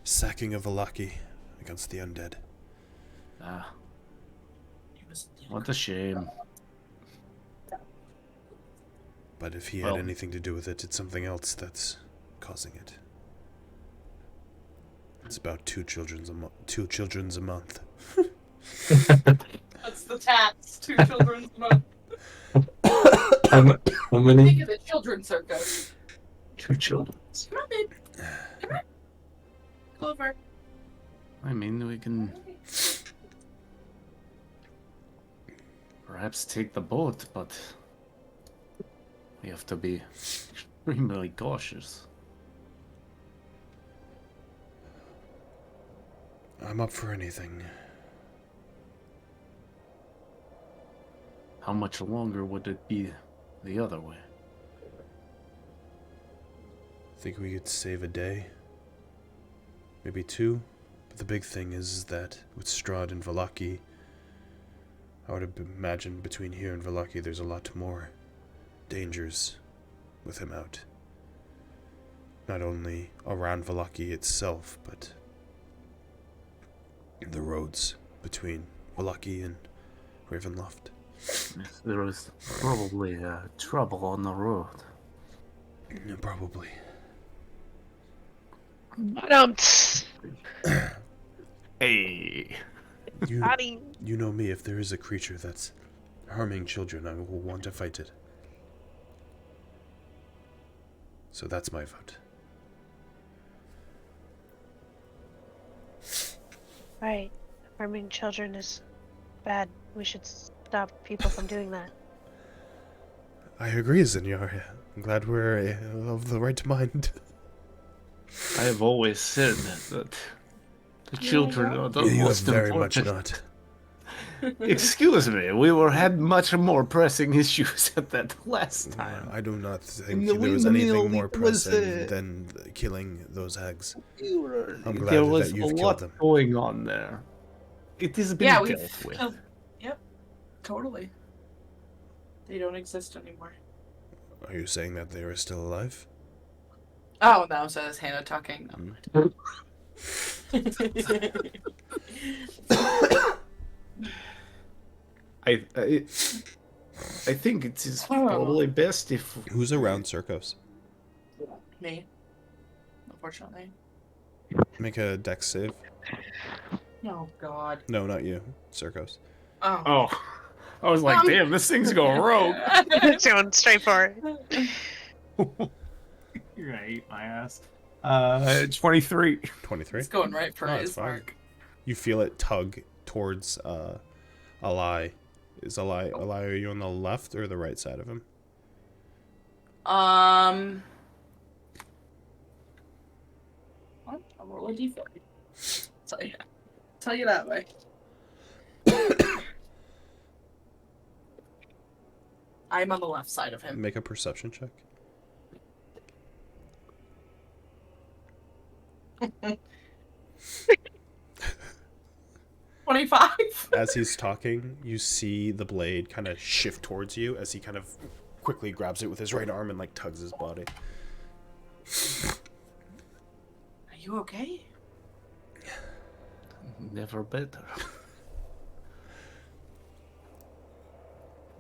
sacking of Valaki against the undead. Ah, what a shame. But if he Well- had anything to do with it, it's something else that's causing it. It's about two children's a month. That's the tats. 2 children's month. How many? Think of the children's circus. 2 children. Come on, babe. Come on. Clover. I mean, we can perhaps take the boat, but we have to be extremely cautious. I'm up for anything. How much longer would it be the other way? Think we could save a day? Maybe 2? But the big thing is that with Strahd and Valaki, I would imagine between here and Valaki there's a lot more dangers with him out. Not only around Valaki itself, but the roads between Valaki and Ravenloft. There is probably trouble on the road. Yeah, probably. Hey! You know me, if there is a creature that's harming children, I will want to fight it. So that's my vote. Right. Harming children is bad. We should stop people from doing that. I agree, Senor. I'm glad we're of the right mind. I have always said that the children are the You most very much important. not. Excuse me, we had much more pressing issues at that last time. I do not think In the there was windmill, anything more it was, pressing than killing those hags. I'm glad there was that a you've lot killed them. going on there. It has been Yeah, dealt we've with. killed. Yep, totally. They don't exist anymore. Are you saying that they are still alive? Oh no, says Hannah talking. I think it is probably best if Who's around Circos? Me, unfortunately. Make a dex save. Oh God. No, not you. Circos. Oh. Oh, I was like, damn, this thing's going rogue. It's going straight for it. You're gonna eat my ass. 23. 23? It's going right for No, it's his fine. mark. You feel it tug towards Alai. Is Alai, are you on the left or the right side of him? I'll roll a d4. Tell you that way. I'm on the left side of him. Make a perception check. As he's talking, you see the blade kind of shift towards you as he kind of quickly grabs it with his right arm and like tugs his body. Are you okay? Never better.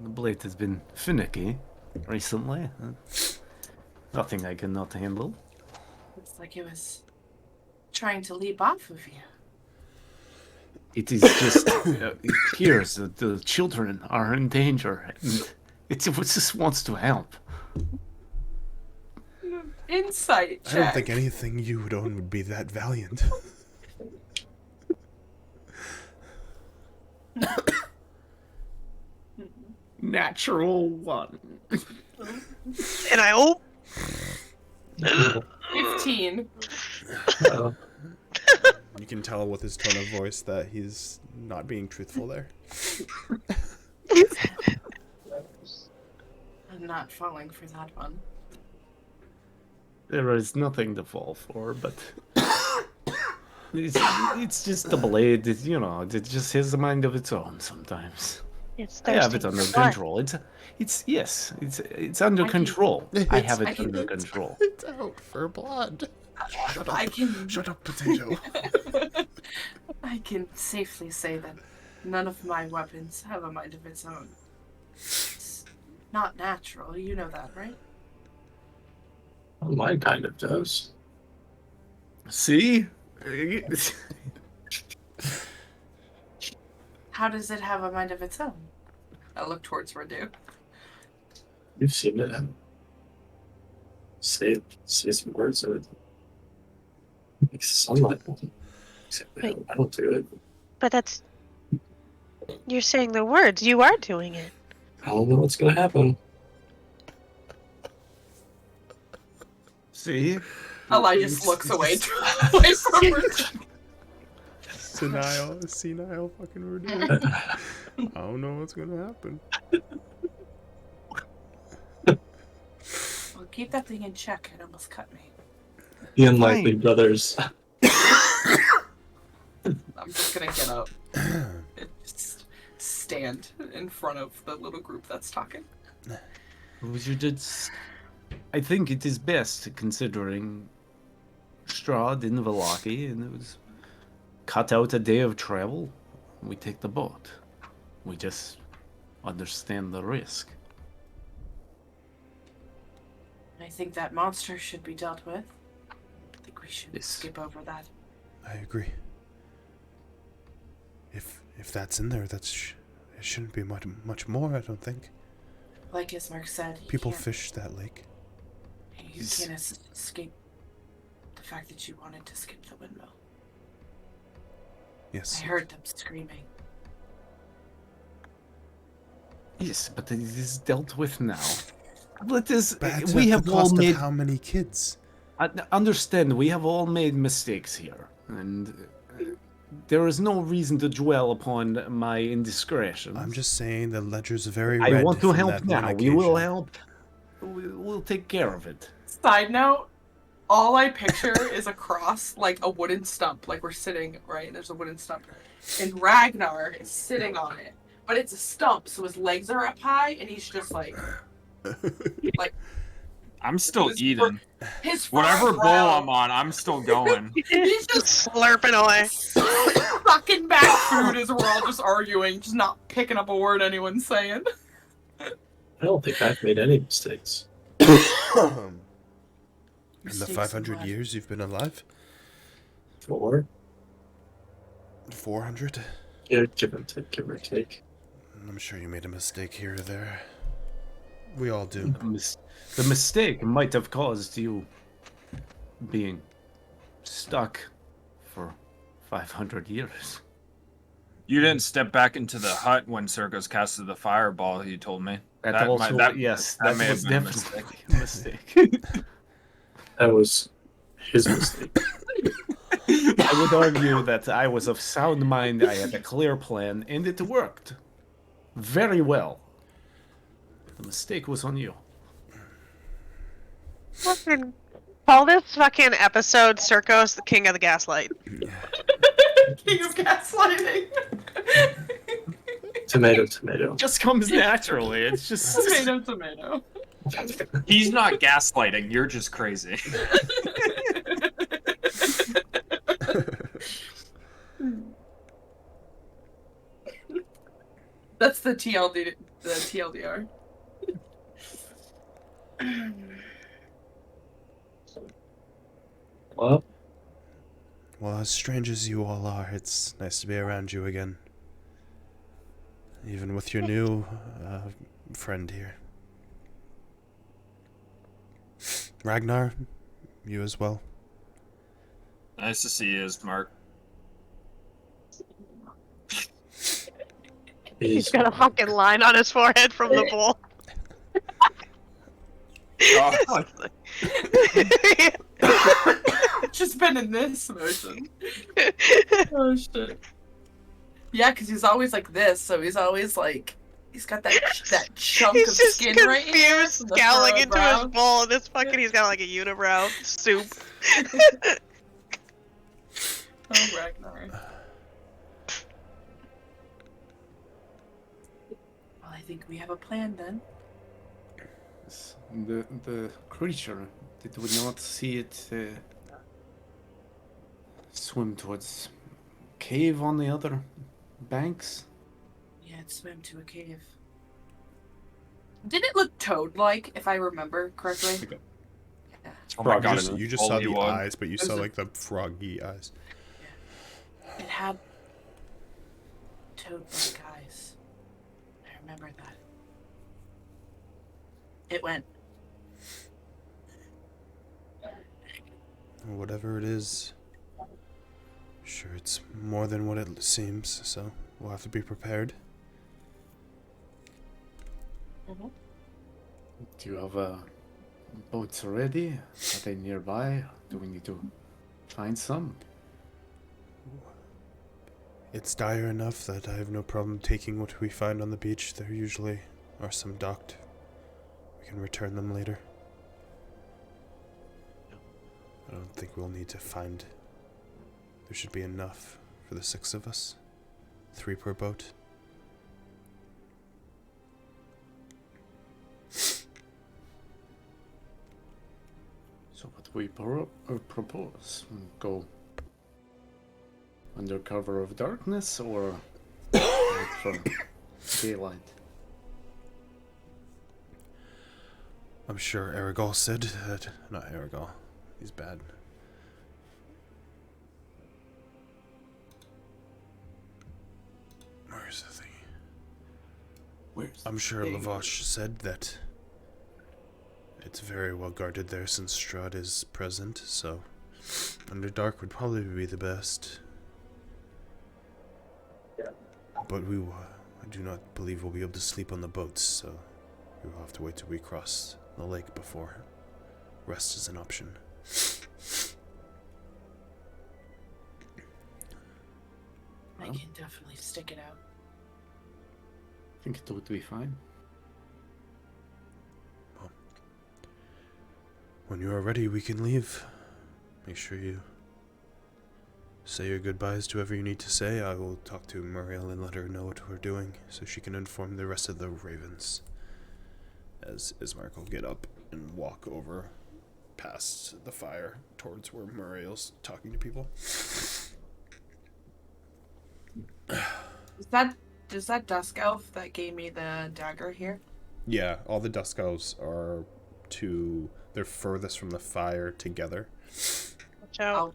The blade has been finicky recently. Nothing I cannot handle. Looks like it was trying to leap off of you. It is just, it appears that the children are in danger. And it just wants to help. Insight check. I don't think anything you would own would be that valiant. Natural 1. And I hope 15. You can tell with his tone of voice that he's not being truthful there. I'm not falling for that one. There is nothing to fall for, but it's just a blade. It, you know, it just has a mind of its own sometimes. It's I have it thirsty under for blood. control. It's under control. I have it under control. It's out for blood. Shut up, potato. I can safely say that none of my weapons have a mind of its own. It's not natural. You know that, right? Mine kind of does. See? How does it have a mind of its own? I look towards Radu. You've seen it. Say some words of it. Like sunlight. Wait. I don't do it. But that's... You're saying the words. You are doing it. I don't know what's gonna happen. See? Eli just looks away from Radu. Senile fucking Rudy. I don't know what's gonna happen. Well, keep that thing in check. It almost cut me. The unlikely brothers. I'm just gonna get up and just stand in front of the little group that's talking. I think it is best, considering Strahd in Vallaki, and it was cut out a day of travel. We take the boat. We just understand the risk. I think that monster should be dealt with. I think we should Yes. skip over that. I agree. If that's in there, it shouldn't be much more. I don't think Like Ismark said, people fish that lake. he You can't escape the fact that you wanted to skip the windmill. Yes. I heard them screaming. Yes, but it is dealt with now. Let us. But We at have the all cost made. of how many kids? Understand, we have all made mistakes here, and there is no reason to dwell upon my indiscretions. I'm just saying the ledger's very I red want to from help that one now. We will occasion. help. We'll take care of it. Side note, all I picture is a cross, like a wooden stump. Like we're sitting, right? There's a wooden stump. And Ragnar is sitting on it. But it's a stump, so his legs are up high, and he's just like I'm still his eating. His Whatever bowl round. I'm on, I'm still going. He's just Slurping away. sucking back food as we're all just arguing, just not picking up a word anyone's saying. I don't think I've made any mistakes. In the Mistakes 500 in years you've been alive? 4? 400? Yeah, give or take. I'm sure you made a mistake here or there. We all do. The mistake might have caused you being stuck for 500 years. You didn't step back into the hut when Circus casted the fireball, you told me. That also, yes, that may was have been a definitely a mistake. That was his mistake. I would argue that I was of sound mind, I had a clear plan, and it worked very well. The mistake was on you. Fucking call this fucking episode Circos, the King of the Gaslight. King of gaslighting. Tomato. Just comes naturally. It's just Tomato. He's not gaslighting, you're just crazy. That's the TLD. The TLDR. Well, Well, as strange as you all are, it's nice to be around you again. Even with your new friend here. Ragnar, you as well. Nice to see you, Mark. He's got a fucking line on his forehead from the bowl. Oh, Just been in this motion. Oh shit. Yeah, because he's always like this, so he's always like he's got that chunk He's of just skin confused, right here. from the scowling furrowed into brow. his bowl, and this fucking he's got like a unibrow soup. Oh, Ragnar. Well, I think we have a plan then. the creature. Did we not see it swim towards cave on the other banks? Yeah, it swam to a cave. Did it look toad-like, if I remember correctly? Yeah. oh my god, You just saw the Holy one. eyes, but you There's saw a- like the froggy eyes. It had toad-like eyes. I remember that. It went. Whatever it is, sure it's more than what it seems, so we'll have to be prepared. Do you have boats ready? Are they nearby? Do we need to find some? It's dire enough that I have no problem taking what we find on the beach. There usually are some docked. We can return them later. I don't think we'll need to find... There should be enough for the 6 of us. 3 per boat. So what we propose? Go under cover of darkness or wait for daylight? I'm sure Aragol said that... Not Aragol. He's bad. Where's the thing? Where's I'm sure the thing? Lavash said that It's very well guarded there since Strahd is present, so Underdark would probably be the best. But I do not believe we'll be able to sleep on the boats, so we will have to wait till we cross the lake before rest is an option. I can definitely stick it out. I think it'll be fine. When you are ready, we can leave. Make sure you say your goodbyes to whoever you need to say. I will talk to Muriel and let her know what we're doing so she can inform the rest of the ravens. As Ismark will get up and walk over past the fire towards where Muriel's talking to people. Is that Dusk Elf that gave me the dagger here? Yeah, all the Dusk Elves are they're furthest from the fire together. Watch out.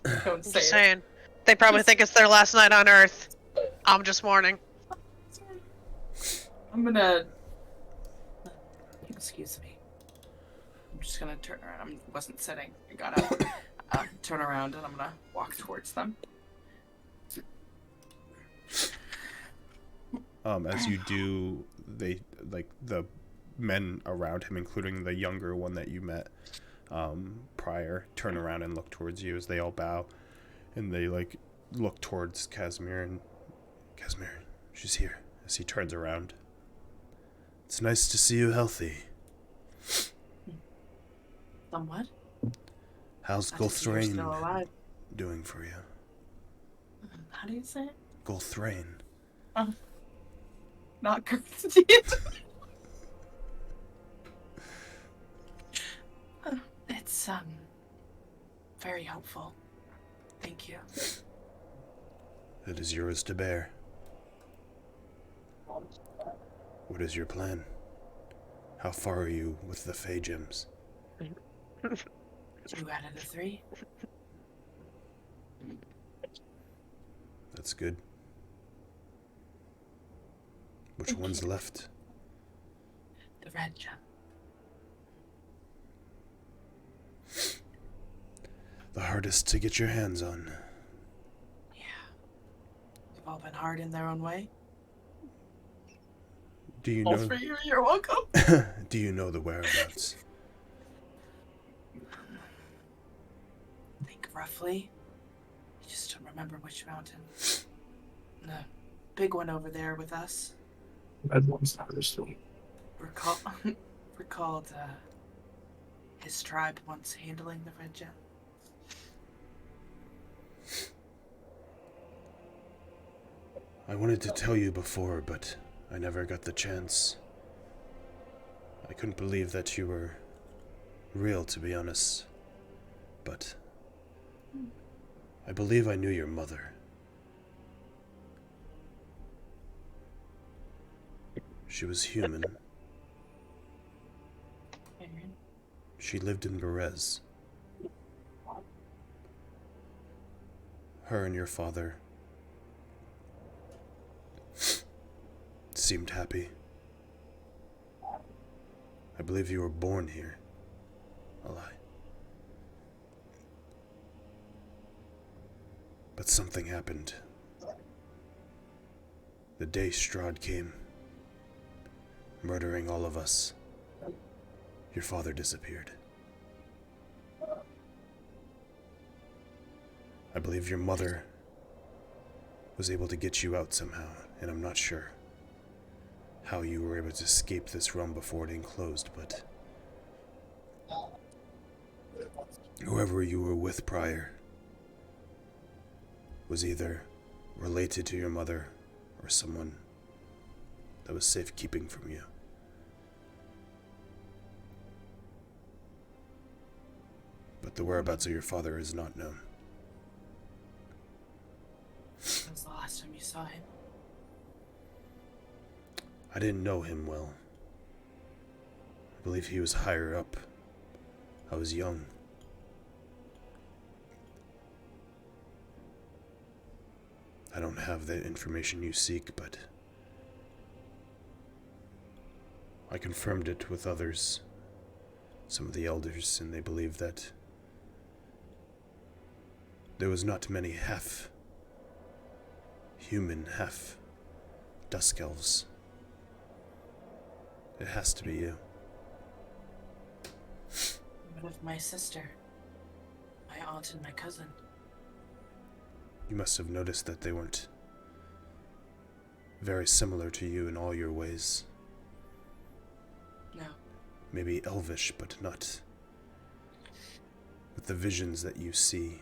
Don't I'm say just it. saying. They probably think it's their last night on Earth. I'm just warning. I'm gonna. Excuse me. I'm just gonna turn around. I wasn't sitting. I got up. Turn around and I'm gonna walk towards them. As you do, they the men around him, including the younger one that you met prior, turn around and look towards you as they all bow, and they look towards Casimir, and Casimir, she's here. As he turns around, it's nice to see you healthy. Somewhat. How's Glad to see you're still Gulthrain alive. doing for you? How do you say it? Gulthrain. Not good. It's very helpful. Thank you. It is yours to bear. What is your plan? How far are you with the Fey gems? 2 out of the 3. That's good. Which one's left? The red gem. The hardest to get your hands on. Yeah. They've all been hard in their own way. Do you All know? 3 of you, you're welcome. Do you know the whereabouts? I think roughly. I just don't remember which mountain. The big one over there with us. Red one's not still. Recalled his tribe once handling the red gem. I wanted to tell you before, but I never got the chance. I couldn't believe that you were real, to be honest. But I believe I knew your mother. She was human. She lived in Berez. Her and your father seemed happy. I believe you were born here. A lie. But something happened. The day Strahd came, murdering all of us. Your father disappeared. I believe your mother was able to get you out somehow, and I'm not sure how you were able to escape this realm before it enclosed, but whoever you were with prior was either related to your mother or someone that was safekeeping from you. But the whereabouts of your father is not known. When was the last time you saw him? I didn't know him well. I believe he was higher up. I was young. I don't have the information you seek, but I confirmed it with others, some of the elders, and they believe that there was not many half-human, half-dusk elves. It has to be you. What of my sister? My aunt and my cousin? You must have noticed that they weren't very similar to you in all your ways. No. Maybe elvish, but not with the visions that you see.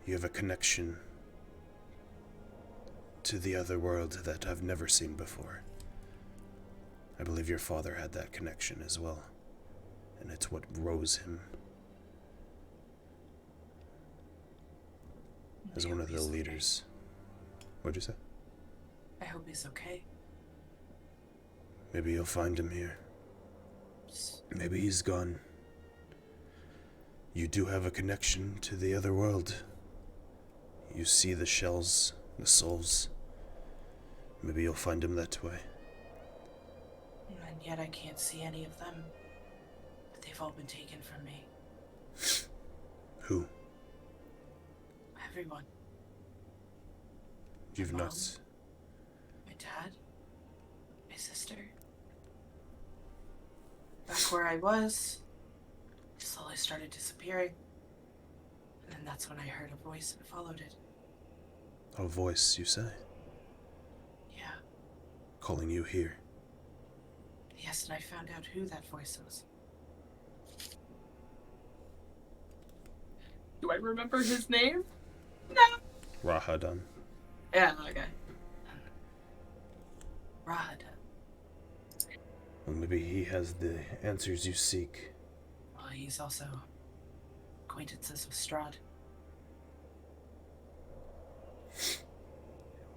You have a connection to the other world that I've never seen before. I believe your father had that connection as well, and it's what rose him as one of the leaders. What'd you say? I hope he's okay. Maybe you'll find him here. Maybe he's gone. You do have a connection to the other world. You see the shells, the souls. Maybe you'll find him that way. And yet I can't see any of them. But they've all been taken from me. Who? Everyone. You've My mom, not. my dad. My sister. Back where I was, I slowly started disappearing. And then that's when I heard a voice and followed it. A voice, you say? Yeah. Calling you here. Yes, and I found out who that voice was. Do I remember his name? No. Rahadan. Yeah, okay. Rod. Well, maybe he has the answers you seek. Well, he's also acquaintances with Strahd.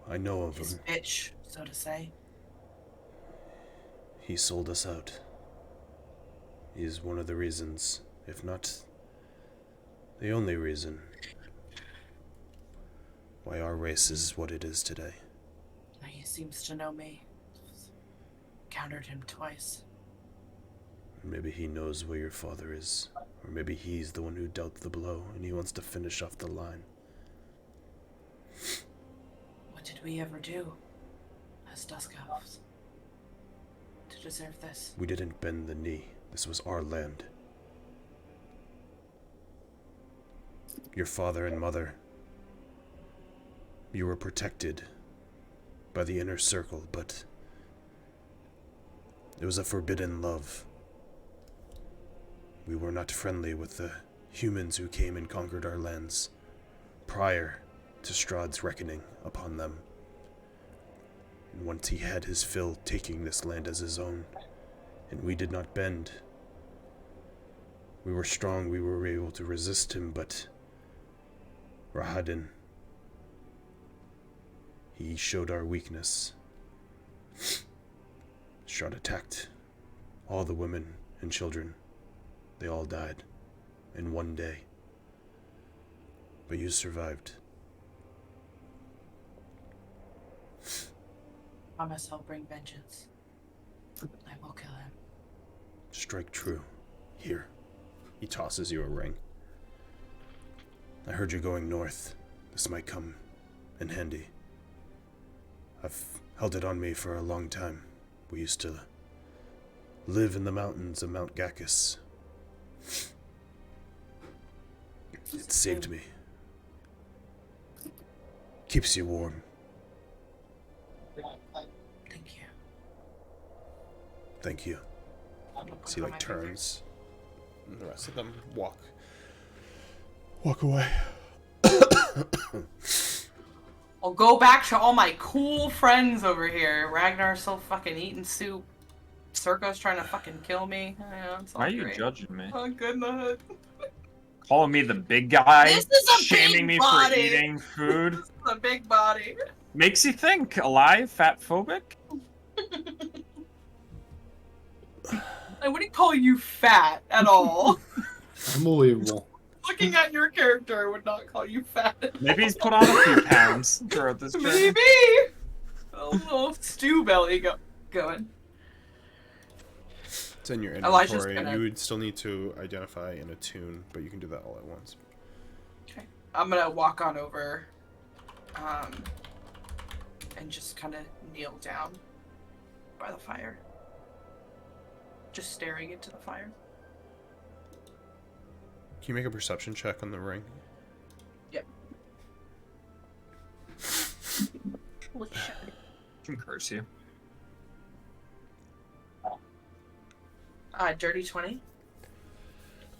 I know of His him. bitch, so to say. He sold us out. He is one of the reasons, if not the only reason, why our race is what it is today. He seems to know me. Countered him twice. Maybe he knows where your father is. Or maybe he's the one who dealt the blow and he wants to finish off the line. What did we ever do as Dusk Elves to deserve this? We didn't bend the knee. This was our land. Your father and mother, you were protected by the inner circle, but it was a forbidden love. We were not friendly with the humans who came and conquered our lands prior to Strahd's reckoning upon them. And once he had his fill taking this land as his own, and we did not bend. We were strong, we were able to resist him, but Rahadan, he showed our weakness. Strahd attacked all the women and children. They all died in one day. But you survived. Promise I'll bring vengeance. I will kill him. Strike true. Here. He tosses you a ring. I heard you're going north. This might come in handy. I've held it on me for a long time. We used to live in the mountains of Mount Gacus. It saved me. Keeps you warm. Thank you. Thank you. So he like turns. And the rest of them walk away. I'll go back to all my cool friends over here. Ragnar's still fucking eating soup. Circo's trying to fucking kill me. Yeah, it's all Why are you great. judging me? Oh, good in the hood. Calling me the big guy? This is a shaming big me for body. eating food? This is a big body. Makes you think. Alive? Fat phobic? I wouldn't call you fat at all. Unbelievable. Looking at your character, I would not call you fat. Maybe he's put on a few pounds throughout this journey. Maybe. A little stew belly going. It's in your Elijah's inventory. gonna- You would still need to identify and attune, but you can do that all at once. Okay. I'm gonna walk on over, and just kind of kneel down by the fire. Just staring into the fire. Can you make a perception check on the ring? Yep. Holy shit. Can curse you. Dirty 20.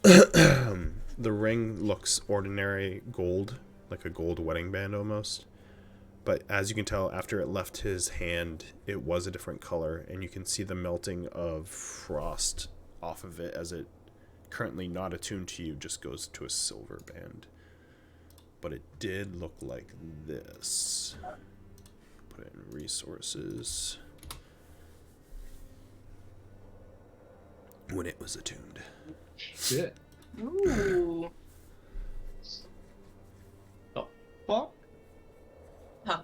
The ring looks ordinary gold, like a gold wedding band almost. But as you can tell, after it left his hand, it was a different color, and you can see the melting of frost off of it as it, currently not attuned to you, just goes to a silver band. But it did look like this. Put it in resources. When it was attuned. Shit. Ooh. Oh, fuck. Huh.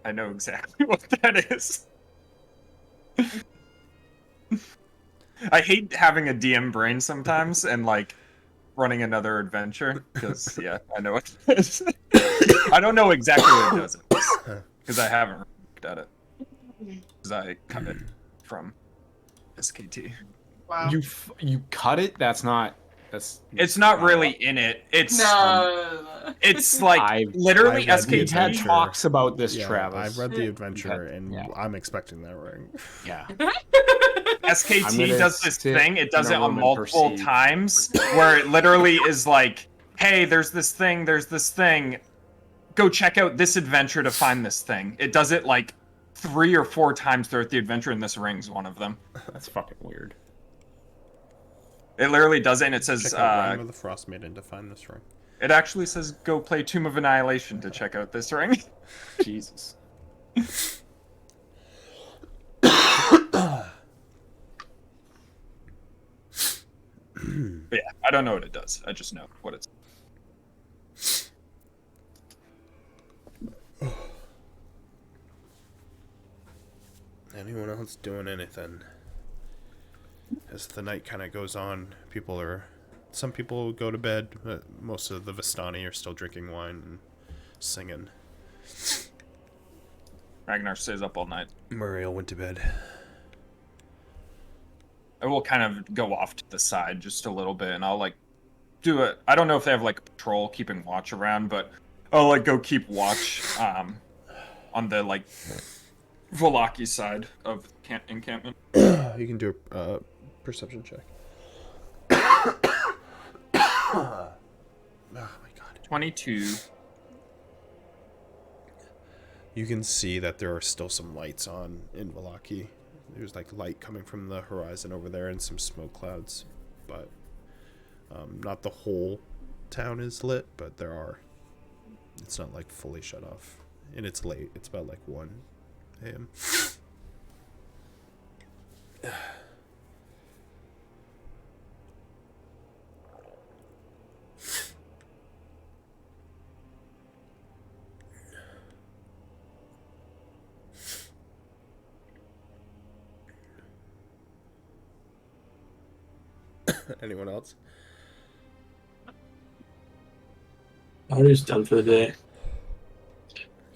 I know exactly what that is. I hate having a DM brain sometimes and like running another adventure because yeah, I know what it is. I don't know exactly what it does because I haven't looked at it because I cut it from SKT. Wow. You cut it? That's It's not really in it. It's No. it's like literally I've read the We've had SKT. talks about this, Yeah, Travis. I've read the adventure, Okay, and yeah. I'm expecting that ring. Yeah. I'm SKT gonna does this sit thing. It does in it a on room and multiple perceive. times where it literally is like, hey, there's this thing, Go check out this adventure to find this thing. It does it like 3 or 4 times throughout the adventure, and this ring's one of them. That's fucking weird. It literally does it, and it says, Check out Realm of the Frost Maiden to find this ring. it actually says, go play Tomb of Annihilation to check out this ring. Jesus. But yeah, I don't know what it does. I just know what it's. Anyone else doing anything? As the night kind of goes on, some people go to bed, but most of the Vistani are still drinking wine and singing. Ragnar stays up all night. Muriel went to bed. I will kind of go off to the side just a little bit, and I'll like do it. I don't know if they have like a patrol keeping watch around, but I'll like go keep watch on the like Volaki side of encampment. You can do a perception check. Oh my god. 22. You can see that there are still some lights on in Volaki. There's like light coming from the horizon over there and some smoke clouds, but not the whole town is lit, but there are. It's not like fully shut off, and it's late. It's about like 1 a.m. Anyone else? I'm just done for the day.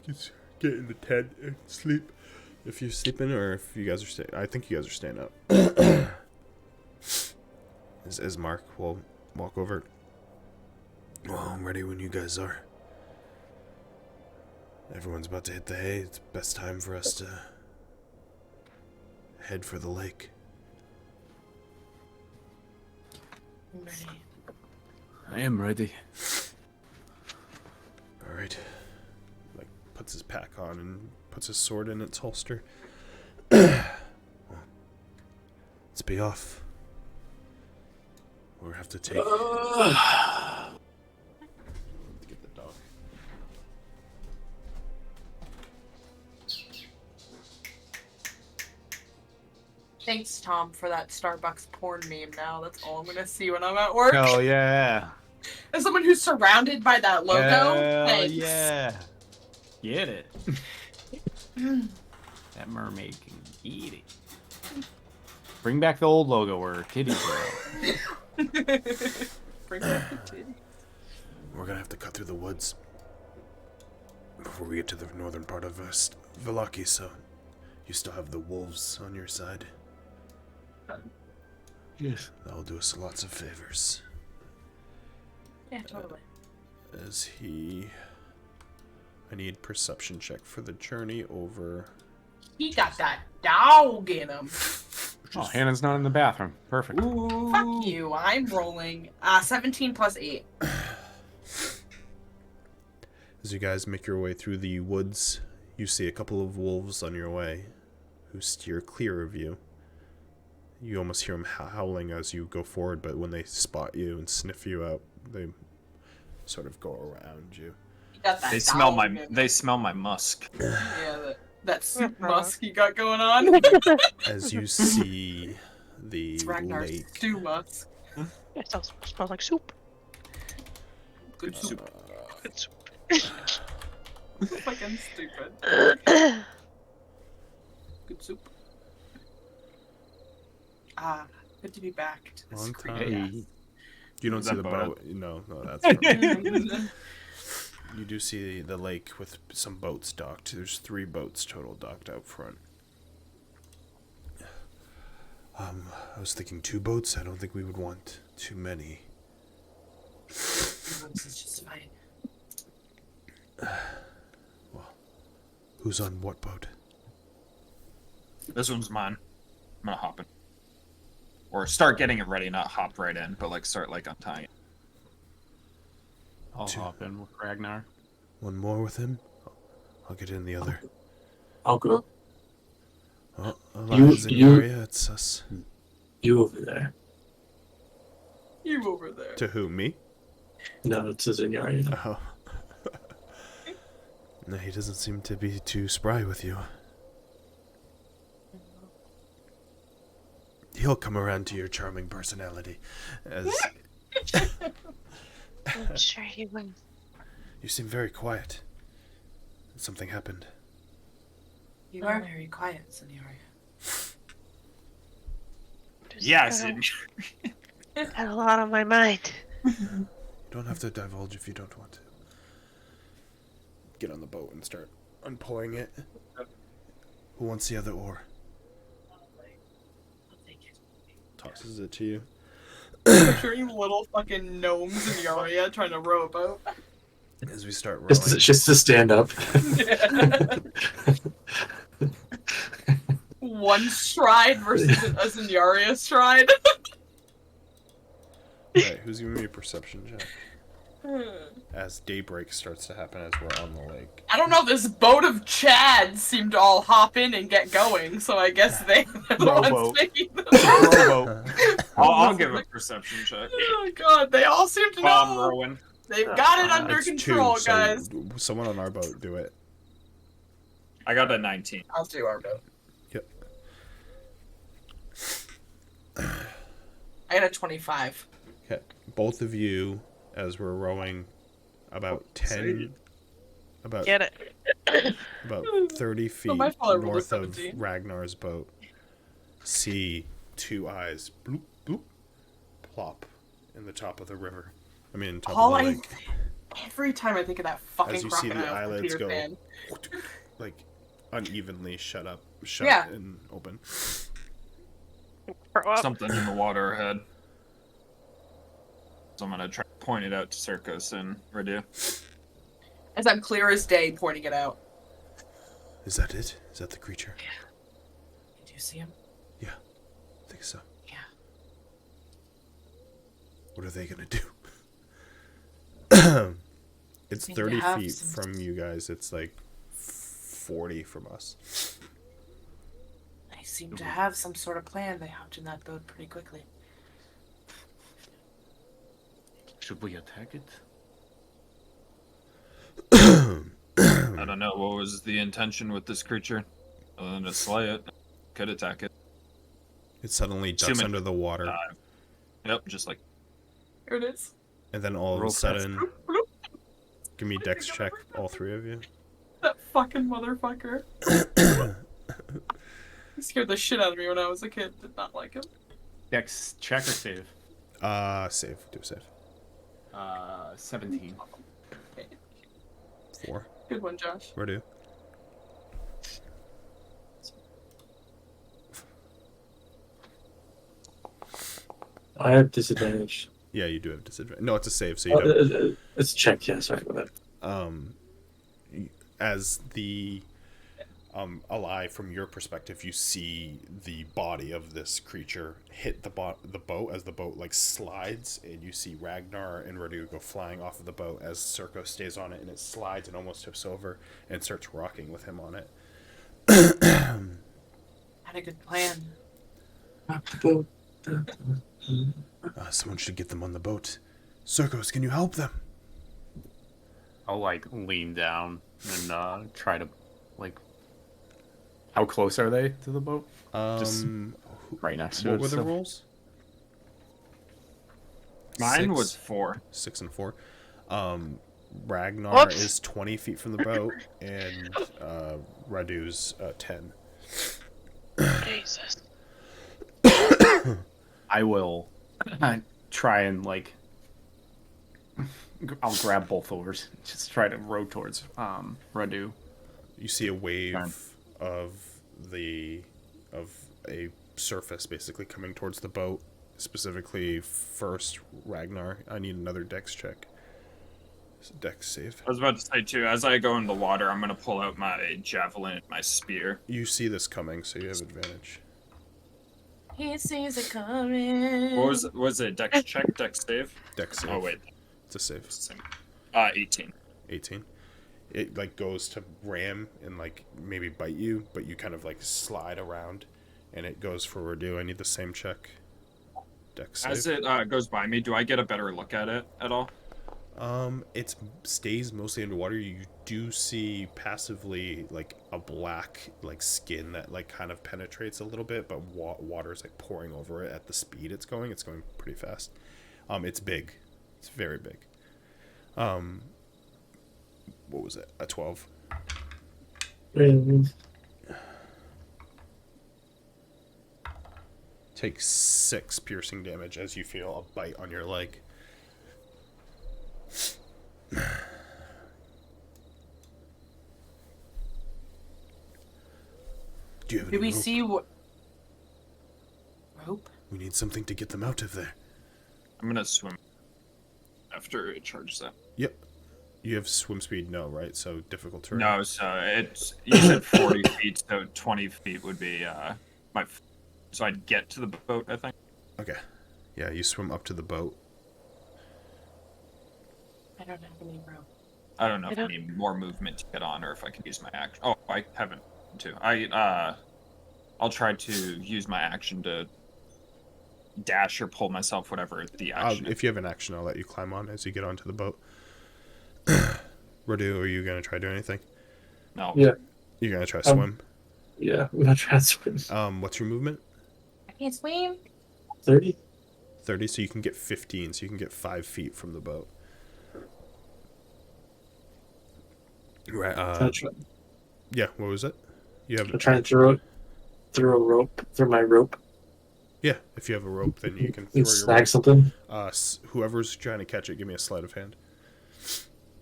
Just get in the tent and sleep. If you're sleeping, or if you guys are staying, I think you guys are staying up. As Mark will walk over. Well, I'm ready when you guys are. Everyone's about to hit the hay. It's the best time for us to head for the lake. I am ready. All right. Like puts his pack on and puts his sword in its holster. Well, let's be off. We'll have to take. Get the dog. Thanks, Tom, for that Starbucks porn meme now. That's all I'm gonna see when I'm at work. Hell yeah. As someone who's surrounded by that logo, Hell thanks. yeah. Get it. That mermaid can eat it. Bring back the old logo where titties were out. Bring back the titty. We're gonna have to cut through the woods before we get to the northern part of Vallaki, so you still have the wolves on your side. Yes. That'll do us lots of favors. Yeah, totally. I need perception check for the journey over. He got that dog in him. Oh, Hannah's not in the bathroom. Perfect. Ooh. Fuck you. I'm rolling 17 plus 8. As you guys make your way through the woods, you see a couple of wolves on your way who steer clear of you. You almost hear them howling as you go forward, but when they spot you and sniff you out, they sort of go around you. He got that They dog smell my in him. they smell my musk. Yeah, that soup musk he got going on. As you see the It's Ragnar's lake, stew musk. It smells like soup. Good soup. Good soup. Fucking stupid. Good soup. Good to be back to this Long creepy time. ass. you don't Is see that the boat? boat. No, that's from, you do see the lake with some boats docked. There's 3 boats total docked out front. I was thinking 2 boats. I don't think we would want too many. This is just fine. Who's on what boat? This one's mine. I'm gonna hop in. Or start getting it ready, not hop right in, but like start like untying it. I'll Two. hop in with Ragnar. One more with him? I'll get in the other. I'll go. Oh, You- Elias in the you- area, it's us. You over there. You over there. To who, me? No, it's a Zinyaria. Oh. No, he doesn't seem to be too spry with you. He'll come around to your charming personality. As I'm sure he will. you seem very quiet. Something happened. You are very quiet, Senora. Yes. Got a lot on my mind. You don't have to divulge if you don't want to. Get on the boat and start unpulling it. Who wants the other oar? Tosses it to you. Picturing little fucking gnomes in Yoria trying to row a boat. As we start rowing. Just to stand up. One stride versus a Zenyaria stride. Right, who's giving me a perception check? As daybreak starts to happen as we're on the lake. I don't know, this boat of Chads seem to all hop in and get going, so I guess they're the ones Rowboat. making the Rowboat. I'll give a perception check. Oh god, they all seem to While I'm know. rowing. They've got it under It's control, 2, so guys. someone on our boat do it. I got a 19. I'll do our boat. Yep. I got a 25. Okay. Both of you, as we're rowing about 10, about Get it. about 30 feet my father rolled a north of 17. Ragnar's boat, see 2 eyes bloop bloop plop in the top of the river. I mean, top All of the I lake. every time I think of that fucking As you see crocodile the from eyelids Peter go Pan. like unevenly shut Yeah. and open. Grow up. Something in the water ahead. So I'm gonna try to point it out to Circus and Radu. As I'm clear as day pointing it out. Is that it? Is that the creature? Do you see him? I think so. Yeah. What are they gonna do? It's Seem to 30 have feet some- from you guys. It's like 40 from us. They seem to have some sort of plan. They hopped in that boat pretty quickly. Should we attack it? I don't know what was the intention with this creature. Other than to slay it. Could attack it. It suddenly ducks Assuming- under the water. Dive. Yep, just like Here it is. And then all of Roll a fast. sudden, give me dex check, all three of you. That fucking motherfucker. He scared the shit out of me when I was a kid. Did not like him. Dex check or save? Save. Do a save. 17. Okay. 4. Good one, Josh. Redo. I have disadvantage. Yeah, you do have disadvantage. No, it's a save, so you don't. It's checked, yeah, sorry about that. As the ally, from your perspective, you see the body of this creature hit the boat as the boat like slides, and you see Ragnar and Radu go flying off of the boat as Circo stays on it, and it slides and almost tips over and starts rocking with him on it. Had a good plan. Someone should get them on the boat. Circos, can you help them? I'll like lean down and try to like. How close are they to the boat? Just right next to it. What were the so- rolls? Mine 6, was 4. 6 and 4. Ragnar Whoops. is 20 feet from the boat, and Radu's 10. Jesus. I will try and like. I'll grab both oars. Just try to row towards Radu. You see a wave of a surface basically coming towards the boat. Specifically, first Ragnar. I need another dex check. It's a dex save. I was about to say too, as I go in the water, I'm gonna pull out my javelin and my spear. You see this coming, so you have advantage. He sees it coming. What was it? Dex check, dex save? Dex save. Oh wait, It's a save. 18. 18. It like goes to ram and like maybe bite you, but you kind of like slide around, and it goes for Radu. I need the same check. Dex save. As it goes by me, do I get a better look at it at all? It stays mostly underwater. You do see passively like a black like skin that like kind of penetrates a little bit, but water is like pouring over it at the speed it's going. It's going pretty fast. It's big. It's very big. What was it? A 12. Take 6 piercing damage as you feel a bite on your leg. Do you have Do any we rope? see what? Rope? We need something to get them out of there. I'm gonna swim after it charges up. Yep. You have swim speed? No, right? So difficult terrain. No, so it's you said 40 feet, so 20 feet would be so I'd get to the boat, I think. Okay. Yeah, you swim up to the boat. I don't have any rope. I don't know if I need more movement to get on, or if I can use my action. Oh, I haven't too. I'll try to use my action to dash or pull myself, whatever the action. If you have an action, I'll let you climb on as you get onto the boat. Radu, are you gonna try to do anything? No. Yeah. You're gonna try to swim. Yeah, I'm gonna try to swim. What's your movement? I can't swim. 30? 30, so you can get 15, so you can get 5 feet from the boat. Right. Yeah. What was it? You have. I'm trying to throw my rope. Yeah. If you have a rope, then you can throw And your snag rope. something. Whoever's trying to catch it, give me a sleight of hand.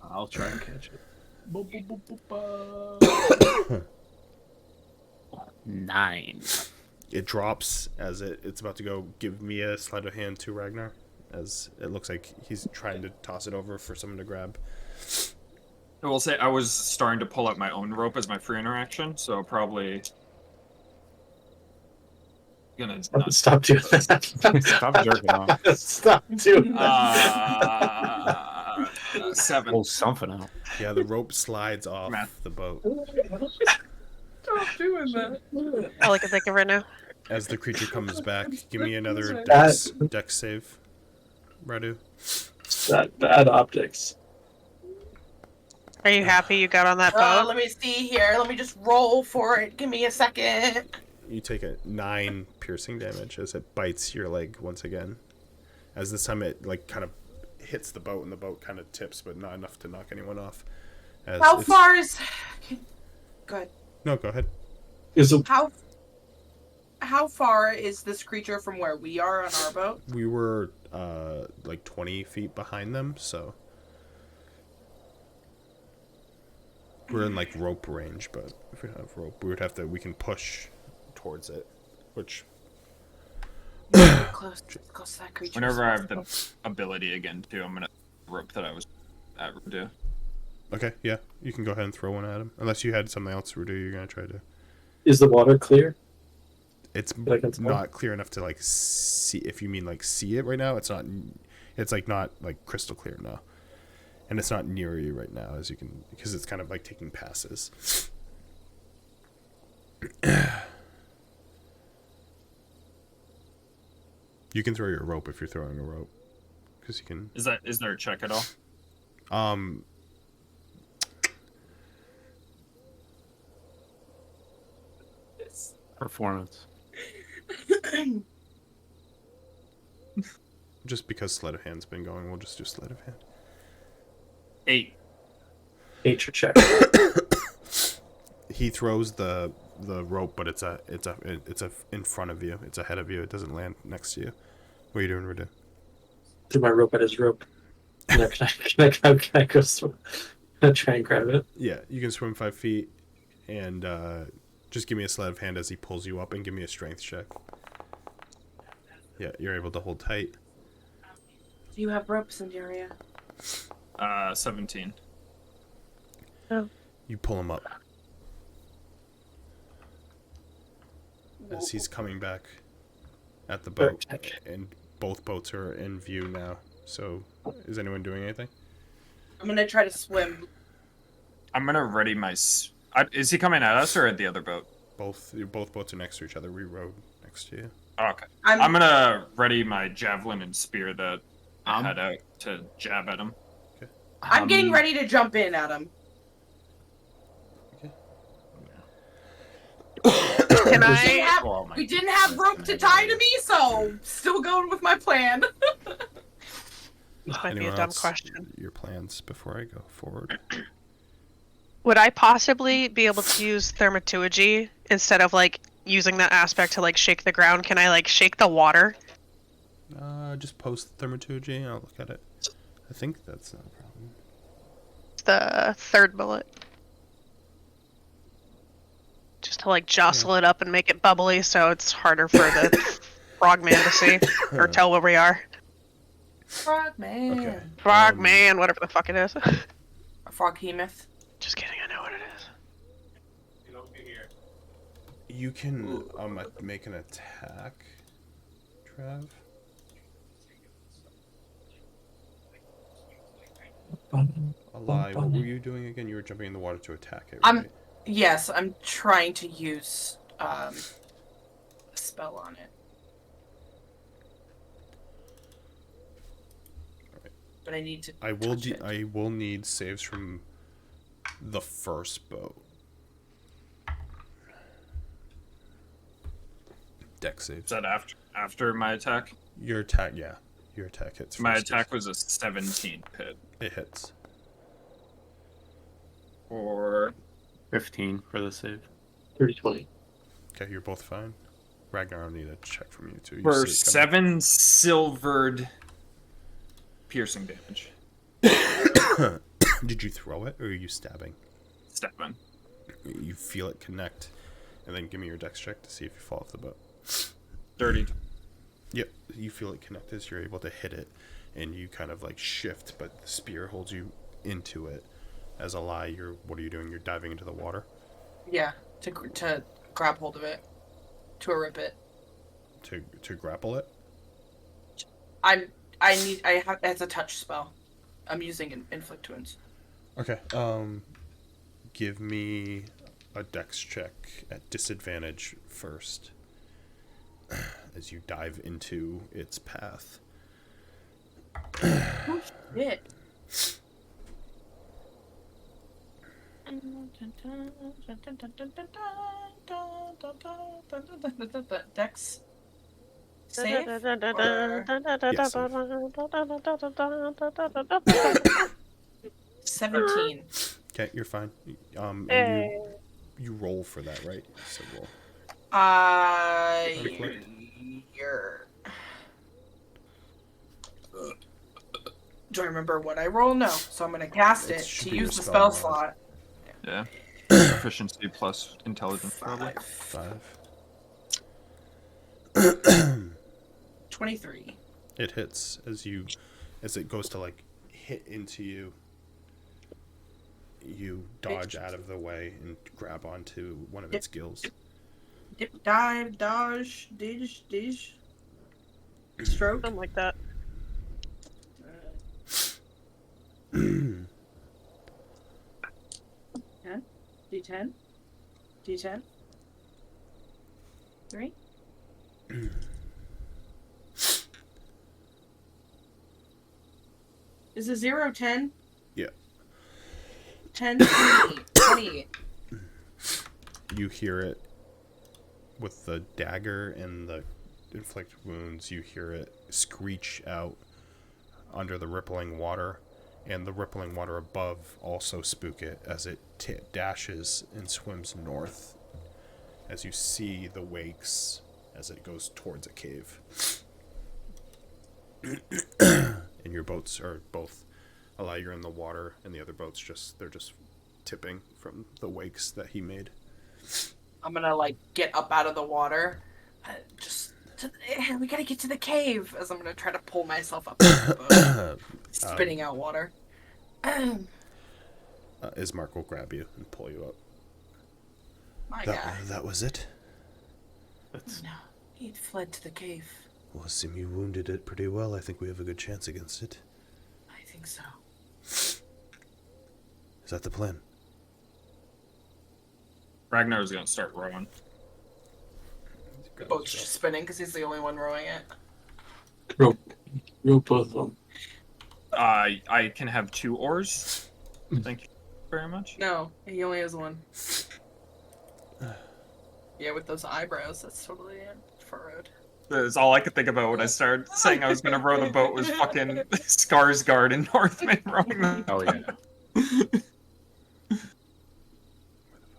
I'll try and catch it. 9. It drops as it's about to go. Give me a sleight of hand to Ragnar, as it looks like he's trying to toss it over for someone to grab. I will say I was starting to pull out my own rope as my free interaction, so probably gonna not. Stop doing that. Stop jerking off. Stop doing that. 7. Pull something out. Yeah, the rope slides off Math. the boat Stop doing that. All I can think of right now. as the creature comes back. Give me another That- dex save, Radu. Bad optics. Are you happy you got on that boat? Let me see here. Let me just roll for it. Give me a second. You take a 9 piercing damage as it bites your leg once again. As this time it like kind of hits the boat, and the boat kind of tips, but not enough to knock anyone off. As How it's- far is? Go ahead. No, go ahead. Is the How far is this creature from where we are on our boat? We were like 20 feet behind them, so we're in like rope range. But if we don't have rope, we can push towards it, which Close to that creature. Whenever I have the ability again, too, I'm gonna rope that I was at Rudu. okay, yeah, you can go ahead and throw one at him. Unless you had something else, Rudu, you're gonna try to. is the water clear? It's Like it's not clear enough to like see. If you mean like see it right now, it's not. It's like not like crystal clear now, and it's not near you right now, as you can, because it's kind of like taking passes. You can throw your rope if you're throwing a rope, because you can. Is there a check at all? Performance. Just because sleight of hand's been going, we'll just do sleight of hand. 8. Nature check. He throws the rope, but it's in front of you. It's ahead of you. It doesn't land next to you. What are you doing, Rudu? Threw my rope at his rope. No, can I go swim? Can I try and grab it? Yeah, you can swim 5 feet, and just give me a sleight of hand as he pulls you up, and give me a strength check. Yeah, you're able to hold tight. Do you have ropes in your area? 17. You pull him up. As he's coming back at the boat, and both boats are in view now. So, is anyone doing anything? I'm gonna try to swim. I'm gonna ready my. Is he coming at us or at the other boat? Both boats are next to each other. We rowed next to you. Oh, okay. I'm gonna ready my javelin and spear that I had out to jab at him. Okay. I'm getting ready to jump in at him. Can I? We didn't have rope to tie to me, so still going with my plan. This might be a Anyone dumb else? question. Your plans before I go forward. Would I possibly be able to use thaumaturgy instead of like using that aspect to like shake the ground? Can I like shake the water? Just post thaumaturgy. I'll look at it. I think that's not a problem. The third bullet. Just to like jostle it up and make it bubbly so it's harder for the frogman to see or tell where we are. Frogman. Okay. Frogman, whatever the fuck it is. A froghemoth. Just kidding, I know what it is. You can make an attack, Trav. A lie. What were you doing again? You were jumping in the water to attack it. Right? Yes, I'm trying to use a spell on it. Alright. But I need to. I will need saves from the first boat. Deck saves. Is that after my attack? Your attack, yeah. Your attack hits. My first. attack was a 17 hit. It hits. Or 15 for the save. 30-20. Okay, you're both fine. Ragnar, I'll need a check from you too. You for see it coming. 7 silvered piercing damage. Did you throw it, or are you stabbing? Stabbing. You feel it connect, and then give me your dex check to see if you fall off the boat. 30. Yep, you feel it connect as you're able to hit it, and you kind of like shift, but the spear holds you into it. As a lie, what are you doing? You're diving into the water? Yeah, to grab hold of it, to rip it. To grapple it? It's a touch spell. I'm using inflict wounds. Okay. Give me a dex check at disadvantage first, as you dive into its path. Oh shit. Dex safe? Or... Yes. 17. Okay, you're fine. And Hey. you roll for that, right? So roll. Reflect. You're... Do I remember what I roll? No. So I'm going to cast It it should to be your use the spell spell mod. slot. Yeah. Proficiency plus intelligence, probably. 5. 23. It hits as it goes to like hit into you. You dodge out of the way and grab onto one of its gills. Dip, dive, dodge, dish. Stroke. Something like that. D10. D10. 3. Is it 0, 10? Yeah. 10, 28. 28. You hear it with the dagger and the inflict wounds. You hear it screech out under the rippling water, and the rippling water above also spook it as it dashes and swims north as you see the wakes as it goes towards a cave. And your boats are both, you're in the water, and the other boats they're just tipping from the wakes that he made. I'm gonna like get up out of the water. We gotta get to the cave. As I'm gonna try to pull myself up out of the boat, spitting out water. Ismark will grab you and pull you up. My guy. That was it? No, he'd fled to the cave. Well, Sim, you wounded it pretty well. I think we have a good chance against it. I think so. Is that the plan? Ragnar's gonna start rowing. The boat's just spinning because he's the only one rowing it. Rope both of them. I can have 2 oars. Thank you very much. No, he only has one. Yeah, with those eyebrows, that's totally furrowed. That's all I could think about when I started saying I was gonna row the boat was fucking Skarsgård and Northman rowing the Oh yeah.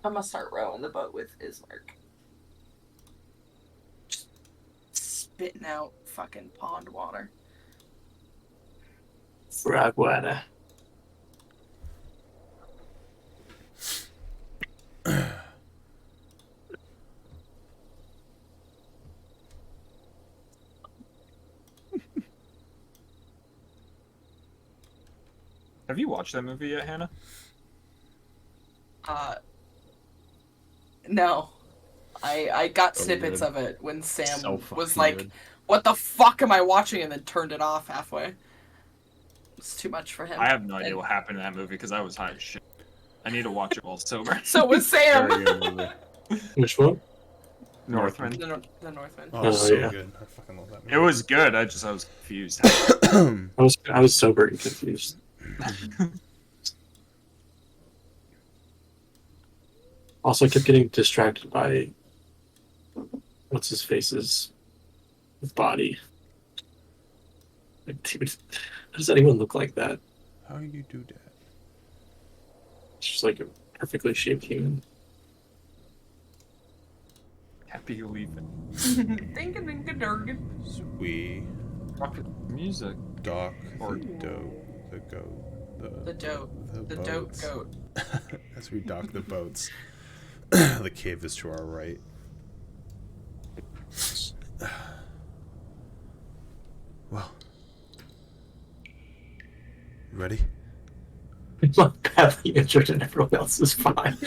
I'm gonna start rowing the boat with Ismark. Just spitting out fucking pond water. Fragwater. Have you watched that movie yet, Hannah? No. I got Oh, snippets good. of it when Sam So was fucking like, good. what the fuck am I watching? And then turned it off halfway. It's too much for him. I have no idea And what happened in that movie because I was high as shit. I need to watch it while sober. so was Sam. Very good movie. Which one? Northman. The Northman. Oh, Oh, so yeah. good. I fucking love that movie. It was good. I was confused. I was sober and confused. Also, I kept getting distracted by what's his face's body. Like, dude, how does anyone look like that? How you do that? It's just like a perfectly shaped human. Happy you leaving. Ding-a-ding-a-durgan. So we Rocket music. dock Or- the goat, The the dote boats. goat. As we dock the boats, the cave is to our right. Well, ready? I'm badly injured and everyone else is fine.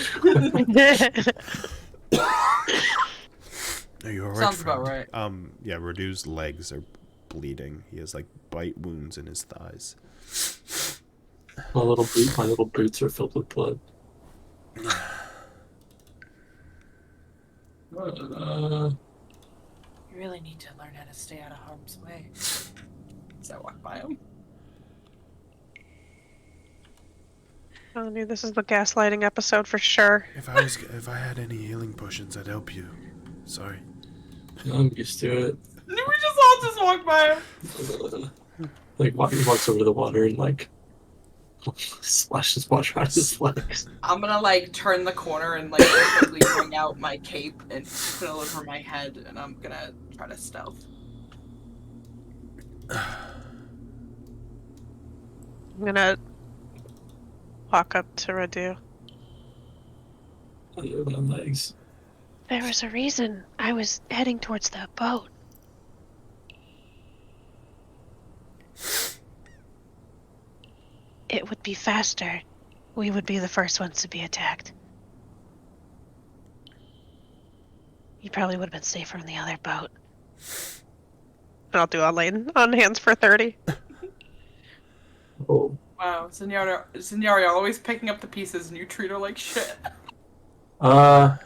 Are you alright? Sounds about friend? right. Yeah, Radu's legs are bleeding. He has like bite wounds in his thighs. My little boots are filled with blood. You really need to learn how to stay out of harm's way. As I walk by him. Oh, dude, this is the gaslighting episode for sure. If I had any healing potions, I'd help you. Sorry. I'm used to it. We just all just walk by him. Like, he walks over to the water and, like, splashes water on his legs. I'm gonna, like, turn the corner and, like, quickly bring out my cape and put it over my head, and I'm gonna try to stealth. I'm gonna walk up to Radu. On legs. There was a reason I was heading towards the boat. It would be faster. We would be the first ones to be attacked. You probably would have been safer in the other boat. I'll do on hands for 30. Oh, Wow, Zenyaria always picking up the pieces, and you treat her like shit. Let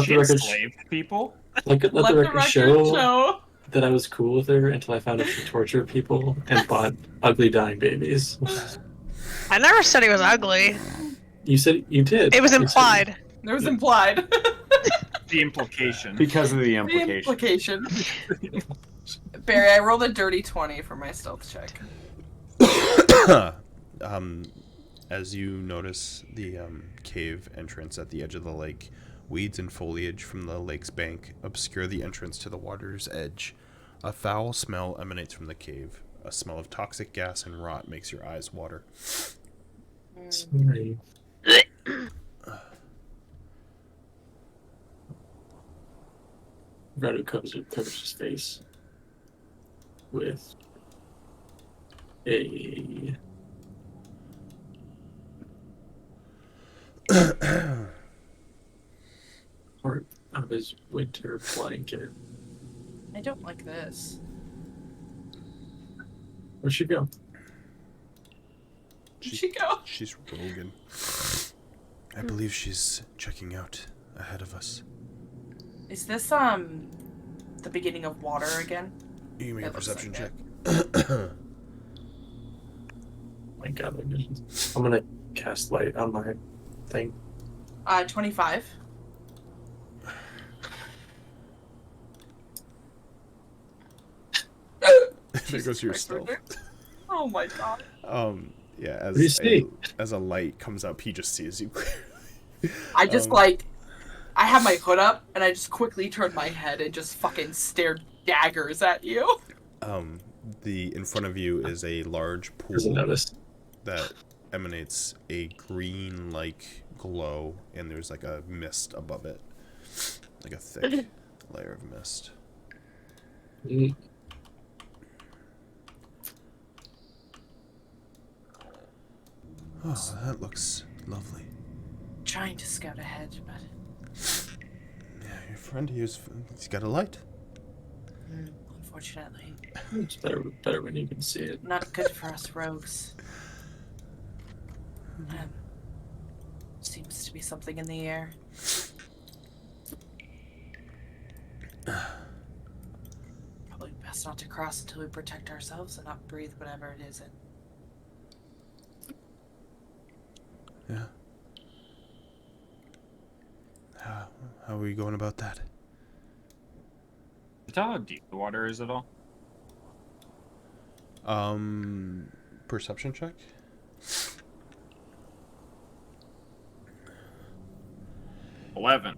She the record enslaved people. like let Let the record show. show that I was cool with her until I found out she tortured people and bought ugly dying babies. I never said he was ugly. You said you did. It was You said- implied. There was implied. The implication. Because of the The implication. implication. Barry, I rolled a dirty 20 for my stealth check. As you notice the cave entrance at the edge of the lake, weeds and foliage from the lake's bank obscure the entrance to the water's edge. A foul smell emanates from the cave. A smell of toxic gas and rot makes your eyes water. Sorry. Radu covers his face with a part of his winter blanket. I don't like this. Where'd she go? Where'd she go? She's rogan. I believe she's checking out ahead of us. Is this, the beginning of water again? You make a It looks perception like check. My God, my vision. I'm gonna cast light on my thing. 25. There goes your Christ, stealth. Richard. Oh my god. Yeah, What do you see? as a light comes up, he just sees you clearly. I just, I have my hood up, and I just quickly turned my head and just fucking stared daggers at you. In front of you is a large Doesn't pool notice. that emanates a green-like glow, and there's like a mist above it, like a thick layer of mist. Mm. Oh, that looks lovely. Trying to scout ahead, but Yeah, your friend he's got a light. unfortunately, It's better when you can see it. not good for us rogues. Seems to be something in the air. Probably best not to cross until we protect ourselves and not breathe whatever it is. Yeah. How are we going about that? Can you tell how deep the water is at all? Perception check? $11.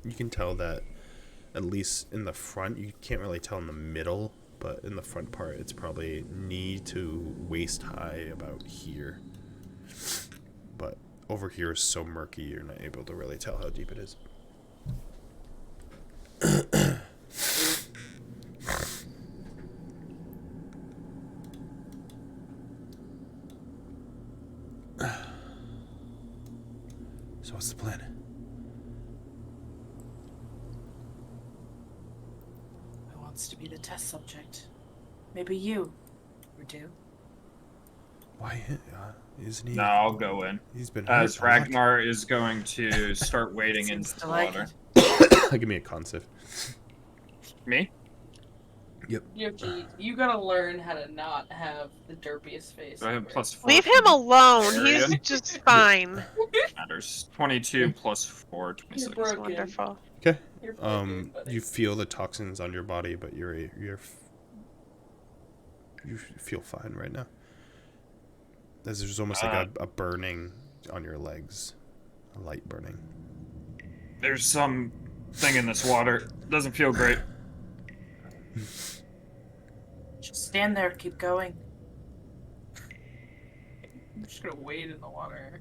You can tell that, at least in the front, you can't really tell in the middle, but in the front part, it's probably knee to waist high about here. But over here is so murky, you're not able to really tell how deep it is. So what's the plan? Who wants to be the test subject? Maybe you, Radu. Why isn't he? No, I'll go in. He's been As hurt a lot. Ragnar is going to start wading Seems into to the like water. it. Give me a con save. Me? Yoshi, you gotta learn how to not have the derpiest face. Do I have ever. +4? Leave him alone. area? He's just fine. Matters. 22 + 4, You're 26. It's broken. wonderful. Okay. You're broken, buddy. You feel the toxins on your body, but you feel fine right now. There's almost like a burning on your legs, a light burning. There's some thing in this water. Doesn't feel great. Just stand there, keep going. I'm just gonna wade in the water.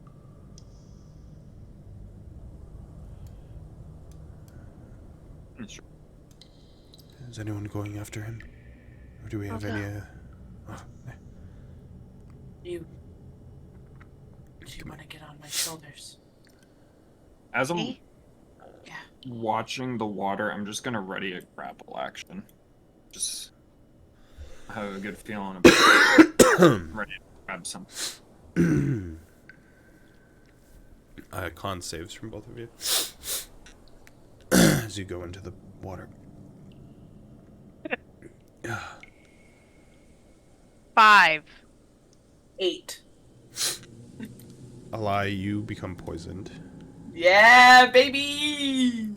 Is anyone going after him? Or do we have any... You. Do you want to get on my shoulders? As I'm Me? Yeah. watching the water, I'm just gonna ready a grapple action. Just have a good feeling about it. Ready to grab something. Con saves from both of you. As you go into the water. 5. 8. Alai, you become poisoned. Yeah, baby!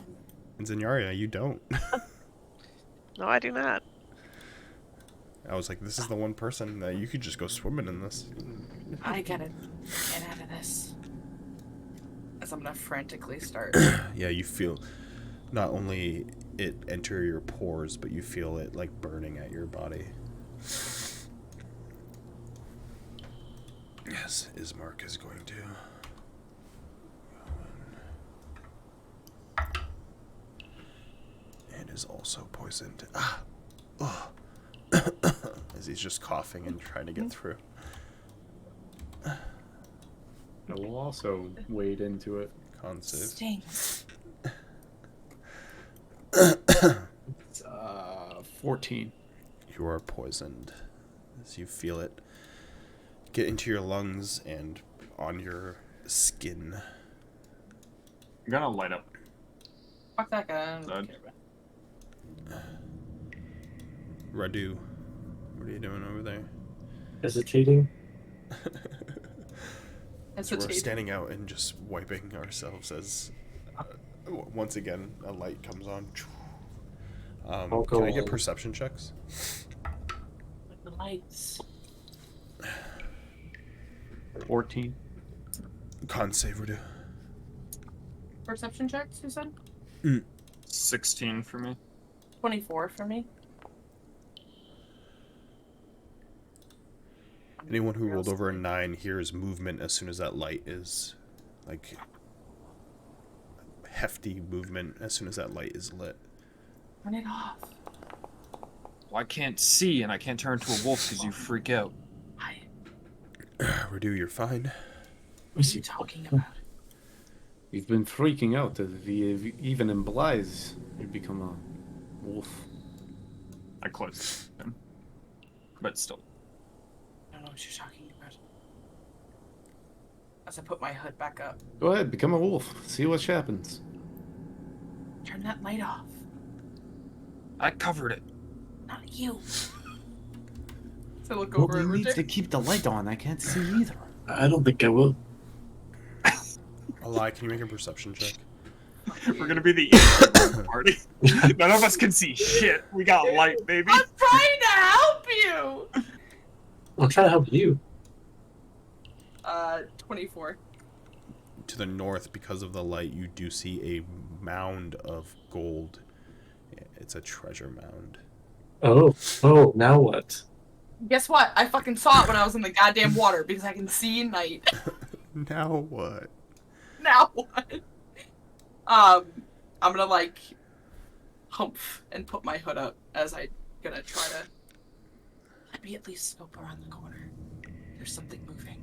And Zenyaria, you don't. No, I do not. I was like, this is the one person that you could just go swimming in this. I gotta get out of this. As I'm gonna frantically start. Yeah, you feel not only it enter your pores, but you feel it like burning at your body. Yes, Ismark is going to go in. And is also poisoned. Ah! Oh! As he's just coughing and trying to get through. I will also wade into it. Con save. Stings. It's 14. You are poisoned as you feel it get into your lungs and on your skin. I'm gonna light up. Fuck that guy. I don't Done. care about Radu, what are you doing over there? Hesitating. So we're standing out and just wiping ourselves as once again a light comes on. I'll go Can I get on. perception checks? Like the lights. 14. Con save, Radu. Perception checks, you said? 16 for me. 24 for me. Anyone who rolled over a 9 hears movement as soon as that light is, like, hefty movement as soon as that light is lit. Turn it off. Well, I can't see and I can't turn into a wolf because you freak out. Radu, you're fine. What are you talking about? You've been freaking out. It even implies you become a wolf. I closed him. But still. I don't know what you're talking about. As I put my hood back up. Go ahead, become a wolf. See what happens. Turn that light off. I covered it. Not you. So I look Well, over you at need to Richard. keep the light on. I can't see either. I don't think I will. Alai, can you make a perception check? We're gonna be the party. None of us can see shit. We got light, baby. I'm trying to help you! I'll try to help you. 24. To the north, because of the light, you do see a mound of gold. It's a treasure mound. Oh, now what? Guess what? I fucking saw it when I was in the goddamn water because I can see in night. Now what? Now what? I'm gonna like humph and put my hood up as I gonna try to let me at least scope around the corner. There's something moving.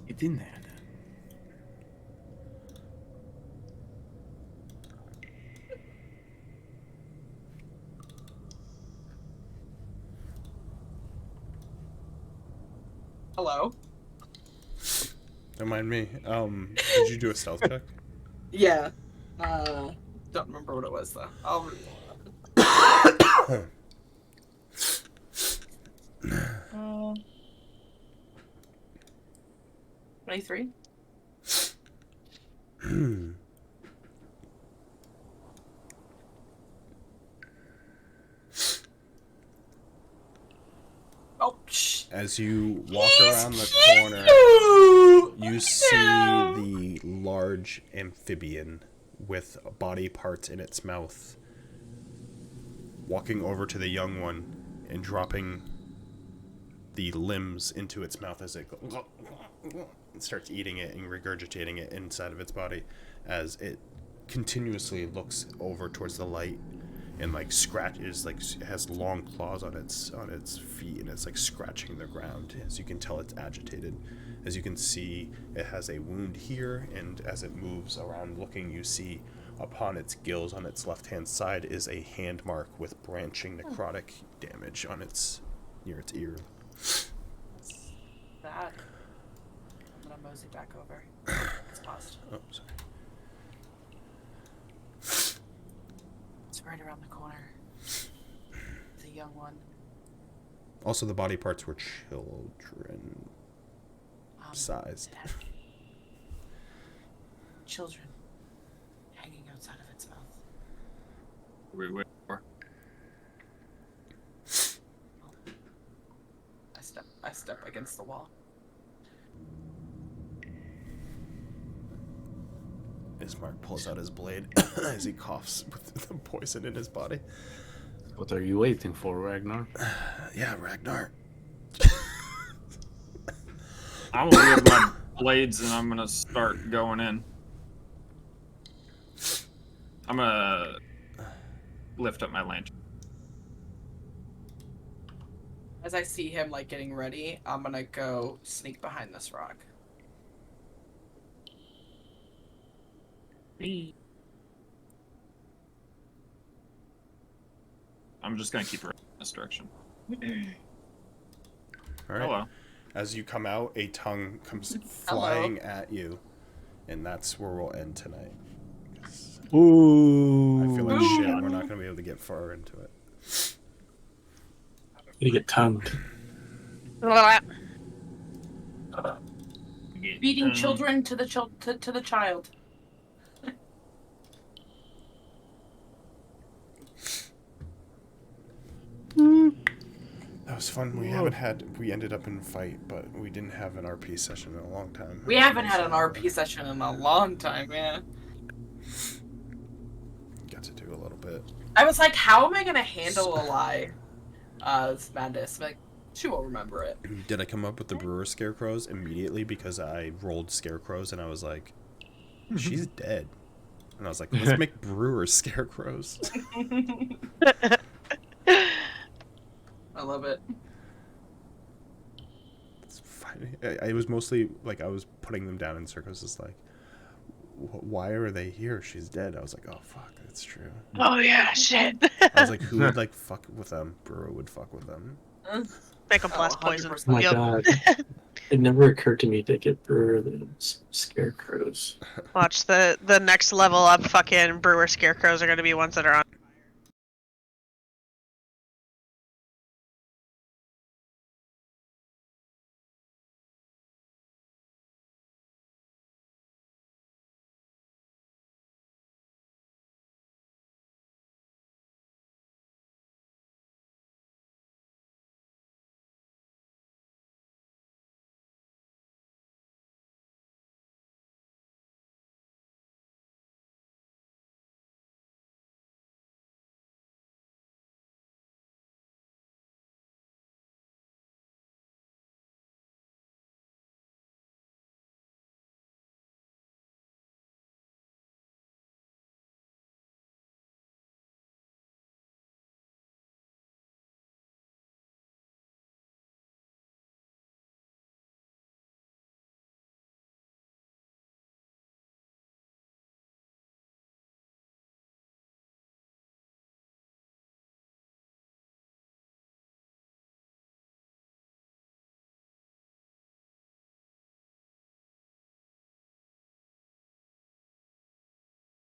It's in there. Hello? Don't mind me. Did you do a stealth check? Yeah. Don't remember what it was though. Uh, 23. Oh, shh. As you walk around the corner, you see the large amphibian with body parts in its mouth walking over to the young one and dropping the limbs into its mouth as it starts eating it and regurgitating it inside of its body as it continuously looks over towards the light and like scratches, like it has long claws on its feet and it's like scratching the ground. As you can tell, it's agitated. As you can see, it has a wound here, and as it moves around looking, you see upon its gills on its left hand side is a hand mark with branching necrotic damage on its near its ear. That. I'm gonna mosey back over. It's paused. Oh, sorry. It's right around the corner. It's a young one. Also, the body parts were children sized. It had children hanging outside of its mouth. Wait for. I step against the wall. Ismark pulls out his blade as he coughs with the poison in his body. What are you waiting for, Ragnar? Yeah, Ragnar. I'm gonna get my blades and I'm gonna start going in. I'm gonna lift up my lantern. As I see him like getting ready, I'm gonna go sneak behind this rock. I'm just gonna keep her in this direction. All right. Hello. As you come out, a tongue comes flying at you, and that's where we'll end tonight. 'Cause Ooh. I feel like shit. We're not gonna be able to get far into it. You get tongued. Beating children to the to the child. That was fun. We ended up in a fight, but we didn't have an RP session in a long time. We haven't had an RP session in a long time, man. Got to do a little bit. I was like, how am I gonna handle a lie? Madness. Like, she won't remember it. Did I come up with the brewer scarecrows immediately because I rolled scarecrows and I was like, she's dead. And I was like, let's make brewer scarecrows. I love it. It's fine. I was mostly like, I was putting them down in circles. It's like, why are they here? She's dead. I was like, oh fuck, that's true. Oh yeah, shit. I was like, who would like fuck with them? Brewer would fuck with them. Make them blast poison. 100%. Oh my Yep. god. It never occurred to me to get brewer than scarecrows. Watch the next level up. Fucking brewer scarecrows are gonna be ones that are on